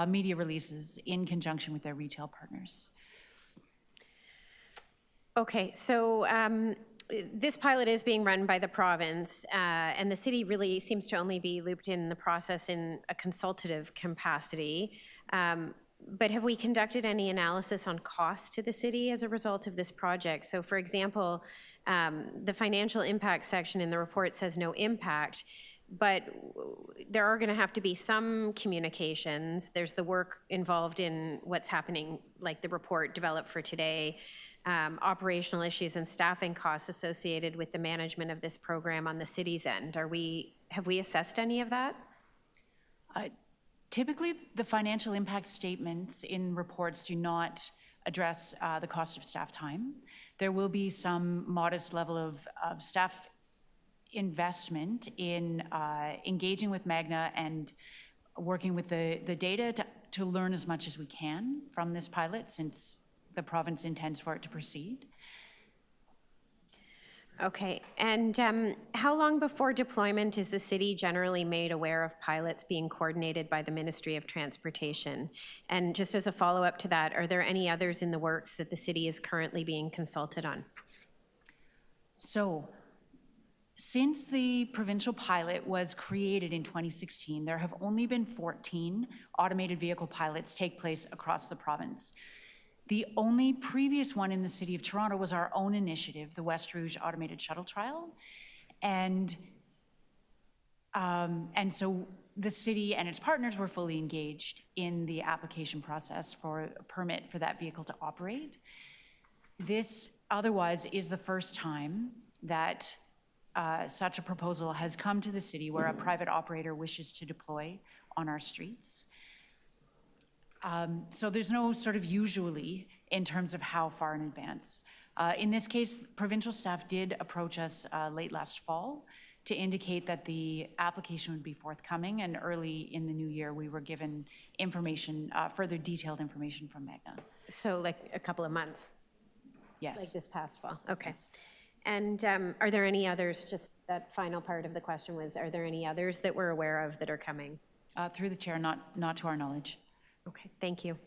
T: media releases in conjunction with their retail partners.
I: Okay, so this pilot is being run by the province, and the city really seems to only be looped in the process in a consultative capacity. But have we conducted any analysis on cost to the city as a result of this project? So for example, the financial impact section in the report says no impact, but there are going to have to be some communications. There's the work involved in what's happening, like the report developed for today, operational issues and staffing costs associated with the management of this program on the city's end. Have we assessed any of that?
T: Typically, the financial impact statements in reports do not address the cost of staff time. There will be some modest level of staff investment in engaging with Magna and working with the data to learn as much as we can from this pilot, since the province intends for it to proceed.
I: Okay, and how long before deployment is the city generally made aware of pilots being coordinated by the Ministry of Transportation? And just as a follow-up to that, are there any others in the works that the city is currently being consulted on?
T: So, since the provincial pilot was created in 2016, there have only been 14 automated vehicle pilots take place across the province. The only previous one in the City of Toronto was our own initiative, the West Rouge Automated Shuttle Trial. And so the city and its partners were fully engaged in the application process for a permit for that vehicle to operate. This otherwise is the first time that such a proposal has come to the city where a private operator wishes to deploy on our streets. So there's no sort of usually in terms of how far in advance. In this case, provincial staff did approach us late last fall to indicate that the application would be forthcoming, and early in the new year we were given information, further detailed information from Magna.
I: So like a couple of months?
T: Yes.
I: Like this past fall? Okay. And are there any others, just that final part of the question was, are there any others that we're aware of that are coming?
T: Through the chair, not to our knowledge.
I: Okay, thank you.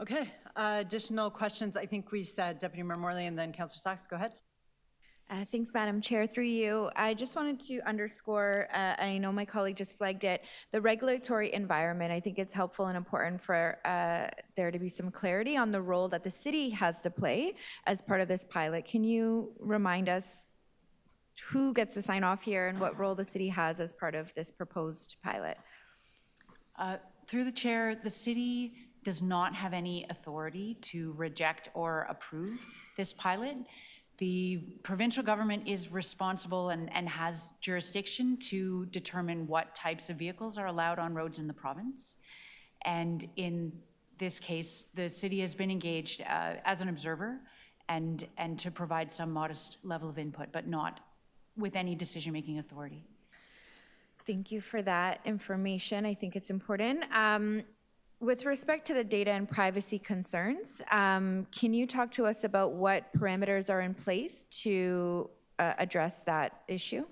A: Okay, additional questions. I think we said Deputy Mayor Morley and then Councillor Sachs. Go ahead.
F: Thanks, Madam Chair. Through you, I just wanted to underscore, and I know my colleague just flagged it, the regulatory environment. I think it's helpful and important for there to be some clarity on the role that the city has to play as part of this pilot. Can you remind us who gets to sign off here and what role the city has as part of this proposed pilot?
T: Through the chair, the city does not have any authority to reject or approve this pilot. The provincial government is responsible and has jurisdiction to determine what types of vehicles are allowed on roads in the province. And in this case, the city has been engaged as an observer and to provide some modest level of input, but not with any decision-making authority.
F: Thank you for that information. I think it's important. With respect to the data and privacy concerns, can you talk to us about what parameters are in place to address that issue?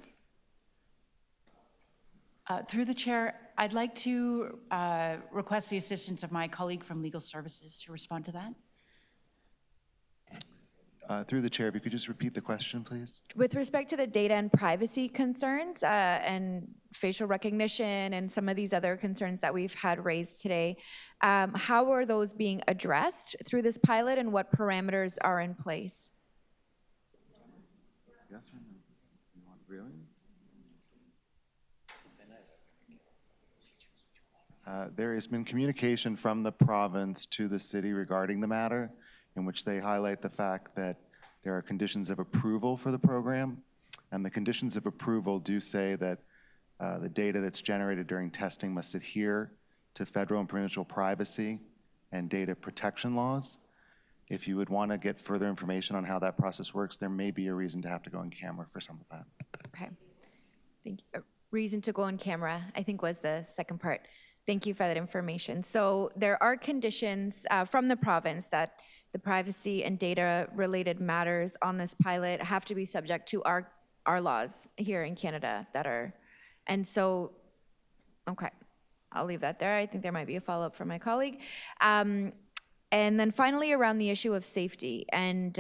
T: Through the chair, I'd like to request the assistance of my colleague from Legal Services to respond to that.
P: Through the chair, if you could just repeat the question, please.
F: With respect to the data and privacy concerns and facial recognition and some of these other concerns that we've had raised today, how are those being addressed through this pilot and what parameters are in place?
P: Yes or no? You want really? There has been communication from the province to the city regarding the matter, in which they highlight the fact that there are conditions of approval for the program, and the conditions of approval do say that the data that's generated during testing must adhere to federal and provincial privacy and data protection laws. If you would want to get further information on how that process works, there may be a reason to have to go on camera for some of that.
F: Okay, thank you. A reason to go on camera, I think, was the second part. Thank you for that information. So there are conditions from the province that the privacy and data related matters on this pilot have to be subject to our laws here in Canada that are, and so, okay, I'll leave that there. I think there might be a follow-up from my colleague. And then finally around the issue of safety and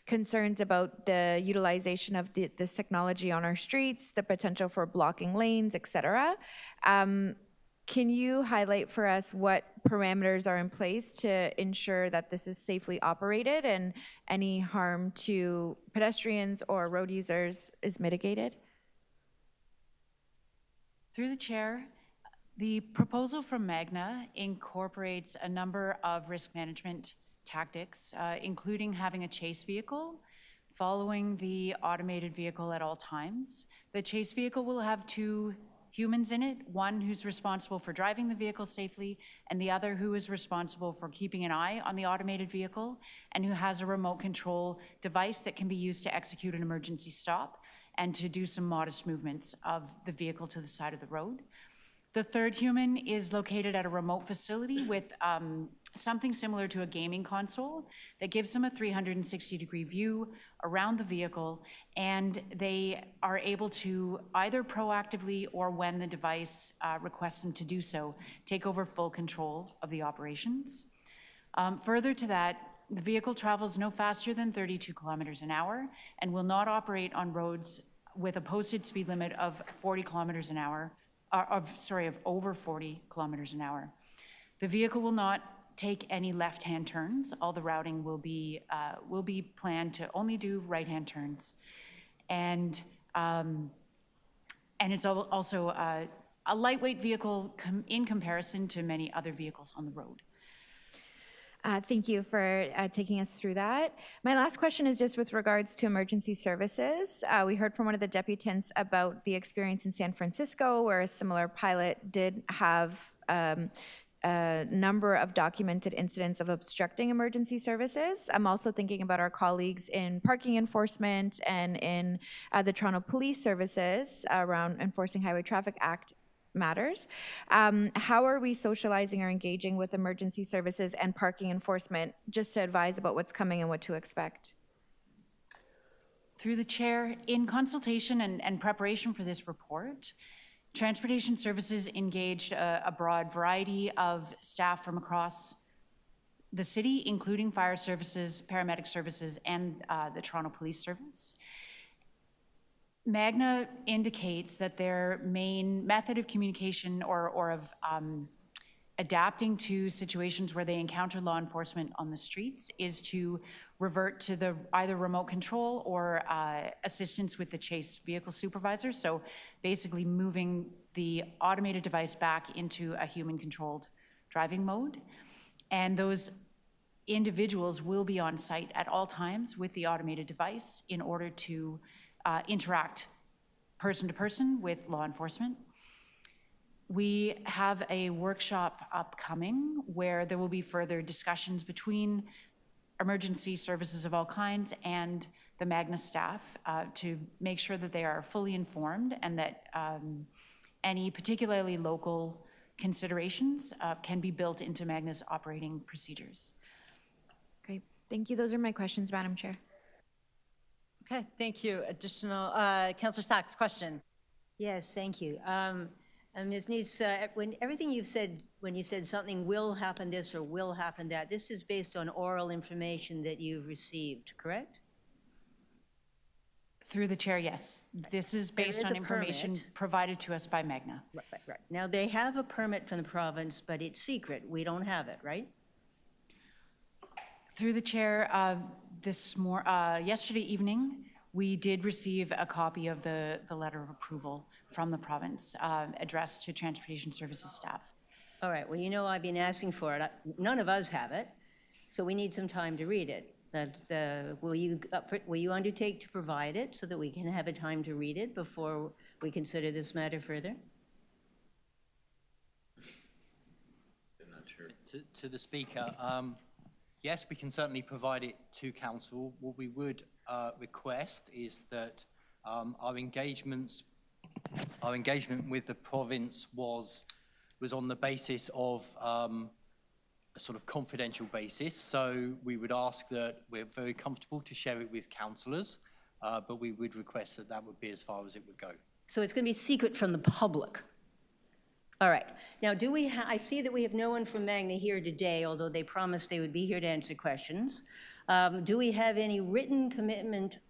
F: concerns about the utilization of this technology on our streets, the potential for blocking lanes, et cetera. Can you highlight for us what parameters are in place to ensure that this is safely operated and any harm to pedestrians or road users is mitigated?
T: Through the chair, the proposal from Magna incorporates a number of risk management tactics, including having a chase vehicle following the automated vehicle at all times. The chase vehicle will have two humans in it, one who's responsible for driving the vehicle safely and the other who is responsible for keeping an eye on the automated vehicle and who has a remote control device that can be used to execute an emergency stop and to do some modest movements of the vehicle to the side of the road. The third human is located at a remote facility with something similar to a gaming console that gives them a 360-degree view around the vehicle, and they are able to either proactively or when the device requests them to do so, take over full control of the operations. Further to that, the vehicle travels no faster than 32 kilometers an hour and will not operate on roads with a posted speed limit of 40 kilometers an hour, of over 40 kilometers an hour. The vehicle will not take any left-hand turns. All the routing will be planned to only do right-hand turns, and it's also a lightweight vehicle in comparison to many other vehicles on the road.
F: Thank you for taking us through that. My last question is just with regards to emergency services. We heard from one of the deputants about the experience in San Francisco where a similar pilot did have a number of documented incidents of obstructing emergency services. I'm also thinking about our colleagues in parking enforcement and in the Toronto Police Services around enforcing Highway Traffic Act matters. How are we socializing or engaging with emergency services and parking enforcement, just to advise about what's coming and what to expect?
T: Through the chair, in consultation and preparation for this report, Transportation Services engaged a broad variety of staff from across the city, including fire services, paramedic services, and the Toronto Police Service. Magna indicates that their main method of communication or of adapting to situations where they encounter law enforcement on the streets is to revert to the either remote control or assistance with the chase vehicle supervisor. So basically moving the automated device back into a human-controlled driving mode. And those individuals will be on site at all times with the automated device in order to interact person to person with law enforcement. We have a workshop upcoming where there will be further discussions between emergency services of all kinds and the Magna staff to make sure that they are fully informed and that any particularly local considerations can be built into Magna's operating procedures.
F: Great. Thank you. Those are my questions, Madam Chair.
A: Okay, thank you. Additional, Councillor Sachs, question.
H: Yes, thank you. Ms. Neese, when everything you've said, when you said something will happen this or will happen that, this is based on oral information that you've received, correct?
T: Through the chair, yes. This is based on information provided to us by Magna.
H: Right. Now, they have a permit from the province, but it's secret. We don't have it, right?
T: Through the chair, yesterday evening, we did receive a copy of the letter of approval from the province addressed to Transportation Services staff.
H: All right, well, you know I've been asking for it. None of us have it, so we need some time to read it. Will you undertake to provide it so that we can have a time to read it before we consider this matter further?
Q: I'm not sure. To the Speaker, yes, we can certainly provide it to Council. What we would request is that our engagement with the province was on the basis of a sort of confidential basis. So we would ask that we're very comfortable to share it with councillors, but we would request that that would be as far as it would go.
H: So it's going to be secret from the public. All right. Now, I see that we have no one from Magna here today, although they promised they would be here to answer questions. Do we have any written commitment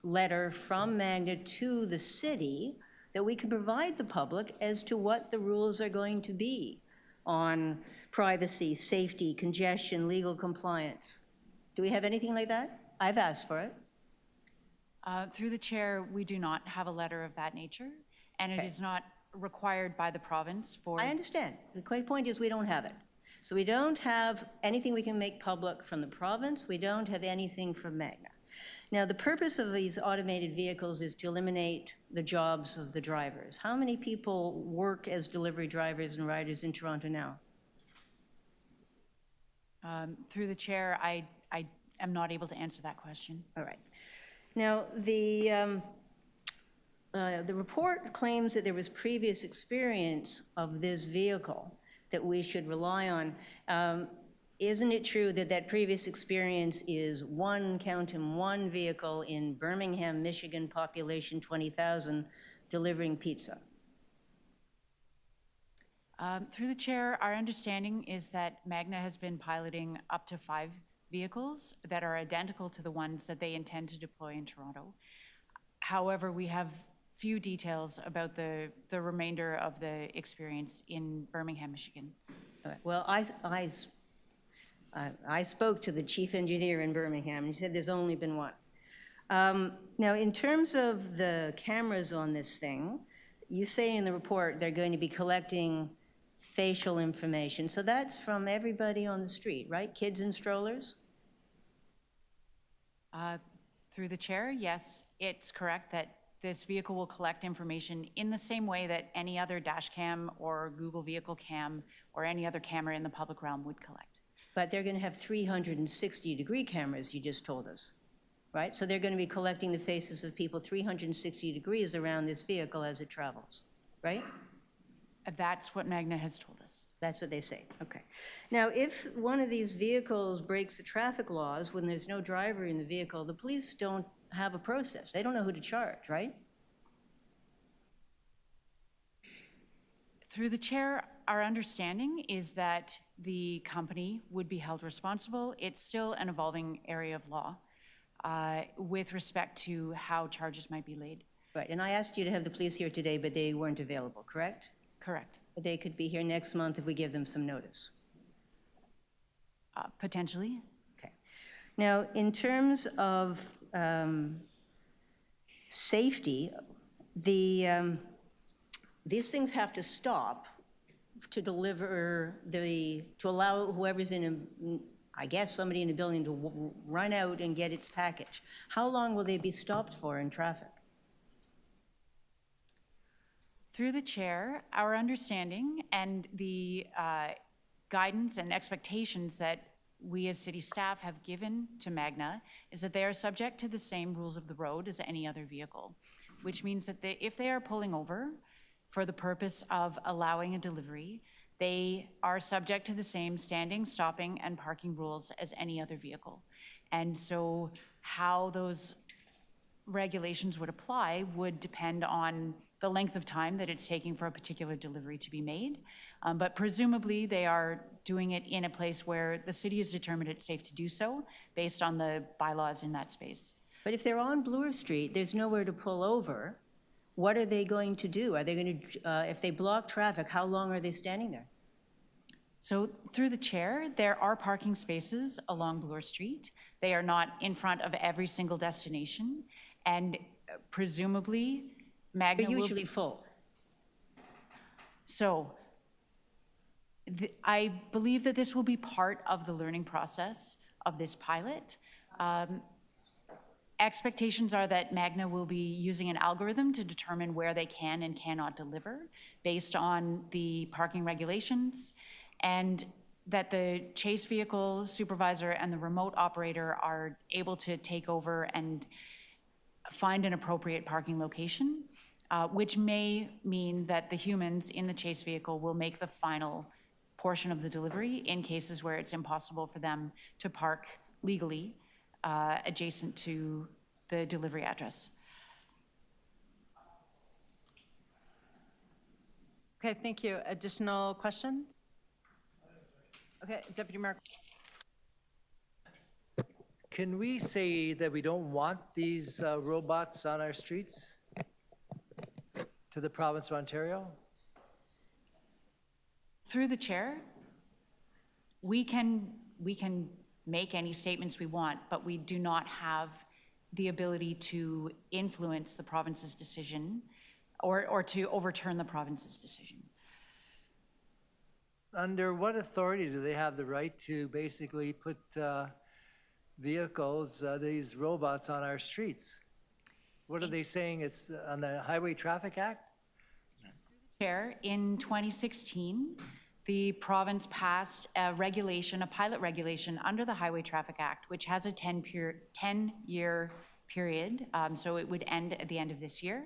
H: letter from Magna to the city that we can provide the public as to what the rules are going to be on privacy, safety, congestion, legal compliance? Do we have anything like that? I've asked for it.
T: Through the chair, we do not have a letter of that nature, and it is not required by the province for...
H: I understand. The point is we don't have it. So we don't have anything we can make public from the province. We don't have anything from Magna. Now, the purpose of these automated vehicles is to eliminate the jobs of the drivers. How many people work as delivery drivers and riders in Toronto now?
T: Through the chair, I am not able to answer that question.
H: All right. Now, the report claims that there was previous experience of this vehicle that we should rely on. Isn't it true that that previous experience is one vehicle in Birmingham, Michigan, population 20,000, delivering pizza?
T: Through the chair, our understanding is that Magna has been piloting up to 5 vehicles that are identical to the ones that they intend to deploy in Toronto. However, we have few details about the remainder of the experience in Birmingham, Michigan.
H: All right. Well, I spoke to the chief engineer in Birmingham, and he said there's only been one. Now, in terms of the cameras on this thing, you say in the report they're going to be collecting facial information. So that's from everybody on the street, right? Kids in strollers?
T: Through the chair, yes, it's correct that this vehicle will collect information in the same way that any other dash cam or Google vehicle cam or any other camera in the public realm would collect.
H: But they're going to have 360-degree cameras, you just told us, right? So they're going to be collecting the faces of people 360 degrees around this vehicle as it travels, right?
T: That's what Magna has told us.
H: That's what they say, okay. Now, if one of these vehicles breaks the traffic laws when there's no driver in the vehicle, the police don't have a process. They don't know who to charge, right?
T: Through the chair, our understanding is that the company would be held responsible. It's still an evolving area of law with respect to how charges might be laid.
H: Right, and I asked you to have the police here today, but they weren't available, correct?
T: Correct.
H: But they could be here next month if we give them some notice.
T: Potentially.
H: Okay. Now, in terms of safety, these things have to stop to deliver to allow whoever's I guess somebody in a building to run out and get its package. How long will they be stopped for in traffic?
T: Through the chair, our understanding and the guidance and expectations that we as city staff have given to Magna is that they are subject to the same rules of the road as any other vehicle, which means that if they are pulling over for the purpose of allowing a delivery, they are subject to the same standing, stopping, and parking rules as any other vehicle. And so how those regulations would apply would depend on the length of time that it's taking for a particular delivery to be made. But presumably they are doing it in a place where the city has determined it's safe to do so based on the bylaws in that space.
H: But if they're on Bloor Street, there's nowhere to pull over. What are they going to do? Are they going to, if they block traffic, how long are they standing there?
T: So through the chair, there are parking spaces along Bloor Street. They are not in front of every single destination. And presumably, Magna
H: They're
T: will
H: usually full.
T: So I believe that this will be part of the learning process of this pilot. Expectations are that Magna will be using an algorithm to determine where they can and cannot deliver based on the parking regulations, and that the chase vehicle supervisor and the remote operator are able to take over and find an appropriate parking location, which may mean that the humans in the chase vehicle will make the final portion of the delivery in cases where it's impossible for them to park legally adjacent to the delivery address.
A: Okay, thank you. Additional questions? Okay, Deputy Mayor.
D: Can we say that we don't want these robots on our streets to the province of Ontario?
T: Through the chair, we can make any statements we want, but we do not have the ability to influence the province's decision or to overturn the province's decision.
D: Under what authority do they have the right to basically put vehicles, these robots on our streets? What are they saying? It's on the Highway Traffic Act?
T: Chair, in 2016, the province passed a regulation, a pilot regulation under the Highway Traffic Act, which has a 10-year period, so it would end at the end of this year.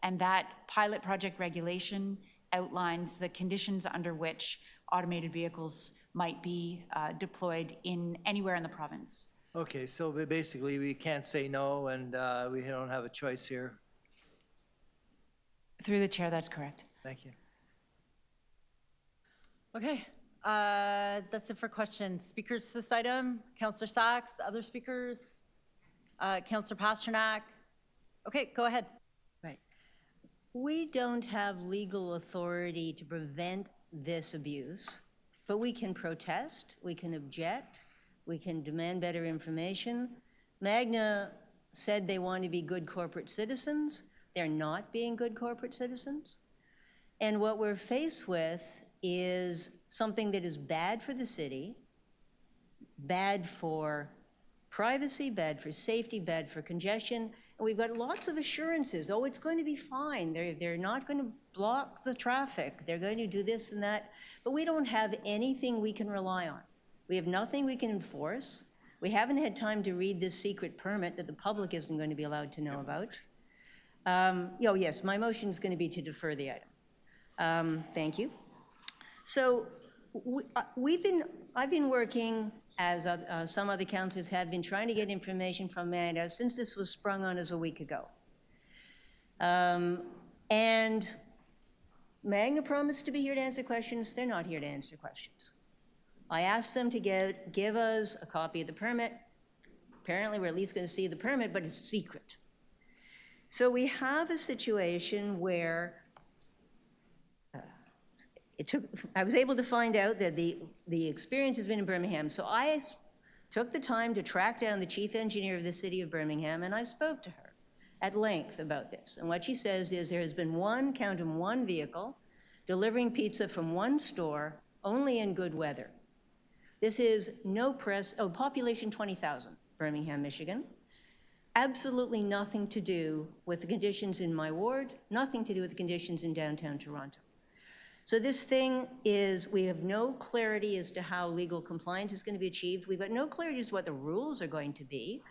T: And that pilot project regulation outlines the conditions under which automated vehicles might be deployed in anywhere in the province.
D: Okay, so basically we can't say no and we don't have a choice here.
T: Through the chair, that's correct.
D: Thank you.
A: Okay, that's it for questions. Speakers to this item, Councillor Sachs, other speakers? Councillor Pasternak? Okay, go ahead.
H: Right. We don't have legal authority to prevent this abuse, but we can protest, we can object, we can demand better information. Magna said they want to be good corporate citizens. They're not being good corporate citizens. And what we're faced with is something that is bad for the city, bad for privacy, bad for safety, bad for congestion. And we've got lots of assurances. Oh, it's going to be fine. They're not going to block the traffic. They're going to do this and that. But we don't have anything we can rely on. We have nothing we can enforce. We haven't had time to read this secret permit that the public isn't going to be allowed to know about. Oh, yes, my motion is going to be to defer the item. Thank you. So I've been working, as some other councillors have been, trying to get information from Magna since this was sprung on us a week ago. And Magna promised to be here to answer questions. They're not here to answer questions. I asked them to give us a copy of the permit. Apparently, we're at least going to see the permit, but it's secret. So we have a situation where I was able to find out that the experience has been in Birmingham. So I took the time to track down the chief engineer of the city of Birmingham, and I spoke to her at length about this. And what she says is there has been one vehicle delivering pizza from one store, only in good weather. This is population 20,000, Birmingham, Michigan. Absolutely nothing to do with the conditions in my ward, nothing to do with the conditions in downtown Toronto. So this thing is, we have no clarity as to how legal compliance is going to be achieved. We've got no clarity as to what the rules are going to be.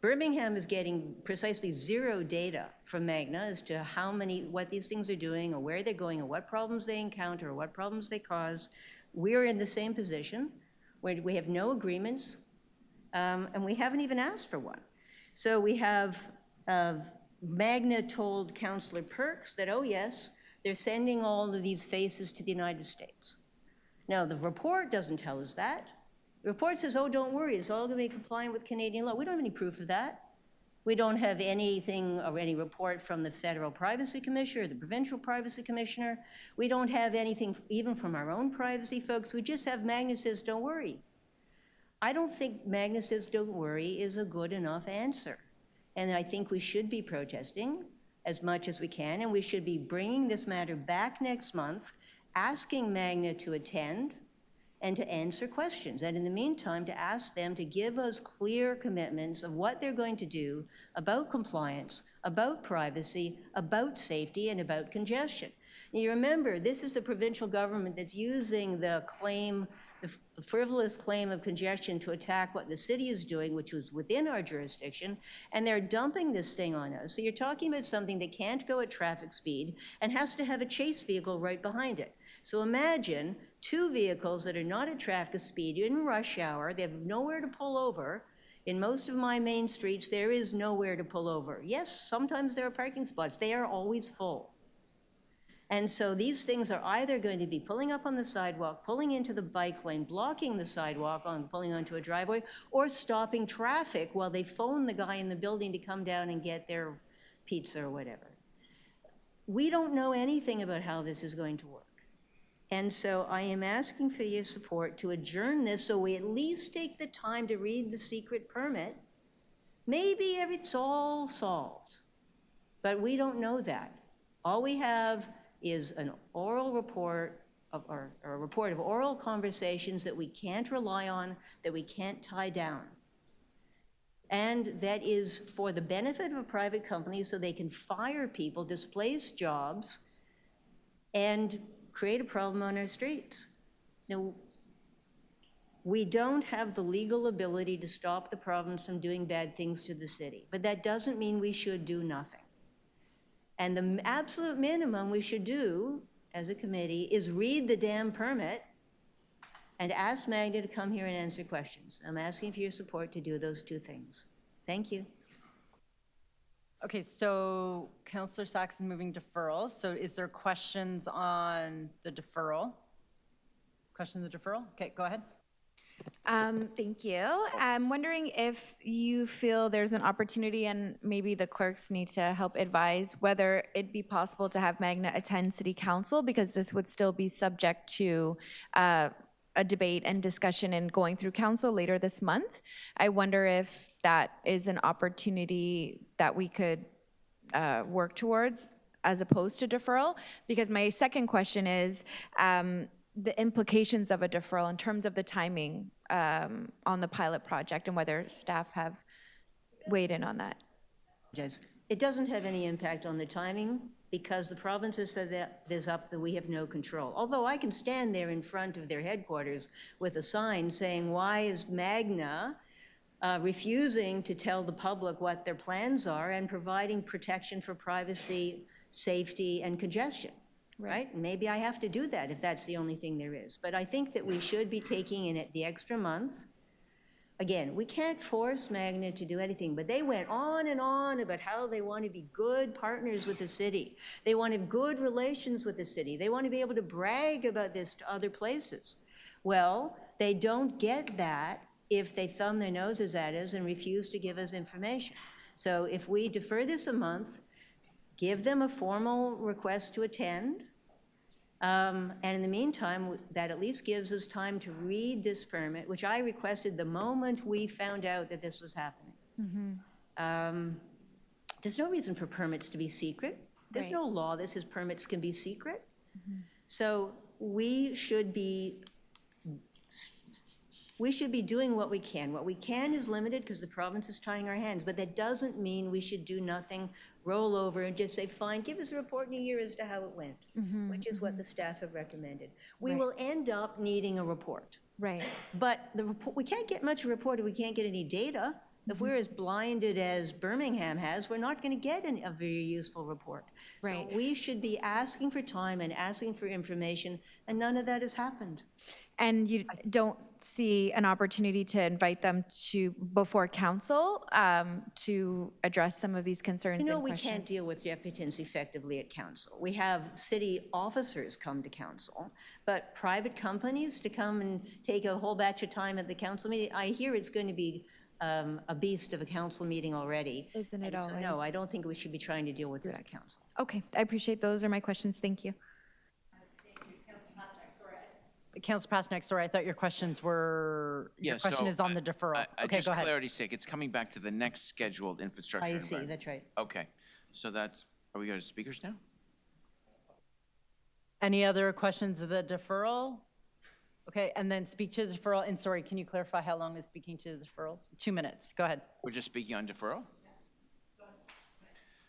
H: Birmingham is getting precisely zero data from Magna as to what these things are doing, or where they're going, or what problems they encounter, or what problems they cause. We're in the same position where we have no agreements, and we haven't even asked for one. So we have Magna told Councillor Perks that, oh yes, they're sending all of these faces to the United States. Now, the report doesn't tell us that. The report says, oh, don't worry, it's all going to be compliant with Canadian law. We don't have any proof of that. We don't have anything or any report from the Federal Privacy Commissioner or the Provincial Privacy Commissioner. We don't have anything even from our own privacy folks. We just have Magna says, don't worry. I don't think Magna says, don't worry is a good enough answer. And I think we should be protesting as much as we can, and we should be bringing this matter back next month, asking Magna to attend and to answer questions. And in the meantime, to ask them to give us clear commitments of what they're going to do about compliance, about privacy, about safety, and about congestion. Now, you remember, this is the provincial government that's using the frivolous claim of congestion to attack what the city is doing, which was within our jurisdiction, and they're dumping this thing on us. So you're talking about something that can't go at traffic speed and has to have a chase vehicle right behind it. So imagine two vehicles that are not at traffic speed in rush hour, they have nowhere to pull over. In most of my main streets, there is nowhere to pull over. Yes, sometimes there are parking spots. They are always full. And so these things are either going to be pulling up on the sidewalk, pulling into the bike lane, blocking the sidewalk, pulling onto a driveway, or stopping traffic while they phone the guy in the building to come down and get their pizza or whatever. We don't know anything about how this is going to work. And so I am asking for your support to adjourn this so we at least take the time to read the secret permit. Maybe it's all solved, but we don't know that. All we have is an oral report or a report of oral conversations that we can't rely on, that we can't tie down. And that is for the benefit of a private company so they can fire people, displace jobs, and create a problem on our streets. Now, we don't have the legal ability to stop the province from doing bad things to the city, but that doesn't mean we should do nothing. And the absolute minimum we should do as a committee is read the damn permit and ask Magna to come here and answer questions. I'm asking for your support to do those two things. Thank you.
A: Okay, so Councillor Saxon moving deferrals. So is there questions on the deferral? Questions on the deferral? Okay, go ahead.
F: Thank you. I'm wondering if you feel there's an opportunity, and maybe the clerks need to help advise whether it'd be possible to have Magna attend City Council, because this would still be subject to a debate and discussion and going through council later this month. I wonder if that is an opportunity that we could work towards as opposed to deferral, because my second question is the implications of a deferral in terms of the timing on the pilot project and whether staff have weighed in on that.
H: It doesn't have any impact on the timing because the province has said that is up that we have no control. Although I can stand there in front of their headquarters with a sign saying, why is Magna refusing to tell the public what their plans are and providing protection for privacy, safety, and congestion? right? Maybe I have to do that if that's the only thing there is. But I think that we should be taking in it the extra month. Again, we can't force Magna to do anything, but they went on and on about how they want to be good partners with the city. They want to have good relations with the city. They want to be able to brag about this to other places. Well, they don't get that if they thumb their noses at us and refuse to give us information. So if we defer this a month, give them a formal request to attend, and in the meantime, that at least gives us time to read this permit, which I requested the moment we found out that this was happening. There's no reason for permits to be secret. There's no law that says permits can be secret. So we should be doing what we can. What we can is limited because the province is tying our hands, but that doesn't mean we should do nothing, roll over and just say, fine, give us a report in a year as to how it went, which is what the staff have recommended. We will end up needing a report.
F: Right.
H: But the report, we can't get much a report if we can't get any data. If we're as blinded as Birmingham has, we're not going to get a very useful report.
F: Right.
H: So we should be asking for time and asking for information, and none of that has happened.
F: And you don't see an opportunity to invite them to, before council, to address some of these concerns and
H: We
F: questions?
H: can't deal with deputants effectively at council. We have city officers come to council, but private companies to come and take a whole batch of time at the council meeting, I hear it's going to be a beast of a council meeting already.
F: Isn't it
H: And so, no,
F: always?
H: I don't think we should be trying to deal with this at council.
F: Okay, I appreciate those are my questions. Thank you.
A: Councilor Pasternak, sorry, I thought your questions were, your question is on the deferral. Okay,
G: Just
A: go ahead.
G: clarity's sake, it's coming back to the next scheduled infrastructure.
H: I see,
G: environment.
H: that's right.
G: Okay, so that's, are we going to speakers now?
A: Any other questions of the deferral? Okay, and then speak to the deferral, and sorry, can you clarify how long is speaking to the deferrals? 2 minutes, go ahead.
G: We're just speaking on deferral?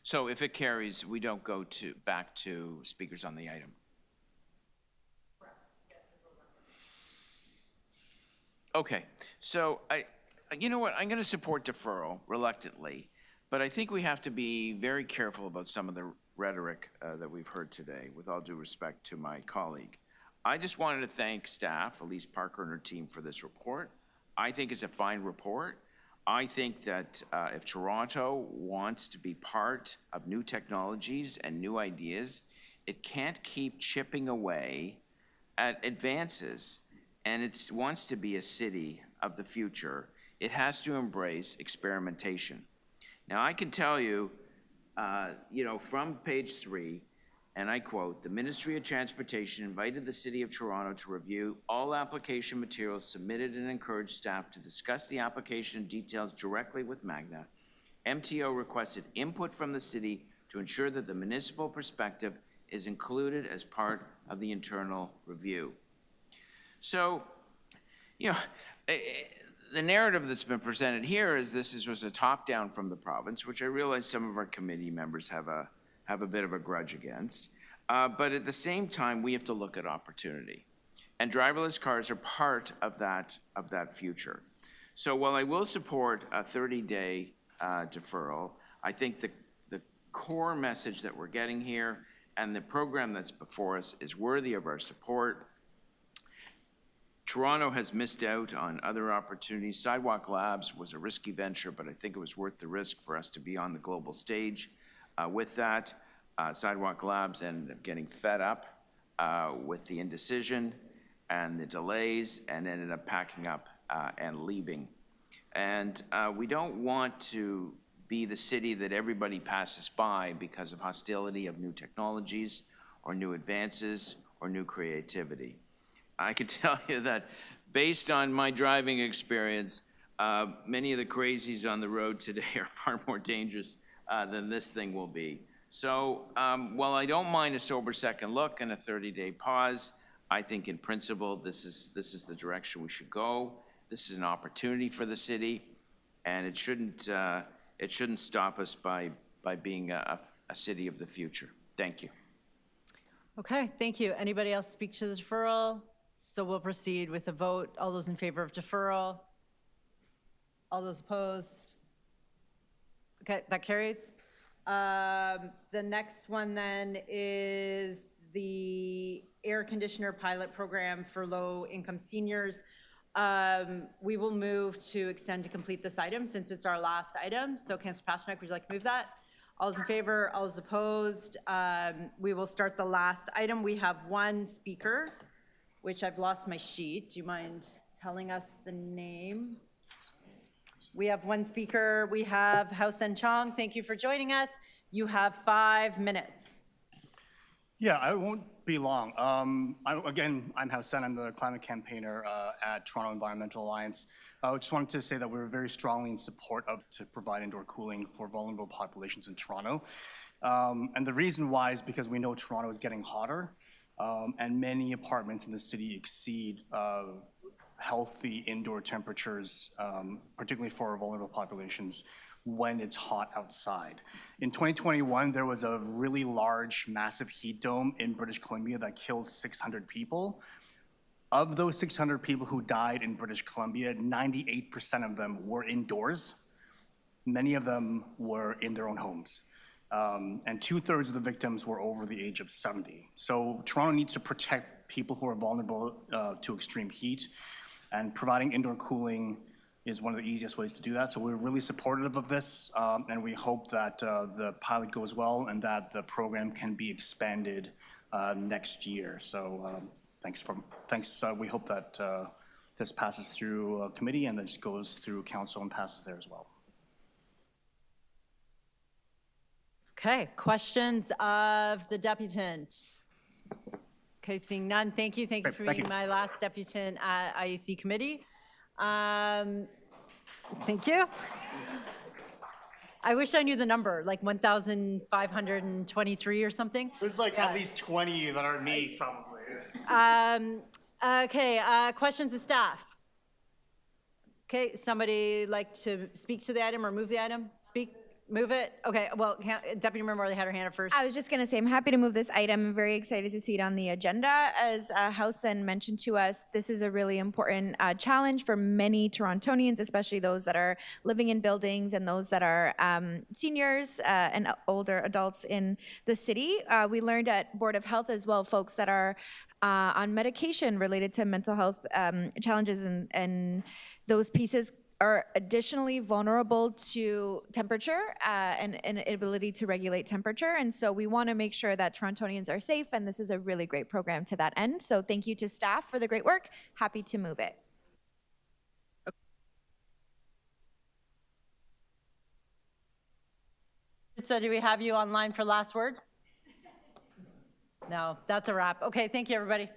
G: So if it carries, we don't go back to speakers on the item? Okay, so you know what, I'm going to support deferral reluctantly, but I think we have to be very careful about some of the rhetoric that we've heard today, with all due respect to my colleague. I just wanted to thank staff, Elise Parker and her team, for this report. I think it's a fine report. I think that if Toronto wants to be part of new technologies and new ideas, it can't keep chipping away at advances, and it wants to be a city of the future. It has to embrace experimentation. Now, I can tell you, from page 3, and I quote, "The Ministry of Transportation invited the City of Toronto to review all application materials submitted and encouraged staff to discuss the application details directly with Magna. MTO requested input from the city to ensure that the municipal perspective is included as part of the internal review." So, the narrative that's been presented here is this was a top-down from the province, which I realize some of our committee members have a bit of a grudge against. But at the same time, we have to look at opportunity. And driverless cars are part of that future. So while I will support a 30-day deferral, I think the core message that we're getting here and the program that's before us is worthy of our support. Toronto has missed out on other opportunities. Sidewalk Labs was a risky venture, but I think it was worth the risk for us to be on the global stage. With that, Sidewalk Labs ended up getting fed up with the indecision and the delays, and ended up packing up and leaving. And we don't want to be the city that everybody passes by because of hostility of new technologies or new advances or new creativity. I can tell you that based on my driving experience, many of the crazies on the road today are far more dangerous than this thing will be. So while I don't mind a sober second look and a 30-day pause, I think in principle this is the direction we should go. This is an opportunity for the city, and it shouldn't stop us by being a city of the future. Thank you.
A: Okay, thank you. Anybody else speak to the deferral? So we'll proceed with a vote. All those in favor of deferral? All those opposed? Okay, that carries. The next one then is the air conditioner pilot program for low-income seniors. We will move to extend to complete this item since it's our last item. So Councillor Pasternak, would you like to move that? All those in favor, all those opposed? We will start the last item. We have one speaker, which I've lost my sheet. Do you mind telling us the name? We have one speaker. We have Hao-Sen Chong. Thank you for joining us. You have 5 minutes.
M: Yeah, I won't be long. I'm Hao-Sen. I'm the climate campaigner at Toronto Environmental Alliance. I just wanted to say that we're very strongly in support of to provide indoor cooling for vulnerable populations in Toronto. And the reason why is because we know Toronto is getting hotter, and many apartments in the city exceed healthy indoor temperatures, particularly for vulnerable populations, when it's hot outside. In 2021, there was a really large, massive heat dome in British Columbia that killed 600 people. Of those 600 people who died in British Columbia, 98% of them were indoors. Many of them were in their own homes. And 2/3 of the victims were over the age of 70. So Toronto needs to protect people who are vulnerable to extreme heat, and providing indoor cooling is one of the easiest ways to do that. So we're really supportive of this, and we hope that the pilot goes well and that the program can be expanded next year. So thanks. We hope that this passes through committee and then just goes through council and passes there as well.
A: Okay, questions of the deputant? Okay, seeing none, thank you. Thank you for being my last deputant at IEC committee. Thank you. I wish I knew the number, like 1,523 or something.
M: There's like at least 20 that are me, probably.
A: Okay, questions of staff? Okay, somebody like to speak to the item or move the item? Speak? Move it? Okay, well, Deputy Mayor Morley had her hand up first.
F: I was just going to say, I'm happy to move this item. I'm very excited to see it on the agenda. As Hao-Sen mentioned to us, this is a really important challenge for many Torontonians, especially those that are living in buildings and those that are seniors and older adults in the city. We learned at Board of Health as well, folks that are on medication related to mental health challenges and those pieces are additionally vulnerable to temperature and inability to regulate temperature. And so we want to make sure that Torontonians are safe, and this is a really great program to that end. So thank you to staff for the great work. Happy to move it.
A: So do we have you online for last word? No, that's a wrap. Okay, thank you, everybody.